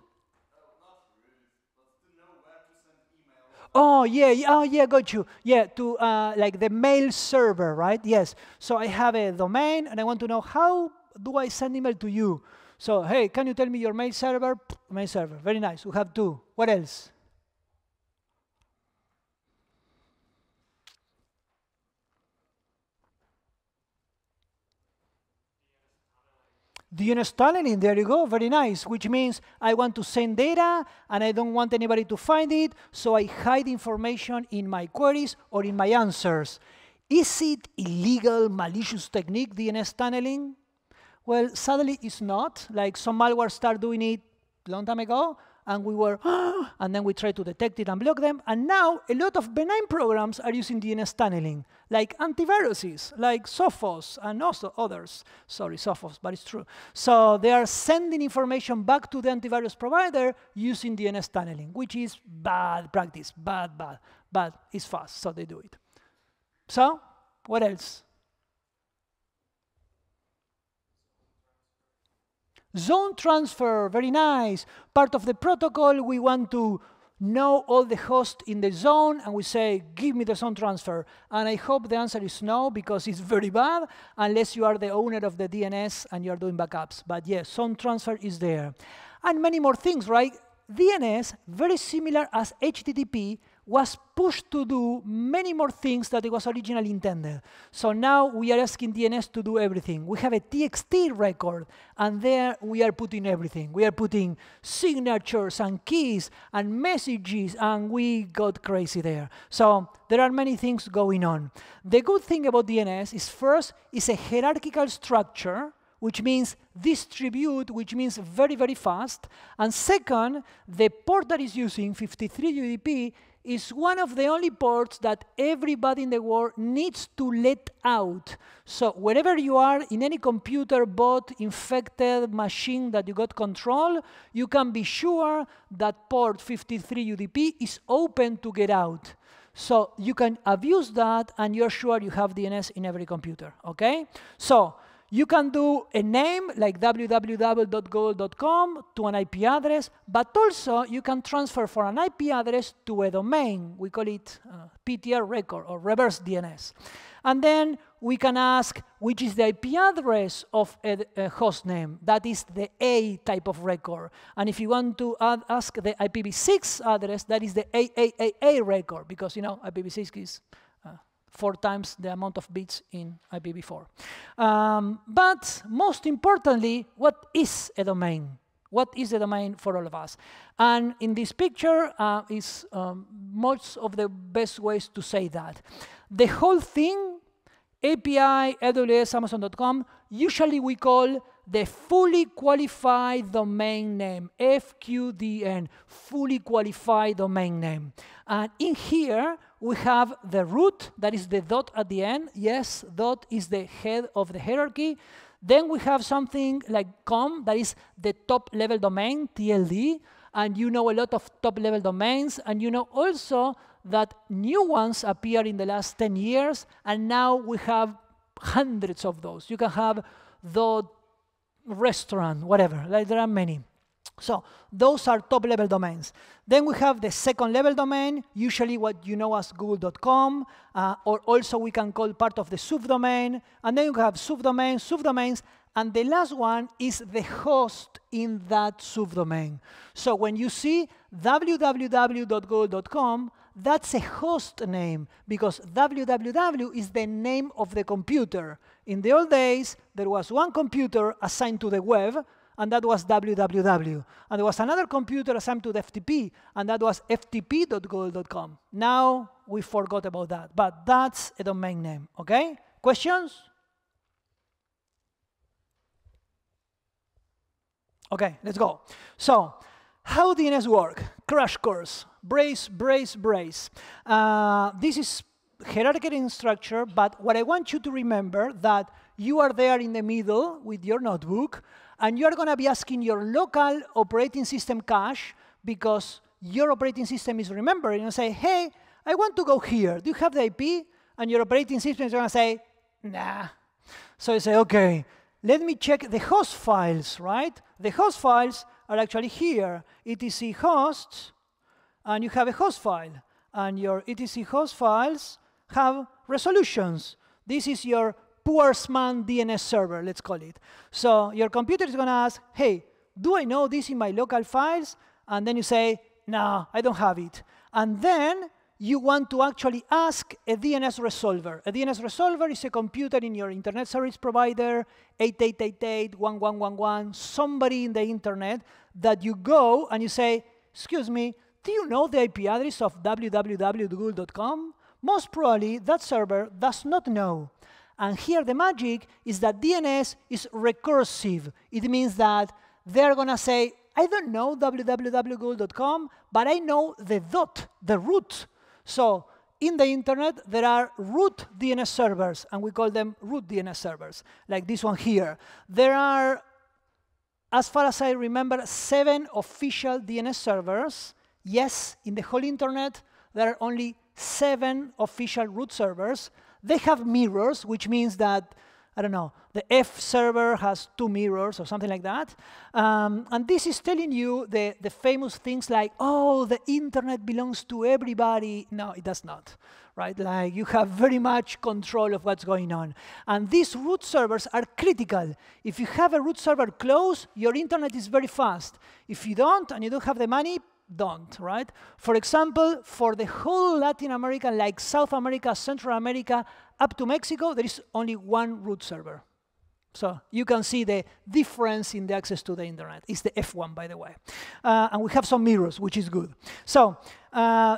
Oh yeah, got you. Yeah, to like the mail server, right? Yes. So I have a domain, and I want to know how do I send email to you? So, hey, can you tell me your mail server? Mail server, very nice. We have two. What else? DNS tunneling, there you go, very nice, which means I want to send data and I don't want anybody to find it, so I hide information in my queries or in my answers. Is it illegal, malicious technique, DNS tunneling? Well, sadly, it's not. Like some malware started doing it a long time ago, and we were, and then we tried to detect it and block them. And now a lot of benign programs are using DNS tunneling, like antiviruses, like Sophos, and also others. Sorry, Sophos, but it's true. So they are sending information back to the antivirus provider using DNS tunneling, which is bad practice, bad, but it's fast, so they do it. So, what else? Zone transfer, very nice. Part of the protocol, we want to know all the hosts in the zone, and we say, give me the zone transfer. And I hope the answer is no, because it's very bad, unless you are the owner of the DNS and you are doing backups. But yes, zone transfer is there. And many more things, right? DNS, very similar as HTTP, was pushed to do many more things that it was originally intended. So now we are asking DNS to do everything. We have a TXT record, and there we are putting everything. We are putting signatures and keys and messages, and we got crazy there. So there are many things going on. The good thing about DNS is, first, it's a hierarchical structure, which means distribute, which means very, very fast. And second, the port that is using 53 UDP is one of the only ports that everybody in the world needs to let out. So wherever you are, in any computer, bot, infected machine that you got control, you can be sure that port 53 UDP is open to get out. So you can abuse that, and you're sure you have DNS in every computer, okay? So you can do a name like www.google.com to an IP address, but also you can transfer from an IP address to a domain. We call it PTR record or reverse DNS. And then we can ask which is the IP address of a host name. That is the A type of record. And if you want to ask the IPv6 address, that is the AAAA record, because you know IPv6 is 4 times the amount of bits in IPv4. But most importantly, what is a domain? What is a domain for all of us? And in this picture is most of the best ways to say that. The whole thing, API, AWS, Amazon.com, usually we call the fully qualified domain name, FQDN, fully qualified domain name. And in here, we have the root, that is the dot at the end. Yes, dot is the head of the hierarchy. Then we have something like com, that is the top-level domain, TLD. And you know a lot of top-level domains. And you know also that new ones appear in the last 10 years. And now we have hundreds of those. You can have the restaurant, whatever. Like there are many. So those are top-level domains. Then we have the second-level domain, usually what you know as google.com, or also we can call part of the subdomain. And then you have subdomains, subdomains, and the last one is the host in that subdomain. So when you see www.google.com, that's a host name, because www is the name of the computer. In the old days, there was one computer assigned to the web, and that was www. And there was another computer assigned to the FTP, and that was ftp.google.com. Now, we forgot about that, but that's a domain name, okay? Questions? Okay, let's go. So, how DNS work? Crash course. Brace, brace, brace. This is hierarchical in structure, but what I want you to remember that you are there in the middle with your notebook, and you're going to be asking your local operating system cache, because your operating system is remembering and say, hey, I want to go here. Do you have the IP? And your operating system is going to say, nah. So you say, OK, let me check the host files, right? The host files are actually here. etc hosts, and you have a host file. And your etc host files have resolutions. This is your Puarsman DNS server, let's call it. So your computer is going to ask, hey, do I know this in my local files? And then you say, no, I don't have it. And then you want to actually ask a DNS resolver. A DNS resolver is a computer in your internet service provider, 8888.1111, somebody in the internet, that you go and you say, excuse me, do you know the IP address of www.google.com? Most probably, that server does not know. And here the magic is that DNS is recursive. It means that they're going to say, I don't know www.google.com, but I know the dot, the root. So in the internet, there are root DNS servers, and we call them root DNS servers, like this one here. There are, as far as I remember, 7 official DNS servers. Yes, in the whole internet, there are only 7 official root servers. They have mirrors, which means that, I don't know, the F server has 2 mirrors or something like that. And this is telling you the famous things like, oh, the internet belongs to everybody. No, it does not, right? Like, you have very much control of what's going on. And these root servers are critical. If you have a root server close, your internet is very fast. If you don't, and you don't have the money, don't, right? For example, for the whole Latin America, like South America, Central America, up to Mexico, there is only 1 root server. So you can see the difference in the access to the internet. It's the F1, by the way. And we have some mirrors, which is good. So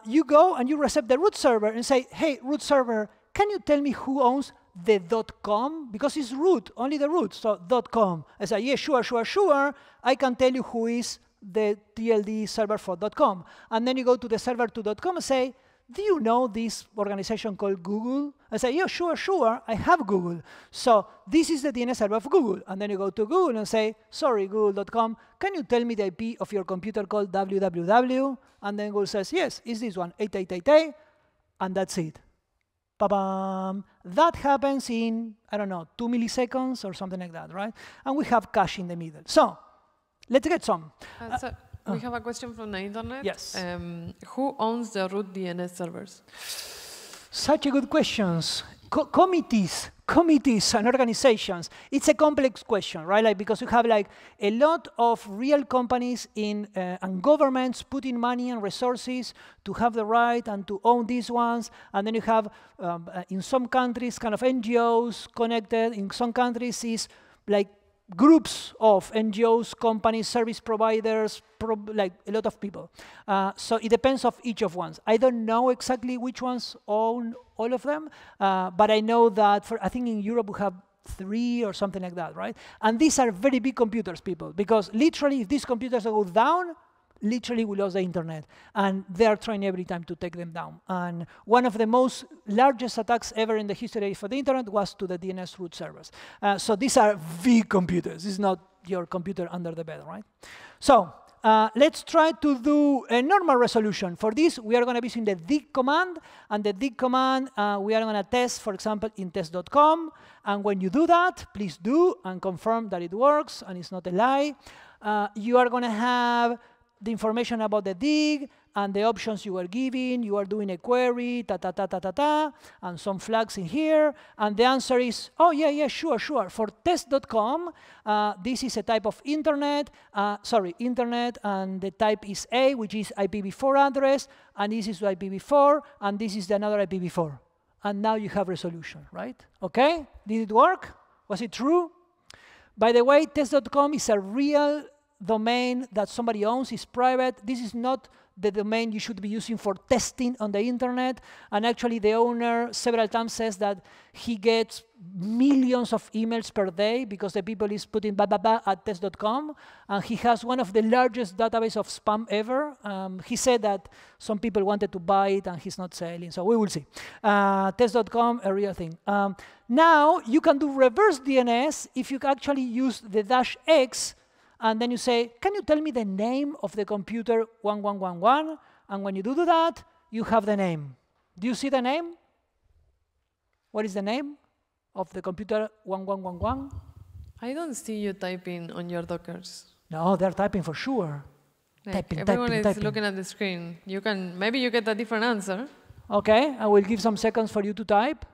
you go and you reset the root server and say, hey, root server, can you tell me who owns the .com? Because it's root, only the root, so .com. I say, yeah, sure, sure, sure. I can tell you who is the TLD server for .com. And then you go to the server2.com and say, do you know this organization called Google? I say, yeah, sure, I have Google. So this is the DNS server of Google. And then you go to Google and say, sorry, google.com, can you tell me the IP of your computer called www? And then Google says, yes, it's this one, 8888, and that's it. Ba-bam. That happens in, I don't know, 2 milliseconds or something like that, right? And we have cache in the middle. So let's get some. We have a question from the internet. Yes. Who owns the root DNS servers? Such a good questions. Committees and organizations. It's a complex question, right? Like, because you have like a lot of real companies and governments putting money and resources to have the right and to own these ones. And then you have, in some countries, kind of NGOs connected. In some countries, is like groups of NGOs, companies, service providers, like a lot of people. So it depends of each of ones. I don't know exactly which ones own all of them, but I know that I think in Europe we have 3 or something like that, right? And these are very big computers, people, because literally if these computers go down, literally we lost the internet, and they are trying every time to take them down. And one of the most largest attacks ever in the history for the internet was to the DNS root servers. So these are big computers. This is not your computer under the bed, right? So let's try to do a normal resolution. For this, we are going to be using the dig command, and the dig command we are going to test, for example, in test.com. And when you do that, please do and confirm that it works and it's not a lie. You are going to have the information about the dig and the options you are giving. You are doing a query, and some flags in here. And the answer is, oh, yeah, sure. For test.com, this is a type of internet, and the type is A, which is IPv4 address, and this is IPv4, and this is another IPv4. And now you have resolution, right? Okay, did it work? Was it true? By the way, test.com is a real domain that somebody owns, is private. This is not the domain you should be using for testing on the internet. And actually, the owner several times says that he gets millions of emails per day because the people is putting at test.com. And he has one of the largest database of spam ever. He said that some people wanted to buy it and he's not selling. So we will see. Test.com, a real thing. Now, you can do reverse DNS if you actually use the -X. And then you say, can you tell me the name of the computer 1111? And when you do that, you have the name. Do you see the name? What is the name of the computer 1111? I don't see you typing on your Dockers. No, they're typing for sure. Like everyone is looking at the screen. Maybe you get a different answer. Okay, I will give some seconds for you to type.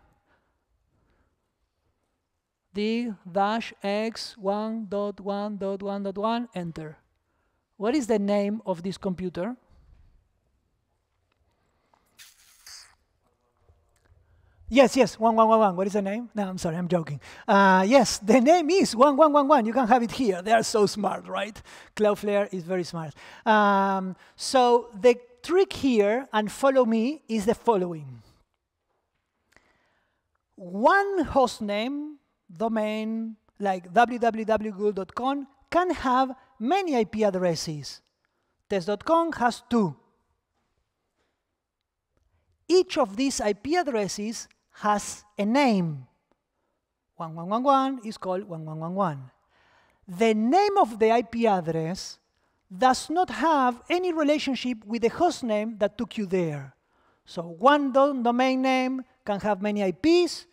D-X1.1.1.1, enter. What is the name of this computer? Yes, 1111. What is the name? No, I'm sorry, I'm joking. Yes, the name is 1111. You can have it here. They are so smart, right? Cloudflare is very smart. So the trick here, and follow me, is the following. One host name, domain, like www.google.com, can have many IP addresses. Test.com has 2. Each of these IP addresses has a name. 1111 is called 1111. The name of the IP address does not have any relationship with the host name that took you there. So one domain name can have many IPs.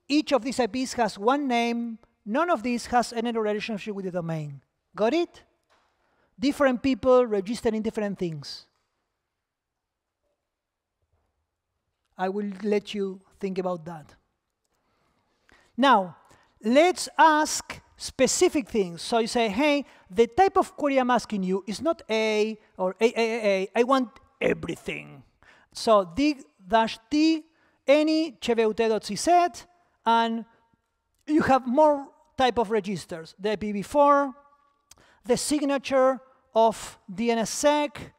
Each of these IPs has one name. None of these has any relationship with the domain. Got it? Different people registering different things. I will let you think about that. Now, let's ask specific things. So you say, hey, the type of query I'm asking you is not A or A. I want everything. So dig-t any chvut.cz, and you have more type of registers. The IPv4, the signature of DNSSEC,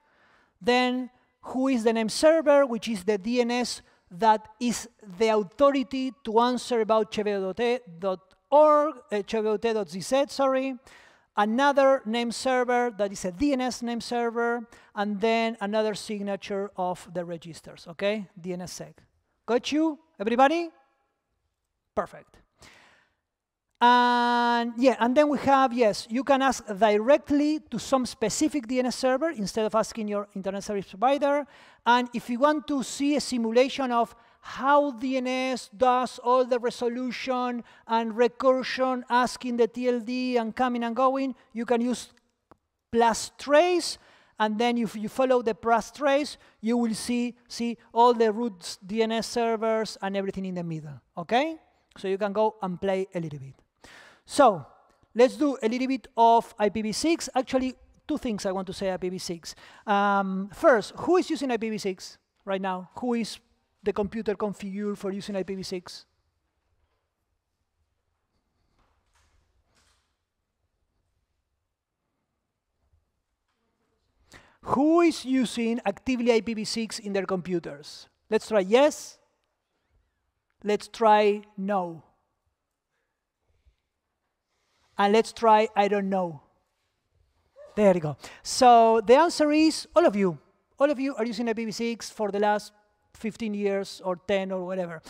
then who is the name server, which is the DNS that is the authority to answer about chvut.org, chvut.cz, sorry. another name server that is a DNS name server, and then another signature of the registers, okay? DNSSEC. Got you, everybody? Perfect. And yeah, and then we have, yes, you can ask directly to some specific DNS server instead of asking your internet service provider. And if you want to see a simulation of how DNS does all the resolution and recursion, asking the TLD and coming and going, you can use plus trace. And then if you follow the plus trace, you will see all the root DNS servers and everything in the middle, okay? So you can go and play a little bit. So let's do a little bit of IPv6. Actually, two things I want to say IPv6. First, who is using IPv6 right now? Who is the computer configured for using IPv6? Who is using actively IPv6 in their computers? Let's try yes. Let's try no. And let's try I don't know. There you go. So the answer is all of you. All of you are using IPv6 for the last 15 years or 10 or whatever.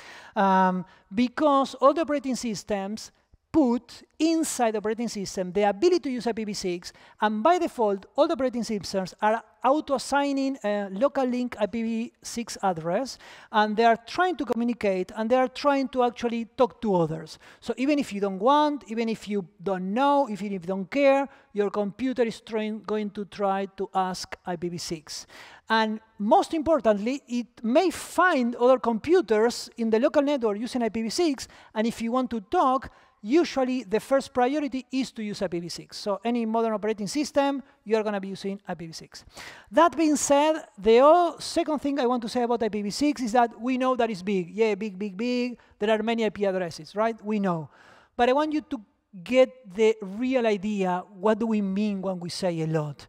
Because all the operating systems put inside the operating system the ability to use IPv6, and by default, all the operating systems are auto-assigning a local link IPv6 address, and they are trying to communicate, and they are trying to actually talk to others. So even if you don't want, even if you don't know, even if you don't care, your computer is going to try to ask IPv6. And most importantly, it may find other computers in the local network using IPv6, and if you want to talk, usually the first priority is to use IPv6. So any modern operating system, you're going to be using IPv6. That being said, the second thing I want to say about IPv6 is that we know that it's big. Yeah, big, big, big. There are many IP addresses, right? We know. But I want you to get the real idea, what do we mean when we say a lot?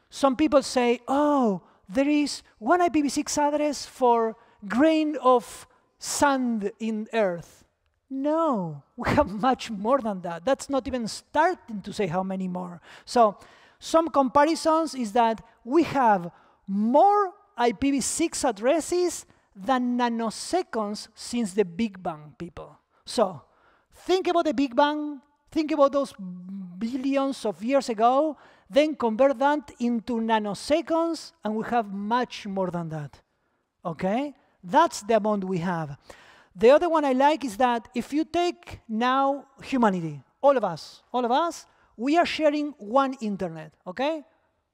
Some people say, oh, there is one IPv6 address for grain of sand in Earth. No, we have much more than that. That's not even starting to say how many more. So some comparisons is that we have more IPv6 addresses than nanoseconds since the Big Bang, people. So think about the Big Bang, think about those billions of years ago, then convert that into nanoseconds, and we have much more than that, okay? That's the amount we have. The other one I like is that if you take now humanity, all of us, we are sharing one internet, okay?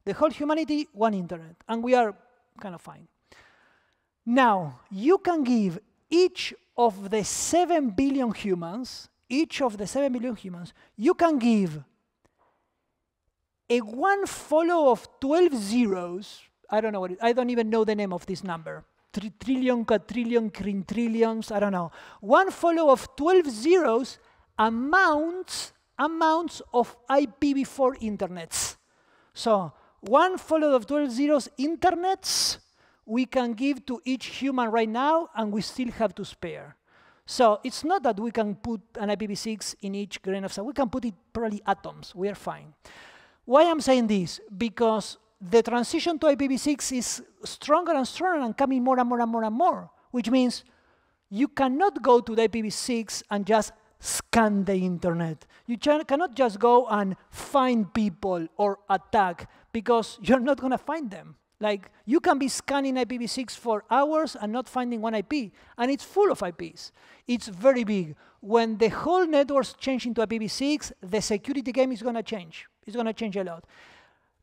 The whole humanity, one internet, and we are kind of fine. Now, you can give each of the 7 billion humans, you can give a one follow of 12 zeros, I don't know what I don't even know the name of this number. Trillion, quadrillion, quintillions, I don't know. One follow of 12 zeros amounts of IPv4 internets. So one follow of 12 zeros internets we can give to each human right now, and we still have to spare. So it's not that we can put an IPv6 in each grain of sand. We can put it probably atoms. We are fine. Why I'm saying this? Because the transition to IPv6 is stronger and stronger and coming more and more and more and more, which means you cannot go to the IPv6 and just scan the internet. You cannot just go and find people or attack, because you're not going to find them. Like, you can be scanning IPv6 for hours and not finding one IP, and it's full of IPs. It's very big. When the whole networks change into IPv6, the security game is going to change. It's going to change a lot.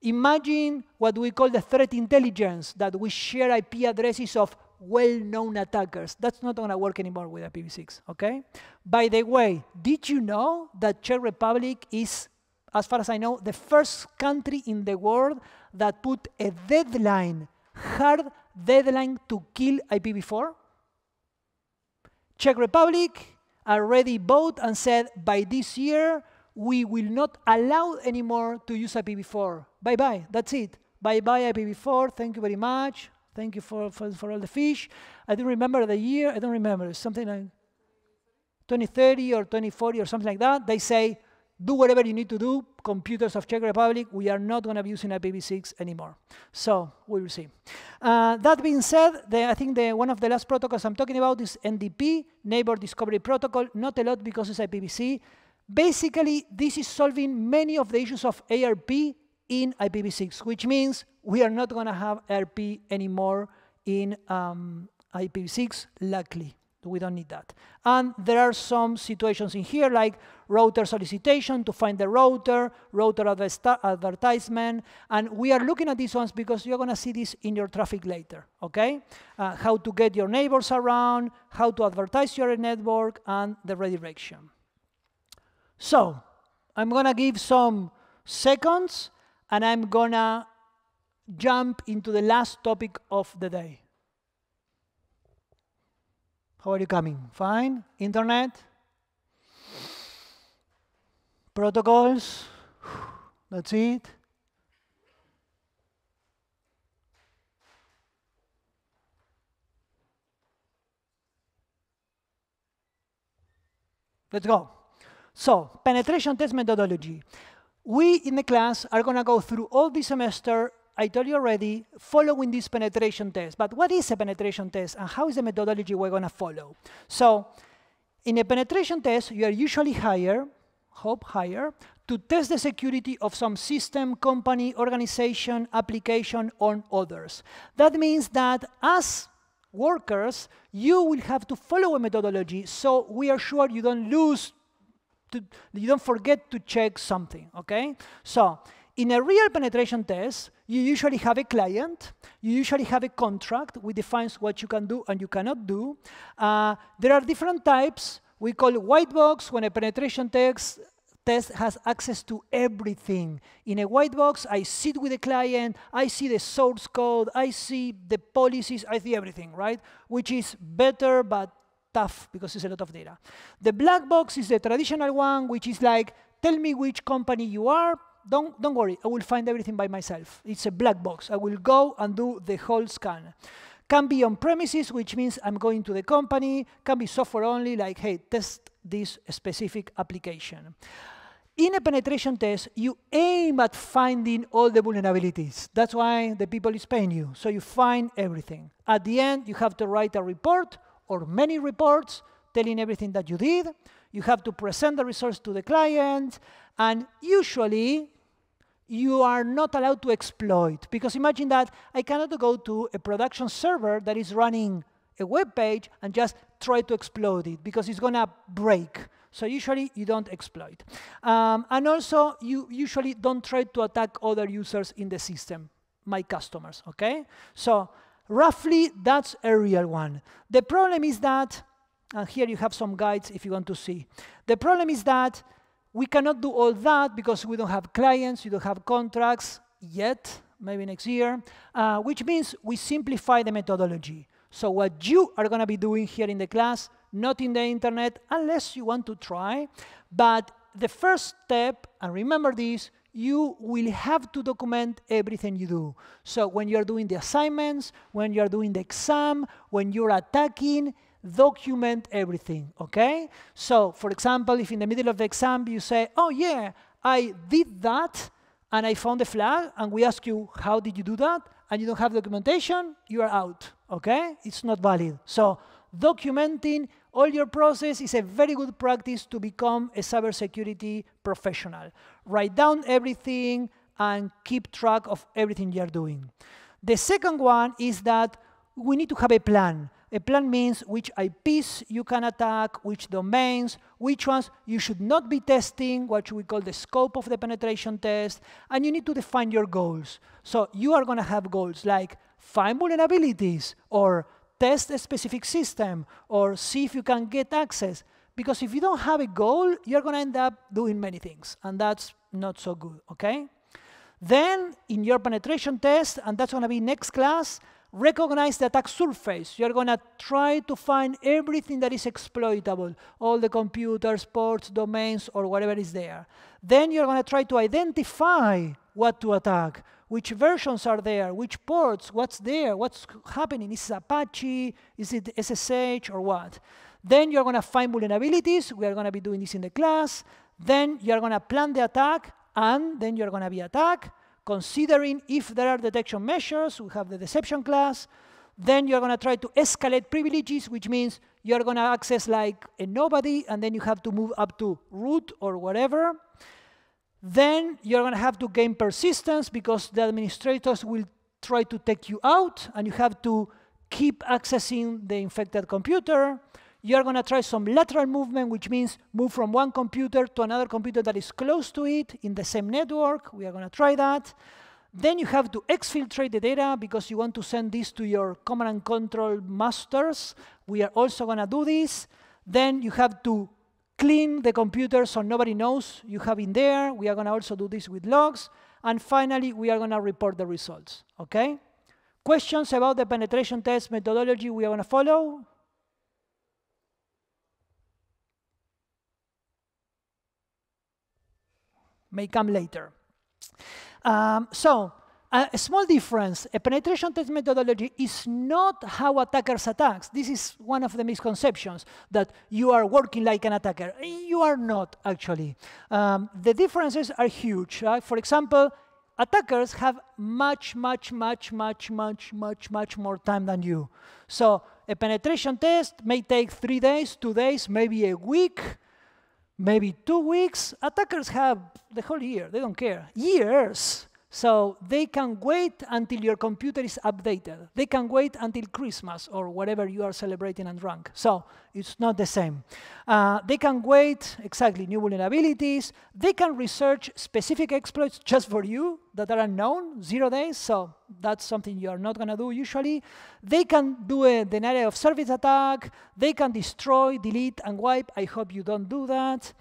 Imagine what we call the threat intelligence, that we share IP addresses of well-known attackers. That's not going to work anymore with IPv6, okay? By the way, did you know that Czech Republic is, as far as I know, the first country in the world that put a deadline, hard deadline to kill IPv4? Czech Republic already voted and said, by this year, we will not allow anymore to use IPv4. Bye-bye, that's it. Bye-bye IPv4, thank you very much. Thank you for all the fish. I don't remember the year, I don't remember. Something like 2030 or 2040 or something like that. They say, do whatever you need to do. Computers of Czech Republic, we are not going to be using IPv6 anymore. So we will see. That being said, I think one of the last protocols I'm talking about is NDP, Neighbor Discovery Protocol. Not a lot because it's IPv6. Basically, this is solving many of the issues of ARP in IPv6, which means we are not going to have ARP anymore in IPv6, luckily. We don't need that. And there are some situations in here like router solicitation to find the router advertisement, and we are looking at these ones because you're going to see this in your traffic later, okay? How to get your neighbors around, how to advertise your network, and the redirection. So I'm going to give some seconds, and I'm going to jump into the last topic of the day. How are you coming? Fine? Internet? Protocols? That's it? Let's go. So, penetration test methodology. We in the class are going to go through all this semester, I told you already, following this penetration test. But what is a penetration test and how is the methodology we're going to follow? So in a penetration test, you are usually hired to test the security of some system, company, organization, application, or others. That means that as workers, you will have to follow a methodology so we are sure you don't you don't forget to check something, okay? So in a real penetration test, you usually have a client, you usually have a contract which defines what you can do and you cannot do. There are different types. We call it white box when a penetration test has access to everything. In a white box, I sit with the client, I see the source code, I see the policies, I see everything, right? Which is better but tough because it's a lot of data. The black box is the traditional one, which is like, tell me which company you are. Don't worry, I will find everything by myself. It's a black box. I will go and do the whole scan. Can be on premises, which means I'm going to the company. Can be software only, like, hey, test this specific application. In a penetration test, you aim at finding all the vulnerabilities. That's why the people is paying you. So you find everything. At the end, you have to write a report or many reports telling everything that you did. You have to present the results to the client. And usually, you are not allowed to exploit. Because imagine that I cannot go to a production server that is running a web page and just try to exploit it, because it's going to break. So usually, you don't exploit. And also, you usually don't try to attack other users in the system, my customers, okay? So roughly, that's a real one. The problem is that, and here you have some guides if you want to see. The problem is that we cannot do all that because we don't have clients, we don't have contracts yet, maybe next year, which means we simplify the methodology. So what you are going to be doing here in the class, not in the internet, unless you want to try, but the first step, and remember this, you will have to document everything you do. So when you're doing the assignments, when you're doing the exam, when you're attacking, document everything, okay? So, for example, if in the middle of the exam you say, oh yeah, I did that, and I found the flag, and we ask you, how did you do that? And you don't have documentation, you are out, okay? It's not valid. So, documenting all your process is a very good practice to become a cybersecurity professional. Write down everything and keep track of everything you're doing. The second one is that we need to have a plan. A plan means which IPs you can attack, which domains, which ones you should not be testing, what we call the scope of the penetration test, and you need to define your goals. So you are going to have goals like find vulnerabilities, or test a specific system, or see if you can get access. Because if you don't have a goal, you're going to end up doing many things, and that's not so good, okay? Then, in your penetration test, and that's going to be next class, recognize the attack surface. You're going to try to find everything that is exploitable, all the computers, ports, domains, or whatever is there. Then you're going to try to identify what to attack, which versions are there, which ports, what's there, what's happening. Is it Apache? Is it SSH, or what? Then you're going to find vulnerabilities. We are going to be doing this in the class. Then you're going to plan the attack, and then you're going to be attacked, considering if there are detection measures. We have the deception class. Then you're going to try to escalate privileges, which means you're going to access like a nobody, and then you have to move up to root or whatever. Then you're going to have to gain persistence because the administrators will try to take you out, and you have to keep accessing the infected computer. You're going to try some lateral movement, which means move from one computer to another computer that is close to it in the same network. We are going to try that. Then you have to exfiltrate the data because you want to send this to your command and control masters. We are also going to do this. Then you have to clean the computer so nobody knows you have in there. We are going to also do this with logs. And finally, we are going to report the results. Okay? Questions about the penetration test methodology we are going to follow? May come later. A small difference. A penetration test methodology is not how attackers attack. This is one of the misconceptions, that you are working like an attacker. You are not, actually. The differences are huge. For example, attackers have much more time than you. So a penetration test may take 3 days, 2 days, maybe a week, maybe 2 weeks. Attackers have the whole year. They don't care. Years. So they can wait until your computer is updated. They can wait until Christmas or whatever you are celebrating and drunk. So it's not the same. They can wait, exactly, new vulnerabilities. They can research specific exploits just for you that are unknown, 0 days. So that's something you are not going to do usually. They can do a denial of service attack. They can destroy, delete, and wipe. I hope you don't do that.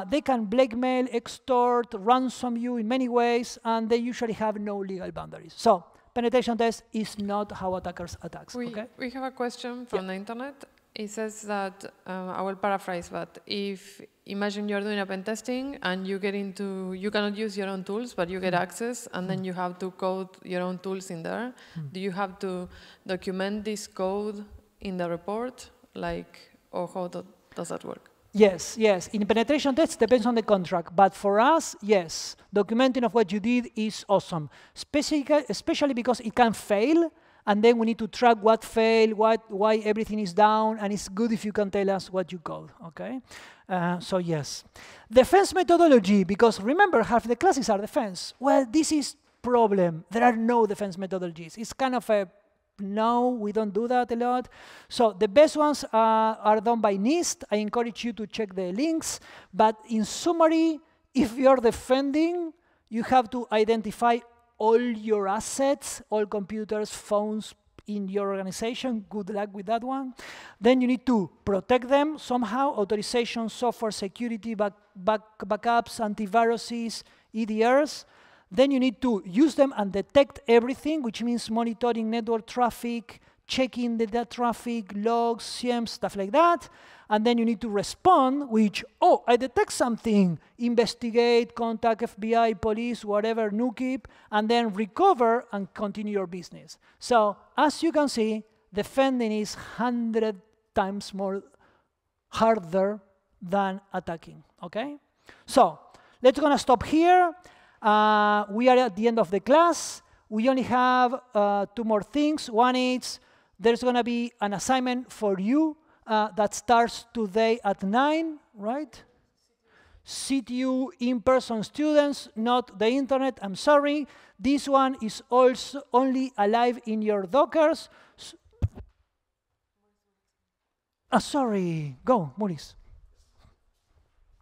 They can blackmail, extort, ransom you in many ways, and they usually have no legal boundaries. So penetration test is not how attackers attack. We have a question from the internet. It says that, I will paraphrase, but imagine you're doing a pen testing and you cannot use your own tools, but you get access, and then you have to code your own tools in there. Do you have to document this code in the report? Or how does that work? Yes. In penetration tests, depends on the contract. But for us, yes, documenting of what you did is awesome, especially because it can fail. And then we need to track what failed, why everything is down, and it's good if you can tell us what you code, okay? So yes. Defense methodology, because remember, half the classes are defense. Well, this is problem. There are no defense methodologies. It's kind of a, no, we don't do that a lot. So the best ones are done by NIST. I encourage you to check the links. But in summary, if you're defending, you have to identify all your assets, all computers, phones in your organization. Good luck with that one. Then you need to protect them somehow, authorization, software security, backups, antiviruses, EDRs. Then you need to use them and detect everything, which means monitoring network traffic, checking the data traffic, logs, CMs, stuff like that. And then you need to respond, which, oh, I detect something, investigate, contact FBI, police, whatever, NUKIP, and then recover and continue your business. So as you can see, defending is 100 times more harder than attacking, okay? So let's gonna stop here. We are at the end of the class. We only have 2 more things. One is there's gonna be an assignment for you that starts today at 9, right? CTU in-person students, not the internet, I'm sorry. This one is also only alive in your Dockers. Sorry, go, Maurice.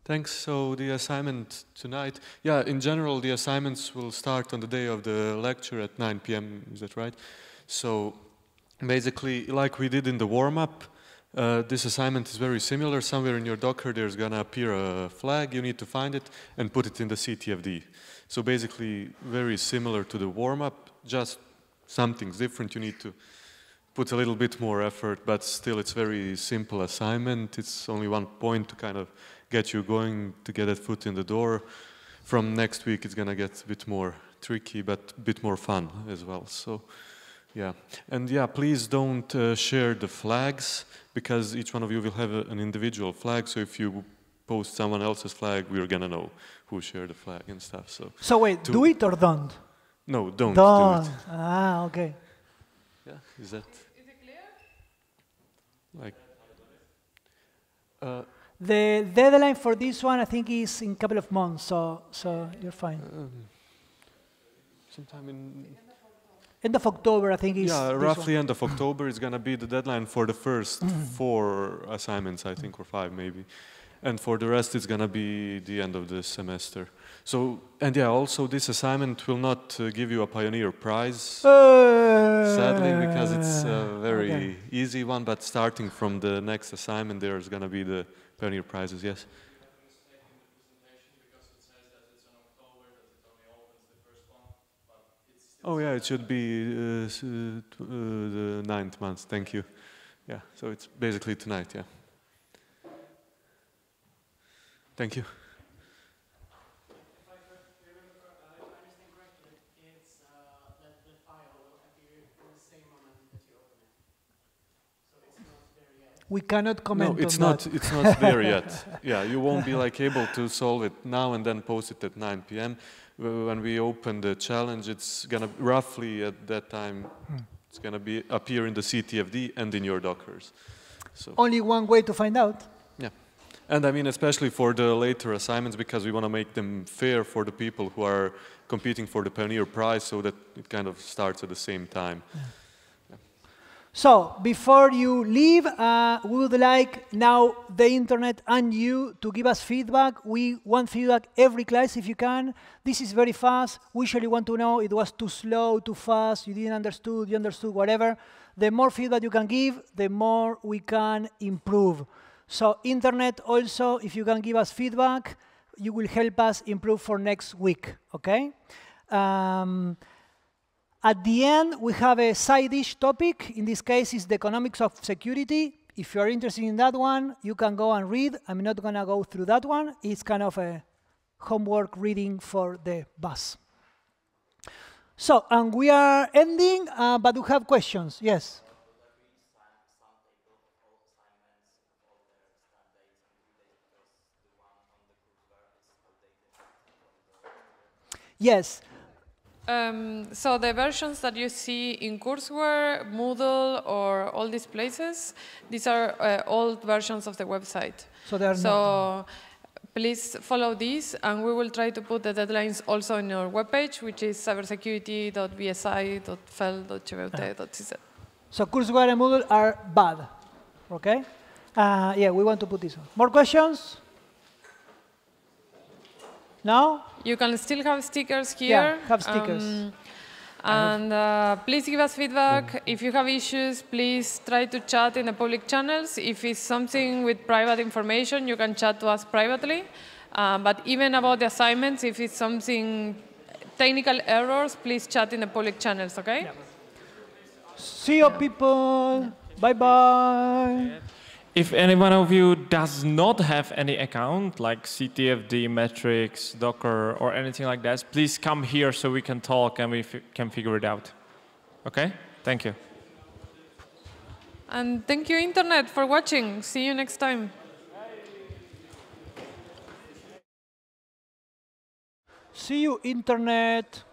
Thanks. So the assignment tonight, yeah, in general, the assignments will start on the day of the lecture at 9 p.m., is that right? So basically, like we did in the warm-up, this assignment is very similar. Somewhere in your Docker, there's gonna appear a flag. You need to find it and put it in the CTFD. So basically, very similar to the warm-up, just something's different. You need to put a little bit more effort, but still it's very simple assignment. It's only one point to kind of get you going, to get a foot in the door. From next week, it's gonna get a bit more tricky, but a bit more fun as well. So, yeah. And yeah, please don't share the flags, because each one of you will have an individual flag. So if you post someone else's flag, we're gonna know who shared the flag and stuff. So wait, do it or don't? No, don't Don't. do it. Ah, okay. Yeah, is that? Is it clear? Like. The deadline for this one, I think, is in a couple of months, so you're fine. Sometime in. End of October, I think, is. Yeah, roughly end of October is going to be the deadline for the first 4 assignments, I think, or 5 maybe. And for the rest, it's going to be the end of the semester. So, and yeah, also this assignment will not give you a Pioneer Prize, sadly, because it's a very easy one, but starting from the next assignment, there's going to be the Pioneer Prizes, yes? Oh yeah, it should be the 9th month, thank you. Yeah, so it's basically tonight, yeah. Thank you. If I remember, if I understand correctly, it's that the file will appear in the same moment that you open it. So it's not there yet. We cannot comment on that. It's not there yet. Yeah, you won't be like able to solve it now and then post it at 9 p.m. When we open the challenge, it's gonna roughly at that time, it's gonna be appear in the CTFD and in your Dockers. So only one way to find out. Yeah, and I mean especially for the later assignments, because we want to make them fair for the people who are competing for the Pioneer Prize, so that it kind of starts at the same time. Yeah. So, before you leave, we would like now the internet and you to give us feedback. We want feedback every class if you can. This is very fast. We usually want to know it was too slow, too fast, you didn't understood, you understood, whatever. The more feedback you can give, the more we can improve. So, internet also, if you can give us feedback, you will help us improve for next week, okay? At the end, we have a side-dish topic. In this case, it's the economics of security. If you're interested in that one, you can go and read. I'm not going to go through that one. It's kind of a homework reading for the bus. So, and we are ending, but we have questions. Yes? Yes. So the versions that you see in courseware, Moodle, or all these places, these are old versions of the website. So they are not. Please follow these, and we will try to put the deadlines also on our webpage, which is cybersecurity.bsi.fel.cvut.cz. So courseware and Moodle are bad, okay? Yeah, we want to put this on. More questions? No? You can still have stickers here. Yeah, have stickers. And please give us feedback. If you have issues, please try to chat in the public channels. If it's something with private information, you can chat to us privately. But even about the assignments, if it's something technical errors, please chat in the public channels, okay? Yeah. See you, people. Bye-bye. If any one of you does not have any account, like CTFD, metrics, Docker, or anything like that, please come here so we can talk and we can figure it out. OK? Thank you. And thank you, Internet, for watching. See you next time. See you, Internet.